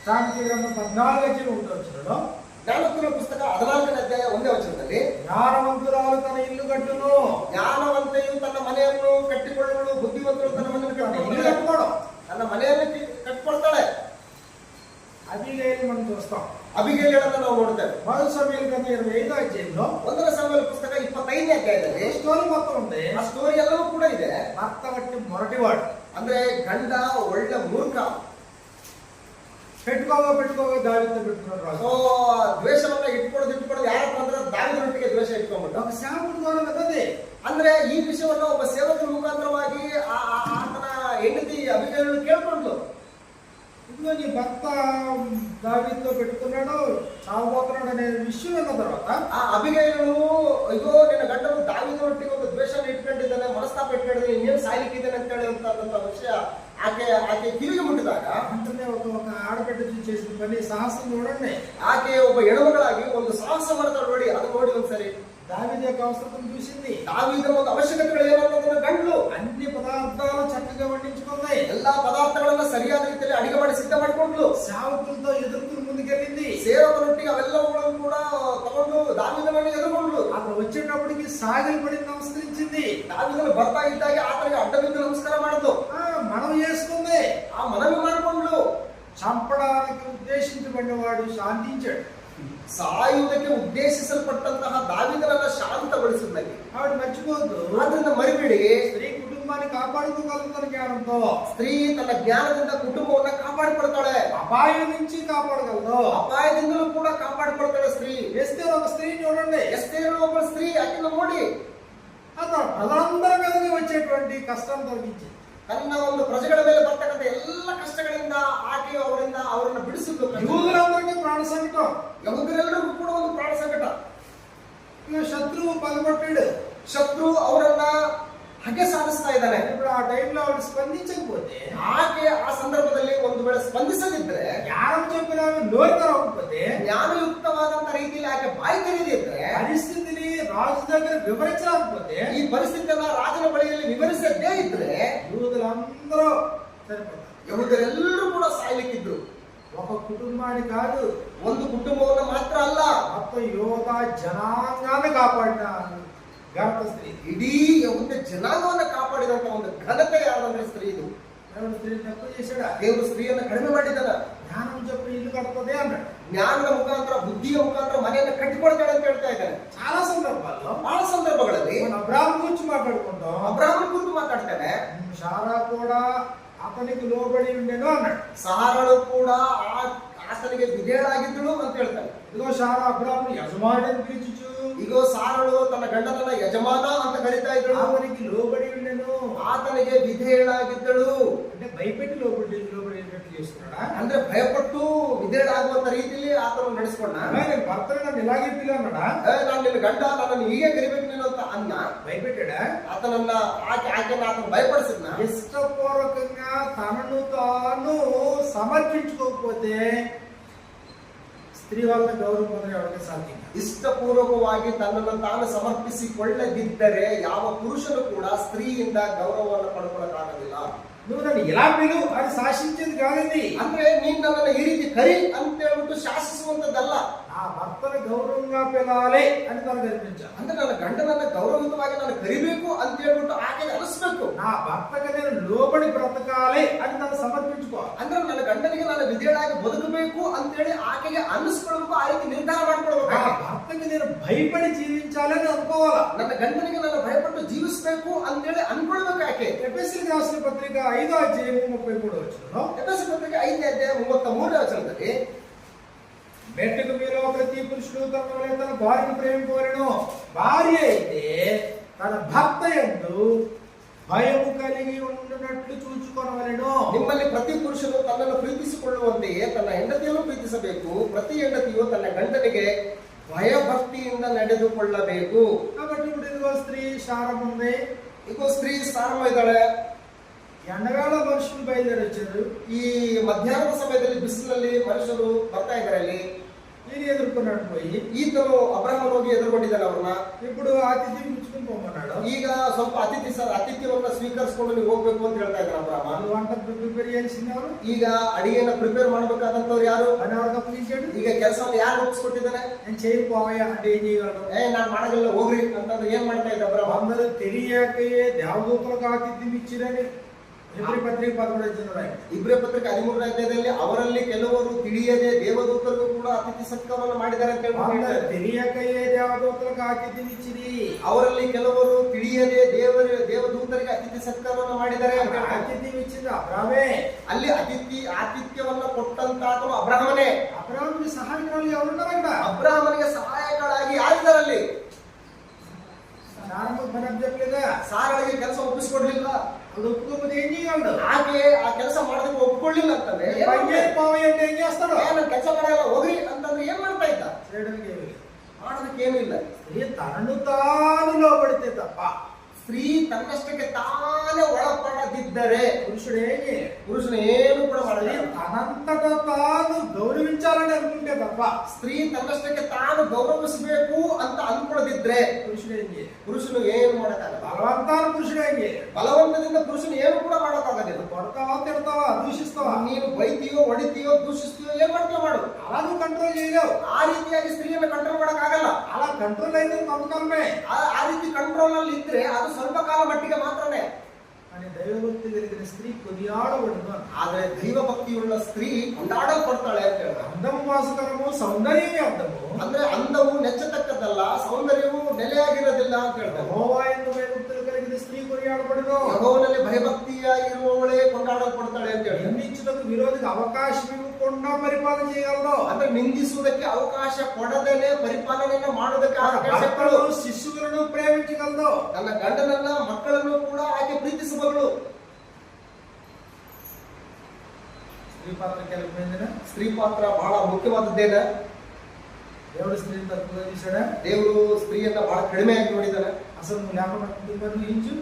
సాంఖ్య గ్రంథం 14 ಜ್ಞಾನೋಕ್ತಿಗಳ ಪುಸ್ತಕ 14ನೇ ಅಧ್ಯಾಯ 1ನೇ ವಚನದಲ್ಲಿ ಜ್ಞಾನವಂತರಾಲು ತನ್ನ ಇಲ್ಲು ಕಟ್ಟುನು. ಜ್ಞಾನವಂತೆಯು ತನ್ನ ಮನೆಯನ್ನು ಕಟ್ಟಿಕೊಳ್ಳುವಳು, ಬುದ್ಧಿವಂತರು ತನ್ನ ಮನೆಯನ್ನು ಕಟ್ಟಿಕೊಳ್ಳು. ತನ್ನ ಮನೆಯನ್ನು ಕಟ್ಟಿಕೊಳ್ತಾಳೆ. అబీగయలు మనం చూస్తాం. ಅಬಿಗೈಲಳನ್ನು ನಾವು ನೋಡ್ತೇವೆ. 1 సమూయేలు గ్రంథం 25వ అధ్యాయంలో 1ನೇ ಸಮುವೇಲ ಪುಸ್ತಕ 25ನೇ ಅಧ್ಯಾಯದಲ್ಲಿ స్టోరీ మొత్తం ఉంది. ಆ ಸ್ಟೋರಿ ಎಲ್ಲವೂ ಕೂಡ ಇದೆ. భర్త బట్టి మొరటివాడు, ಅಂದ್ರೆ ಗಂಡ ಒಳ್ಳೆ ಮೂರ್ಖ. పెట్టుకోగా దావీదుతో పెట్టుకున్నాడు రాజు. ಸೊ ದ್ವೇಷವನ್ನ ಇಟ್ಕೊಳ್ಳೋದು ಯಾರಪ್ಪ ಅಂದ್ರೆ ದಾವೀದನೊಟ್ಟಿಗೆ ದ್ವೇಷ ಇಟ್ಕೊಂಡ್ಬಿಟ್ಟು ఒక సేవకుడు ద్వారా కదది. ಅಂದ್ರೆ ಈ ವಿಷಯವನ್ನ ಒಬ್ಬ ಸೇವಕರ ಮುಖಾಂತರವಾಗಿ ಆತನ ಹೆಂಡತಿ ಅಬಿಗೈಲಳು ಕೇಳ್ಕೊಂಡ್ಲು. ఇదిగో నీ భర్త దావీదుతో పెట్టుకున్నాడు, చావబోతున్నాడు అనే విషయం విన్న తర్వాత ಆ ಅಬಿಗೈಲಳು ಅಯ್ಯೋ ನಿನ್ನ ಗಂಡನು ದಾವೀದನೊಟ್ಟಿಗೆ ಒಂದು ದ್ವೇಷನ ಇಟ್ಕೊಂಡಿದ್ದಾನೆ, ಮನಸ್ತಾಪ ಇಟ್ಕೊಂಡಿದ್ದಾನೆ, ಇನ್ನೇನು ಸಾಯ್ಲಿಕ್ಕಿದ್ದಾನೆ ಅಂತ ಹೇಳುವಂತ ವಿಷಯ ಆಕೆ ಕಿವಿಗೆ ಮುಟ್ಟಿದಾಗ అంటే ఒక ఆడబిడ్డ చేసిన పని సాహసం చూడండి. ಆಕೆ ಒಬ್ಬ ಹೆಣ್ಮಗಳಾಗಿ ಒಂದು ಸಾಹಸ ಮಾಡ್ತಾಳೆ ನೋಡಿ. ಅದು ನೋಡಿ ಒಂದ್ಸರಿ దావీదు యొక్క అవసరం చూసింది. ದಾವೀದನ ಒಂದು ಅವಶ್ಯಕತೆಗಳು ಏನನ್ನೋದನ್ನ ಗಂಡ್ಲು అన్ని పదార్థాలు చక్కగా వండించుకున్నాయి. ಎಲ್ಲಾ ಪದಾರ್ಥಗಳನ್ನ ಸರಿಯಾದ ರೀತಿಯಲ್ಲಿ ಅಡಿಗೆ ಮಾಡಿ ಸಿದ್ಧ ಮಾಡ್ಕೊಂಡ್ಲು. సేవకులతో ఎదుర్కొని ముందుకెళ్ళింది. ಸೇವಕರೊಟ್ಟಿಗೆ ಅವೆಲ್ಲವುಗಳನ್ನು ಕೂಡ ತಗೊಂಡು ದಾವೀದನನ್ನು ಎದುರುಗೊಂಡ್ಲು. అక్కడ వచ్చేటప్పటికి సాగిలి పడి నమస్కరించింది. ದಾವೀದನು ಬರ್ತಾ ಇದ್ದಾಗ ಆತನಿಗೆ ಅಡ್ಡ ಬಿದ್ದು ನಮಸ್ಕಾರ ಮಾಡಿದ್ಲು. మనం చేసుకుంది. ಆ ಮನವಿ ಮಾಡಿಕೊಂಡ್ಲು. చంపడానికి ఉద్దేశించబడినవాడు శాంతించాడు. ಸಾಯುವುದಕ್ಕೆ ಉದ್ದೇಶಿಸಲ್ಪಟ್ಟಂತಹ ದಾವೀದನನ್ನ ಶಾಂತಗೊಳಿಸಿದ್ದಾನೆ. ఆవిడ మర్చిపోద్దు. ಆದ್ರಿಂದ ಮರಿಬೇಡಿ, స్త్రీ కుటుంబాన్ని కాపాడుకోగలుగుతున్న జ్ఞానంతో ಸ್ತ್ರೀ ತನ್ನ ಜ್ಞಾನದಿಂದ ಕುಟುಂಬವನ್ನ ಕಾಪಾಡಿಕೊಳ್ತಾಳೆ. అపాయం నుంచి కాపాడగలదు. ಅಪಾಯದಿಂದಲೂ ಕೂಡ ಕಾಪಾಡಿಕೊಳ್ತಾಳೆ ಸ್ತ್ರೀ. ఎస్తేరు ఒక స్త్రీని చూడండి. ಎಸ್ತೇರು ಒಬ್ಬ ಸ್ತ್ರೀ, ಆಕೆಯನ್ನು ನೋಡಿ అతను ప్రజలందరి మీదకి వచ్చేటువంటి కష్టాన్ని తొలగించింది. ತನ್ನ ಒಂದು ಪ್ರಜೆಗಳ ಮೇಲೆ ಬರ್ತಕ್ಕಂಥ ಎಲ್ಲ ಕಷ್ಟಗಳಿಂದ ಆಕೆಯು ಅವರನ್ನ ಬಿಡಿಸಿದ್ದು. యూదులందరికీ ప్రాణ సంకటం. ಯಹೂದರೆಲ್ಲರಿಗೂ ಕೂಡ ಒಂದು ಪ್ರಾಣ ಸಂಕಟ. శత్రువు పగబట్టాడు. ಶತ್ರು ಅವರನ್ನ ಹಗೆ ಸಾಧಿಸ್ತಾ ಇದ್ದಾನೆ. ఇప్పుడు ఆ టైంలో ఆవిడ స్పందించకపోతే, ಆಕೆ ಆ ಸಂದರ್ಭದಲ್ಲಿ ಒಂದು ವೇಳೆ ಸ್ಪಂದಿಸದಿದ್ರೆ, జ్ఞానం చెప్పిన నోరు తెరవకపోతే, ಜ್ಞಾನಯುಕ್ತವಾದಂತ ರೀತಿಯಲ್ಲಿ ಆಕೆ ಬಾಯಿ ತೆರೆದಿದ್ರೆ, పరిస్థితిని రాజు దగ్గర వివరించకపోతే, ಈ ಪರಿಸ್ಥಿತಿಯನ್ನ ರಾಜನ ಬಳಿಯಲ್ಲಿ ವಿವರಿಸದೇ ಇದ್ರೆ యూదులందరూ సరిపోతారు. ಯಹೂದರೆಲ್ಲರೂ ಕೂಡ ಸಾಯ್ಲಿಕ್ಕಿದ್ರು. ఒక కుటుంబాన్ని కాదు, ಒಂದು ಕುಟುಂಬವನ್ನು ಮಾತ್ರ ಅಲ್ಲ, మొత్తం యోధ జనాంగాన్ని కాపాడిన ఘనత స్త్రీ. ಇಡೀ ಯಹೂದ ಜನಾಂಗವನ್ನ ಕಾಪಾಡಿದಂತ ಒಂದು ಘನತೆ ಯಾರಂದ್ರೆ ಸ್ತ್ರೀ. ಇದು దేవుడు స్త్రీని తక్కువ చేశాడా? ದೇವರು ಸ್ತ್ರೀಯನ್ನ ಕಡಿಮೆ ಮಾಡಿದ್ದಾನ. జ్ఞానం చెప్పి ఇల్లు కడుతుంది అన్నాడు. ಜ್ಞಾನದ ಮುಖಾಂತರ ಬುದ್ಧಿಯ ಮುಖಾಂತರ ಮನೆಯನ್ನ ಕಟ್ಟಿಕೊಳ್ತಾಳೆ ಅಂತ ಹೇಳ್ತಾ ಇದ್ದಾನೆ. చాలా సందర్భాల్లో ಬಹಳ ಸಂದರ್ಭಗಳಲ್ಲಿ మన అబ్రాహాము గురించి మాట్లాడుకుంటాం. ಅಬ್ರಾಹ್ಮನ ಕುರಿತು ಮಾತಾಡ್ತಾನೆ. శారా కూడా అతనికి లోబడి ఉండేను అన్నాడు. ಸಾರಳು ಕೂಡ ಆತನಿಗೆ ವಿಧೇಯಳಾಗಿದ್ದಳು ಅಂತ ಹೇಳ್ತಾನೆ. ఇదిగో శారా అబ్రాహాము యజమానుడని పిలుచుచు, ಇಗೋ ಸಾರಳು ತನ್ನ ಗಂಡನನ್ನ ಯಜಮಾನ ಅಂತ ಕರೀತಾ ಇದ್ದಳು. ఆతనికి లోబడి ఉండేను, ಆತನಿಗೆ ವಿಧೇಯಳಾಗಿದ್ದಳು. అంటే భయపెట్టి లోబడేటట్లు చేస్తున్నాడా? ಅಂದ್ರೆ ಭಯಪಟ್ಟು ವಿಧೇಯರಾಗುವಂತ ರೀತಿಯಲ್ಲಿ ಆತನು ನಡೆಸ್ಕೊಂಡ. ಆಮೇಲೆ ಭರ್ತನೇ ನಾನು ಇಲಾಗೆ ಪಿಲ್ಲನ್ನಡ ನಾನು ನಿನ್ನ ಗಂಡ ನನ್ನನ್ನು ಹೀಗೆ ಕರಿಬೇಕು ನೀನು ಅಂತ ಅನ್ನ ಭಯపెట్టాడ. ಆತನನ್ನ ಆಕೆನ ಆತನ ಭಯಪಡಿಸಿದ್ನ. ఇష్టపూర్వకంగా తనను తాను సమర్పించుకోకపోతే ಸ್ತ್ರೀ ವಲ್ಲ ಗೌರವ ಬಂದ್ರೆ ಅವಳಿಗೆ ಸಾಧ್ಯ. ಇಷ್ಟಪೂರ್ವಕವಾಗಿ ತನ್ನನ್ನು ತಾನು ಸಮರ್ಪಿಸಿಕೊಳ್ಳದಿದ್ದರೆ ಯಾವ ಪುರುಷನು ಕೂಡ ಸ್ತ್ರೀಯಿಂದ ಗೌರವವನ್ನು ಪಡ್ಕೊಳ್ಳಕ್ಕಾಗೋದಿಲ್ಲ. నువ్వు నన్ను ఇలా పిలు అని శాసించేది కాదండి. ಅಂದ್ರೆ ನೀನ್ ನನ್ನನ್ನು ಈ ರೀತಿ ಕರಿ ಅಂತ ಹೇಳ್ಬಿಟ್ಟು ಶಾಸಿಸುವಂತದ್ದಲ್ಲ. ఆ భర్తను గౌరవంగా పిలాలి అని తనకు అనిపించాలి. ಅಂದ್ರೆ ನನ್ನ ಗಂಡನನ್ನ ಗೌರವಯುತವಾಗಿ ನಾನು ಕರಿಬೇಕು ಅಂತ ಹೇಳ್ಬಿಟ್ಟು ಆಕೆಗೆ ಅನಿಸ್ಬೇಕು. నా భర్తకు నేను లోబడి బ్రతకాలి అని తను సమర్పించుకోవాలి. ಅಂದ್ರೆ ನನ್ನ ಗಂಡನಿಗೆ ನಾನು ವಿಧೇಯರಾಗಿ ಬದುಕಬೇಕು ಅಂತ ಹೇಳಿ ಆಕೆಗೆ ಅನಿಸ್ಕೊಳ್ಬೇಕು, ಆ ರೀತಿ ನಿರ್ಧಾರ ಮಾಡ್ಕೊಳ್ಬೇಕು. నా భర్తకి నేను భయపడి జీవించాలి అని అనుకోవాలా. ನನ್ನ ಗಂಡನಿಗೆ ನಾನು ಭಯಪಟ್ಟು ಜೀವಿಸಬೇಕು ಅಂತ ಹೇಳಿ ಅನ್ಕೊಳ್ಬೇಕು ಆಕೆ. ఎఫెసీయులకు రాసిన పత్రిక 5వ అధ్యాయం 33వ వచనంలో ಎಫೆಸೀಯ ಪತ್ರಿಕೆ 5ನೇ ಅಧ್ಯಾಯ 33ನೇ ವಚನದಲ್ಲಿ మెట్టుకు మీలో ప్రతి పురుషుడు తన వలె తన భార్యను ప్రేమింపవలెను. భార్య అయితే తన భర్త యందు భయము కలిగి ఉండునట్లు చూచుకొనవలెను. ನಿಮ್ಮಲ್ಲಿ ಪ್ರತಿ ಪುರುಷನು ತನ್ನನ್ನು ಪ್ರೀತಿಸಿಕೊಳ್ಳುವಂತೆಯೇ ತನ್ನ ಹೆಂಡತಿಯನ್ನು ಪ್ರೀತಿಸಬೇಕು. ಪ್ರತಿ ಹೆಂಡತಿಯು ತನ್ನ ಗಂಡನಿಗೆ ಭಯಭಕ್ತಿಯಿಂದ ನಡೆದುಕೊಳ್ಳಬೇಕು. కాబట్టి ఇప్పుడు ఇదిగో స్త్రీ శారం ఉంది. ಈಗ ಸ್ತ್ರೀ ಸ್ಥಾನಮ ಇದ್ದಾಳೆ. ఎండగాడ మనుషులు బయలుదేరి వచ్చారు. ಈ ಮಧ್ಯಾಹ್ನದ ಸಮಯದಲ್ಲಿ ಬಿಸಿಲಲ್ಲಿ ಮನುಷ್ಯರು ಬರ್ತಾ ಇದ್ದಾರೆ. ಅಲ್ಲಿ ఈయన ఎదుర్కొన్నాడు పోయి. ಈತನು ಅಬ್ರಹಾಮನ ಹೋಗಿ ಎದುರುಗೊಂಡಿದ್ದಾನೆ ಅವ್ರನ್ನ. ఇప్పుడు ఆతిథ్యం పుచ్చుకుని పోమన్నాడు. ಈಗ ಸ್ವಲ್ಪ ಆತಿಥ್ಯವನ್ನ ಸ್ವೀಕರಿಸಿಕೊಂಡು ನೀವು ಹೋಗ್ಬೇಕು ಅಂತ ಹೇಳ್ತಾ ಇದ್ದಾರೆ ಅಬ್ರಹಾಮ. వాళ్ళు వంట ప్రిపేర్ చేయాల్సింది ఎవరు? ಈಗ ಅಡಿಗೆನ ಪ್ರಿಪೇರ್ ಮಾಡಬೇಕಾದಂತವ್ರು ಯಾರು? అని ఎవరికి అప్పగించాడు? ಈಗ ಕೆಲಸವನ್ನು ಯಾರು ಒಪ್ಪಿಸ್ಕೊಟ್ಟಿದ್ದಾನೆ? నేను చేయకపోవయ్యా అంటే ఏం చేయగలడు? ನಾನ್ ಮಾಡಗಲ್ಲ ಹೋಗ್ರಿ ಅಂತಂದ್ರೆ ಏನ್ ಮಾಡ್ತಾ ಇದ್ದ ಅಬ್ರಹಾಮ? అందరూ తెలియకయే దేవదూతలకు ఆతిథ్యం ఇచ్చిరని ಇಬ್ರಿ ಪತ್ರಿಕೆ 11 ಇಬ್ರೇ ಪತ್ರಿಕೆ 13ನೇ ಅಧ್ಯಾಯದಲ್ಲಿ ಅವರಲ್ಲಿ ಕೆಲವರು ತಿಳಿಯದೆ ದೇವದೂತರಿಗೂ ಕೂಡ ಅತಿಥಿ ಸತ್ಕಾರವನ್ನು ಮಾಡಿದ್ದಾರೆ ಅಂತ ಹೇಳ್ತಾರೆ. తెలియకయే దేవదూతలకు ఆతిథ్యం ఇచ్చిరి. ಅವರಲ್ಲಿ ಕೆಲವರು ತಿಳಿಯದೆ ದೇವದೂತರಿಗೆ ಅತಿಥಿ ಸತ್ಕಾರವನ್ನು ಮಾಡಿದ್ದಾರೆ ಅಂತ ಹೇಳ್ತಾರೆ. ಆತಿಥ್ಯ ಇಚ್ಚಿದ ಅಬ್ರಾಮೇ. ಅಲ್ಲಿ ಆತಿಥ್ಯವನ್ನ ಕೊಟ್ಟಂತಾತನು ಅಬ್ರಹಾಮನೇ. ಅಬ್ರಾಮನಿಗೆ ಸಹಾಯಕರಾಗಿ ఎవరున్నారంట? ಅಬ್ರಹಾಮನಿಗೆ ಸಹಾಯಕರಾಗಿ ಯಾರಿದ್ದಾರಲ್ಲಿ? సారమ్మకు పని చెప్పలేదా? ಸಾರಳಿಗೆ ಕೆಲಸ ಒಪ್ಪಿಸಿಕೊಡ್ಲಿಲ್ಲ. ಅದು ಒಪ್ಪಿಕೊಳ್ಳದೆ ಏನ್ చేయగలడు? ಆಕೆ ಆ ಕೆಲಸ ಮಾಡೋದಕ್ಕೆ ಒಪ್ಪಿಕೊಳ್ಳಿಲ್ಲ ಅಂತಂದ್ರೆ ಪಾವಯ್ಯ ಅಂತ ಏನ್ చేస్తాడు? ನಾನು ಕೆಲಸ ಮಾಡಲ್ಲ ಹೋಗ್ರಿ ಅಂತಂದ್ರೆ ಏನ್ ಮಾಡ್ತಾ ಇದ್ದ? ಮಾಡೋದಕ್ಕೆ ಏನೂ ಇಲ್ಲ. ಸ್ತ್ರೀ ತನ್ನನ್ನು ತಾನು లోబడితే తప్ప, ಸ್ತ್ರೀ ತನ್ನಷ್ಟಕ್ಕೆ ತಾನೇ ಒಳಪಡದಿದ್ದರೆ ಪುರುಷನು ಏನು ಕೂಡ ಮಾಡಲಿಲ್ಲ. తనంతట తాను గౌరవించాలని అనుకుంటే తప్ప, ಸ್ತ್ರೀ ತನ್ನಷ್ಟಕ್ಕೆ ತಾನು ಗೌರವಿಸಬೇಕು ಅಂತ ಅನ್ಕೊಳ್ಳದಿದ್ರೆ ಪುರುಷನು ಏನು ಮಾಡಕ್ಕಾಗಲ್ಲ. బలవంతాన పురుషుడు ఏం చేయాలి? ಬಲವಂತದಿಂದ ಪುರುಷನು ಏನು ಕೂಡ ಮಾಡೋಕ್ಕಾಗೋದಿಲ್ಲ. కొడతావా, తిడతావా, దూషిస్తావా, ನೀನು ಬೈತೀಯೋ, ಹೊಡಿತೀಯೋ, ದೂಷಿಸ್ತೀಯೋ, ಏನ್ ಮಾಡ್ತೀಯೋ ಮಾಡು. అలా నువ్వు కంట్రోల్ చేయలేవు. ಆ ರೀತಿಯಾಗಿ ಸ್ತ್ರೀಯನ್ನು ಕಂಟ್ರೋಲ್ ಮಾಡಕ್ಕಾಗಲ್ಲ. అలా కంట్రోల్ అయితే నమ్మకమే. ಆ ರೀತಿ ಕಂಟ್ರೋಲ್ ಅಲ್ಲಿ ಇದ್ರೆ ಅದು ಸ್ವಲ್ಪ ಕಾಲ ಮಟ್ಟಿಗೆ ಮಾತ್ರನೇ. అని దైవభక్తి కలిగిన స్త్రీ కొనియాడబడును. ಆದ್ರೆ ದೈವ ಭಕ್ತಿಯುಳ್ಳ ಸ್ತ್ರೀ ಕೊಂಡಾಡಲ್ಪಡ್ತಾಳೆ ಅಂತ ಹೇಳ. అందము వాసుకరము, సౌందర్యమే అందము. ಅಂದ್ರೆ అందವು ನೆಚ್ಚತಕ್ಕದ್ದಲ್ಲ, ಸೌಂದರ್ಯವು ನೆಲೆಯಾಗಿರೋದಿಲ್ಲ ಅಂತ ಹೇಳ್ತಾರೆ. యెహోవా యందు భయభక్తులు కలిగిన స్త్రీ కొనియాడబడును. ಯೆಹೋವನಲ್ಲಿ ಭಯಭಕ್ತಿಯಾಗಿರುವವಳೇ ಕೊಂಡಾಡಲ್ಪಡ್ತಾಳೆ ಅಂತ ಹೇಳಿ. నిందించుటకు విరోధికి అవకాశం ఇవ్వకుండా పరిపాలన చేయగలరు. ಅಂದ್ರೆ ನಿಂದಿಸುವುದಕ್ಕೆ ಅವಕಾಶ ಕೊಡದೇನೆ ಪರಿಪಾಲನೆಯನ್ನು ಮಾಡೋದಕ್ಕೆ ಭಕ್ತರು ಶಿಶುಗಳನ್ನು ಪ್ರೇಮಿಸಗಲರು. ತನ್ನ ಗಂಡನನ್ನ ಮಕ್ಕಳನ್ನು ಕೂಡ ಆಕೆ ಪ್ರೀತಿಸಬಲ್ಲರು. ಸ್ತ್ರೀ ಪಾತ್ರ ಬಹಳ ಮುಖ್ಯವಾದದ್ದೇನ. దేవుడు స్త్రీని తక్కువగా చూశాడా? ದೇವರು ಸ್ತ್ರೀಯನ್ನ ಬಹಳ ಕಡಿಮೆಯಾಗಿ ನೋಡಿದ್ದಾನೆ. అసలు నువ్వు లేకుండా కుటుంబాన్ని ఊహించు.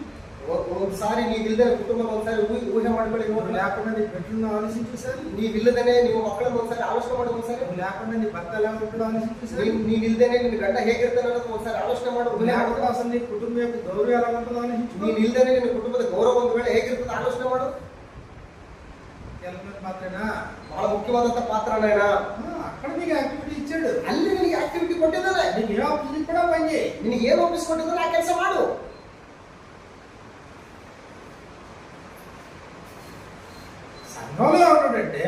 ಒಂದ್ಸಾರಿ ನೀವಿಲ್ಲದೆ ಕುಟುಂಬ ಒಂದ್ಸಾರಿ ಊಹೆ ಮಾಡ್ಕೊಳ್ಳಿ. నువ్వు లేకుండా నీ బిడ్డలను ఆలోచించు సార్. ನೀವಿಲ್ಲದೇನೆ ನೀವು ಮಕ್ಕಳನ್ನು ಒಂದ್ಸಾರಿ ಆಲೋಚನೆ ಮಾಡಿ. ಒಂದ್ಸಾರಿ నువ్వు లేకుండా నీ భర్త ఎలా ఉంటాడో ఆలోచించు సార్. ನೀನಿಲ್ದೇನೆ ನಿನ್ನ ಗಂಡ ಹೇಗಿರ್ತಾನೆ ಅನ್ನೋದು ಒಂದ್ಸಾರಿ ಆಲೋಚನೆ ಮಾಡು. నువ్వు లేకుండా అసలు నీ కుటుంబం యొక్క గౌరవం ఎలా ఉంటుందో ఆలోచించు. ನೀನಿಲ್ದೇನೆ ನಿನ್ನ ಕುಟುಂಬದ ಗೌರವ ಒಂದು ವೇಳೆ ಹೇಗಿರ್ತದೆ ಆಲೋಚನೆ ಮಾಡು. ಕೆಲವೊಂದು ಮಾತ್ರನಾ ಬಹಳ ಮುಖ್ಯವಾದಂತ ಪಾತ್ರನೇನಾ. అక్కడ నీకు యాక్టివిటీ ఇచ్చాడు. ಅಲ್ಲಿ ನಿನಗೆ ಆಕ್ಟಿವಿಟಿ ಕೊಟ್ಟಿದ್ದಾನೆ. నీకు ఏ ఆఫీస్ కూడా పని చేయి. ನಿನಗೆ ಏನು ಒಪ್ಪಿಸ್ಕೊಟ್ಟಿದ್ದಾನೆ ಆ ಕೆಲಸ ಮಾಡು. సంఘంలో ఏమంటాడంటే,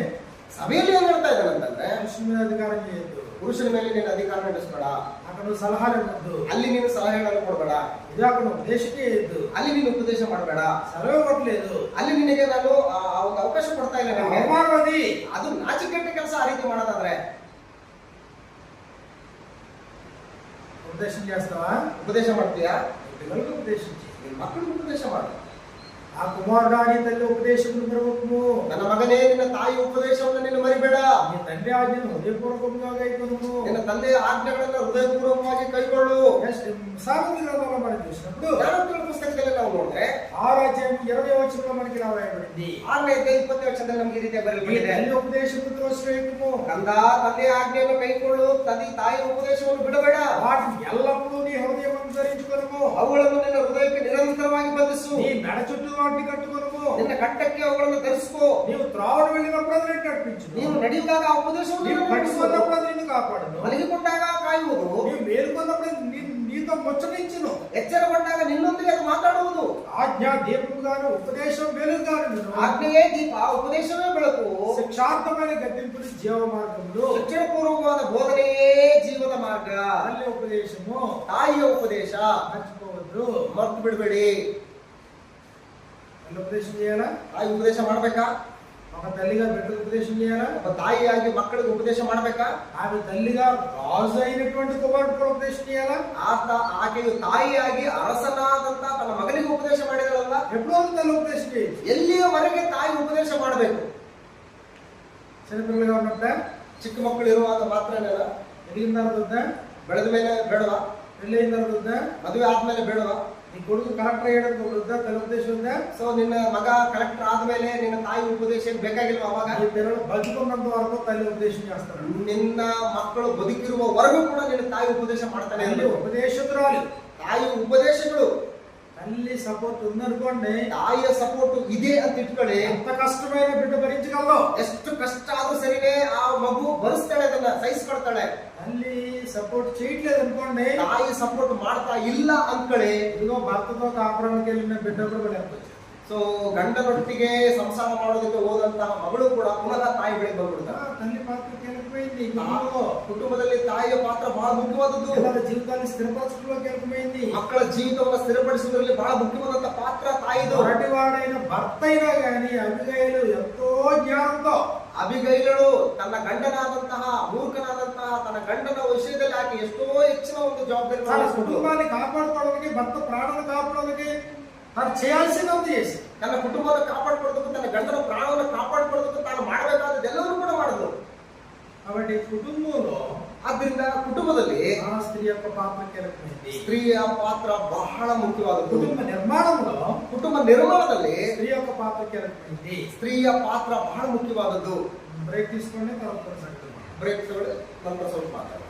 ಸಭೆಯಲ್ಲಿ ಏನ್ ಹೇಳ್ತಾ ಇದ್ದಾನೆ ಅಂತಂದ್ರೆ, పురుషుని మీద అధికారం చేయొద్దు, ಪುರುಷನ ಮೇಲೆ ನೀನು ಅಧಿಕಾರ ನಡೆಸಬೇಡ, అక్కడ నువ్వు సలహాలు ఇవ్వద్దు, ಅಲ್ಲಿ ನೀನು ಸಲಹೆಗಳನ್ನು ಕೊಡಬೇಡ, ఇది అక్కడ ఉపదేశం చేయొద్దు, ಅಲ್ಲಿ ನೀನು ಉಪದೇಶ ಮಾಡಬೇಡ, సెలవు ఇవ్వట్లేదు, ಅಲ್ಲಿ ನಿನಗೆ ನಾನು ಒಂದು ಅವಕಾಶ ಕೊಡ್ತಾ ಇಲ್ಲ ನನಗೆ. అవమానది. ಅದು ನಾಚಿಕೆಟ್ಟ ಕೆಲಸ ಆ ರೀತಿ ಮಾಡೋದಾದ್ರೆ. ఉపదేశం చేస్తావా? ಉಪದೇಶ ಮಾಡ್ತೀಯಾ? పిల్లలకు ఉపదేశించి ಮಕ್ಕಳಿಗೆ ಉಪದೇಶ ಮಾಡು. ఆ కుమారుడాని తల్లి ఉపదేశమును మరవకుము. ನನ್ನ ಮಗನೇ ನಿನ್ನ ತಾಯಿ ಉಪದೇಶವನ್ನು ನೀನು ಮರಿಬೇಡ. నీ తండ్రి ఆజ్ఞను హృదయపూర్వకముగా గైకొనుము. ನಿನ್ನ ತಂದೆಯ ಆಜ್ಞೆಗಳನ್ನು ಹೃದಯಪೂರ್ವಕವಾಗಿ ಕೈಗೊಳ್ಳು. సామెతల గ్రంథంలో మనం చూసినప్పుడు ಜ್ಞಾನೋಕ್ತಿಗಳ ಪುಸ್ತಕದಲ್ಲಿ ನಾವು ನೋಡಿದ್ರೆ 6వ అధ్యాయం 20వ వచనంలో మనకి ఇలా రాయబడింది. 6ನೇ ಅಧ್ಯಾಯ 20ನೇ ವಚನದಲ್ಲಿ ನಮಗೆ ಈ ರೀತಿಯಾಗಿ నీ ಬರೆಯಲ್ಪಟ್ಟಿದೆ. తల్లి ఉపదేశమును త్రోసివేయకుము. ಕಂದ ತಂದೆಯ ಆಜ್ಞೆಯನ್ನು ಕೈಗೊಳ್ಳು, ತಾಯಿಯ ಉಪದೇಶವನ್ನು ಬಿಡಬೇಡ. వాటిని ఎల్లప్పుడూ నీ హృదయమందు ధరించుకొనుము. ಅವುಗಳನ್ನು ನಿನ್ನ ಹೃದಯಕ್ಕೆ ನಿರಂತರವಾಗಿ ಬಂಧಿಸು. నీ మెడ చుట్టూ వాటిని కట్టుకొనుము. ನಿನ್ನ ಕಂಠಕ್ಕೆ ಅವುಗಳನ್ನು ಧರಿಸಿಕೋ. నీవు త్రావడం వెళ్ళినప్పుడు అది నిన్ను నడిపించును. ನೀನು ನಡೆಯುವಾಗ ಆ ಉಪದೇಶವನ್ನು నీవు ನೀನು ನಡೆಸು. పడుకున్నప్పుడు అది నిన్ను కాపాడును. ಮಲಗಿಕೊಂಡಾಗ ಕಾಯುವುದು. నీవు మేలుకొన్నప్పుడు నీతో ముచ్చటించును. ಎಚ್ಚರಗೊಂಡಾಗ ನಿನ್ನೊಂದಿಗೆ ಅದು ಮಾತಾಡುವುದು. ఆజ్ఞ దీపముగాను ఉపదేశం వెలుగుగాను. ಆಜ್ಞೆಯೇ ದೀಪ, ಉಪದೇಶವೇ ಬೆಳಕು. శిక్షార్థమైన గద్దింపులు జీవ మార్గములు. ಶಿಕ್ಷಣಪೂರ್ವಕವಾದ ಬೋಧನೆಯೇ ಜೀವದ ಮಾರ್ಗ. తల్లి ఉపదేశము, ತಾಯಿಯ ಉಪದೇಶ మర్చిపోవద్దు. ಮರ್ತು ಬಿಡಬೇಡಿ. తల్లి ఉపదేశం చేయాలా? ತಾಯಿ ಉಪದೇಶ ಮಾಡ್ಬೇಕಾ? ఒక తల్లిగా బిడ్డకు ఉపదేశం చేయాలా? ಒಬ್ಬ ತಾಯಿಯಾಗಿ ಮಕ್ಕಳಿಗೆ ಉಪದೇಶ ಮಾಡ್ಬೇಕಾ? ఆమె తల్లిగా రాజు అయినటువంటి కుమారుడు కూడా ఉపదేశం చేయాలా? ಆಕೆಯು ತಾಯಿಯಾಗಿ ಅರಸನಾದಂತ ತನ್ನ ಮಗನಿಗೆ ಉಪದೇಶ ಮಾಡಿದಳಲ್ಲ. ఎప్పుడో తల్లి ఉపదేశం చేయదు. ಎಲ್ಲಿಯವರೆಗೆ ತಾಯಿ ಉಪದೇಶ ಮಾಡಬೇಕು? చిన్నపిల్లలుగా ఉన్నప్పుడా? ಚಿಕ್ಕ ಮಕ್ಕಳು ಇರುವಾಗ ಮಾತ್ರನೇನ? ఎదిగిన తర్వాత వద్దా? ಬೆಳೆದ ಮೇಲೆ ಬೇಡವಾ? పెళ్ళి అయిన తర్వాత వద్దా? ಮದುವೆ ಆದ್ಮೇಲೆ ಬೇಡವಾ? నీ కొడుకు కలెక్టర్ అయ్యడం వద్దా? తల్లి ఉపదేశం ఉందా? ಸೊ ನಿನ್ನ ಮಗ ಕಲೆಕ್ಟರ್ ಆದ್ಮೇಲೆ ನಿನ್ನ ತಾಯಿ ಉಪದೇಶ ಬೇಕಾಗಿಲ್ವಾ? ಅವಾಗ ఈ పిల్లలు బతుకున్నంత వరకు తల్లి ఉపదేశం చేస్తారు. ನಿನ್ನ ಮಕ್ಕಳು ಬದುಕಿರುವವರೆಗೂ ಕೂಡ ನಿನ್ನ ತಾಯಿ ಉಪದೇಶ ಮಾಡ್ತಾನೆ తల్లి ಇರಲಿ. ఉపదేశకురాలు. ತಾಯಿ ಉಪದೇಶಗಳು. తల్లి సపోర్ట్ ఉందనుకోండి, ತಾಯಿಯ ಸಪೋರ್ಟ್ ಇದೆ ಅಂತ ಇಟ್ಕೊಳ್ಳಿ. ఎంత కష్టమైన బిడ్డ భరించగలవు. ಎಷ್ಟು ಕಷ್ಟ ಆದ್ರೂ ಸರಿನೇ ಆ ಮಗು ಭರಿಸ್ತಾಳೆ, ಅದನ್ನ ಸಹಿಸ್ಕೊಳ್ತಾಳೆ. తల్లి సపోర్ట్ చేయట్లేదు అనుకోండి, ತಾಯಿ ಸಪೋರ್ಟ್ ಮಾಡ್ತಾ ಇಲ್ಲ ಅಂದ್ಕೊಳ್ಳಿ. ఇదిగో భర్తతో కాపురానికి వెళ్ళిన బిడ్డ కూడా లేకపోతే, ಸೊ ಗಂಡನೊಟ್ಟಿಗೆ ಸಂಸಾರ ಮಾಡೋದಕ್ಕೆ ಹೋದಂತಹ ಮಗಳು ಕೂಡ ಪುನಃ ತಾಯಿ ಬಳಿ ಬಂದ್ಬಿಡ್ತಾರೆ. తల్లి పాత్ర కీలకమైంది. ಕುಟುಂಬದಲ್ಲಿ ತಾಯಿಯ ಪಾತ್ರ ಬಹಳ ಮುಖ್ಯವಾದದ್ದು. పిల్లల జీవితాన్ని స్థిరపరచడంలో కీలకమైంది. ಮಕ್ಕಳ ಜೀವಿತವನ್ನು ಸ್ಥಿರಪಡಿಸುವುದರಲ್ಲಿ ಬಹಳ ಮುಖ್ಯವಾದಂತಹ ಪಾತ್ರ ತಾಯಿದು. మొరటివాడైన భర్త అయినా గాని అబిగయలు ఎంతో జ్ఞానంతో, ಅಬಿಗೈಲಳು ತನ್ನ ಗಂಡನಾದಂತಹ ಮೂರ್ಖನಾದಂತಹ ತನ್ನ ಗಂಡನ ವಿಷಯದಲ್ಲಿ ಆಕೆ ಎಷ್ಟೋ ಹೆಚ್ಚಿನ ಒಂದು ಜವಾಬ್ದಾರಿ తన కుటుంబాన్ని కాపాడుకోవడానికి, భర్త ప్రాణాలను కాపాడడానికి తను చేయాల్సినంత చేసి, ತನ್ನ ಕುಟುಂಬವನ್ನು ಕಾಪಾಡಿಕೊಳ್ಳೋದಕ್ಕೂ ತನ್ನ ಗಂಡನ ಪ್ರಾಣವನ್ನು ಕಾಪಾಡಿಕೊಳ್ಳೋದಕ್ಕೂ ತಾನು ಮಾಡಬೇಕಾದದ್ದೆಲ್ಲವನ್ನೂ ಕೂಡ ಮಾಡಿದ್ರು. కాబట్టి కుటుంబంలో ಆದ್ರಿಂದ ಕುಟುಂಬದಲ್ಲಿ ఆ స్త్రీ యొక్క పాత్ర కీలకమైంది. ಸ್ತ್ರೀಯ ಪಾತ್ರ ಬಹಳ ಮುಖ್ಯವಾದದ್ದು. కుటుంబ నిర్మాణంలో ಕುಟುಂಬ ನಿರ್ಮಾಣದಲ್ಲಿ స్త్రీ యొక్క పాత్ర కీలకమైంది. ಸ್ತ್ರೀಯ ಪಾತ್ರ ಬಹಳ ಮುಖ್ಯವಾದದ್ದು. బ్రేక్ తీసుకోండి, తర్వాత కొనసాగుతాం. ಬ್ರೇಕ್ ತಗೊಳ್ಳಿ, ನಂತರ ಸ್ವಲ್ಪ ಮಾತಾಡೋಣ.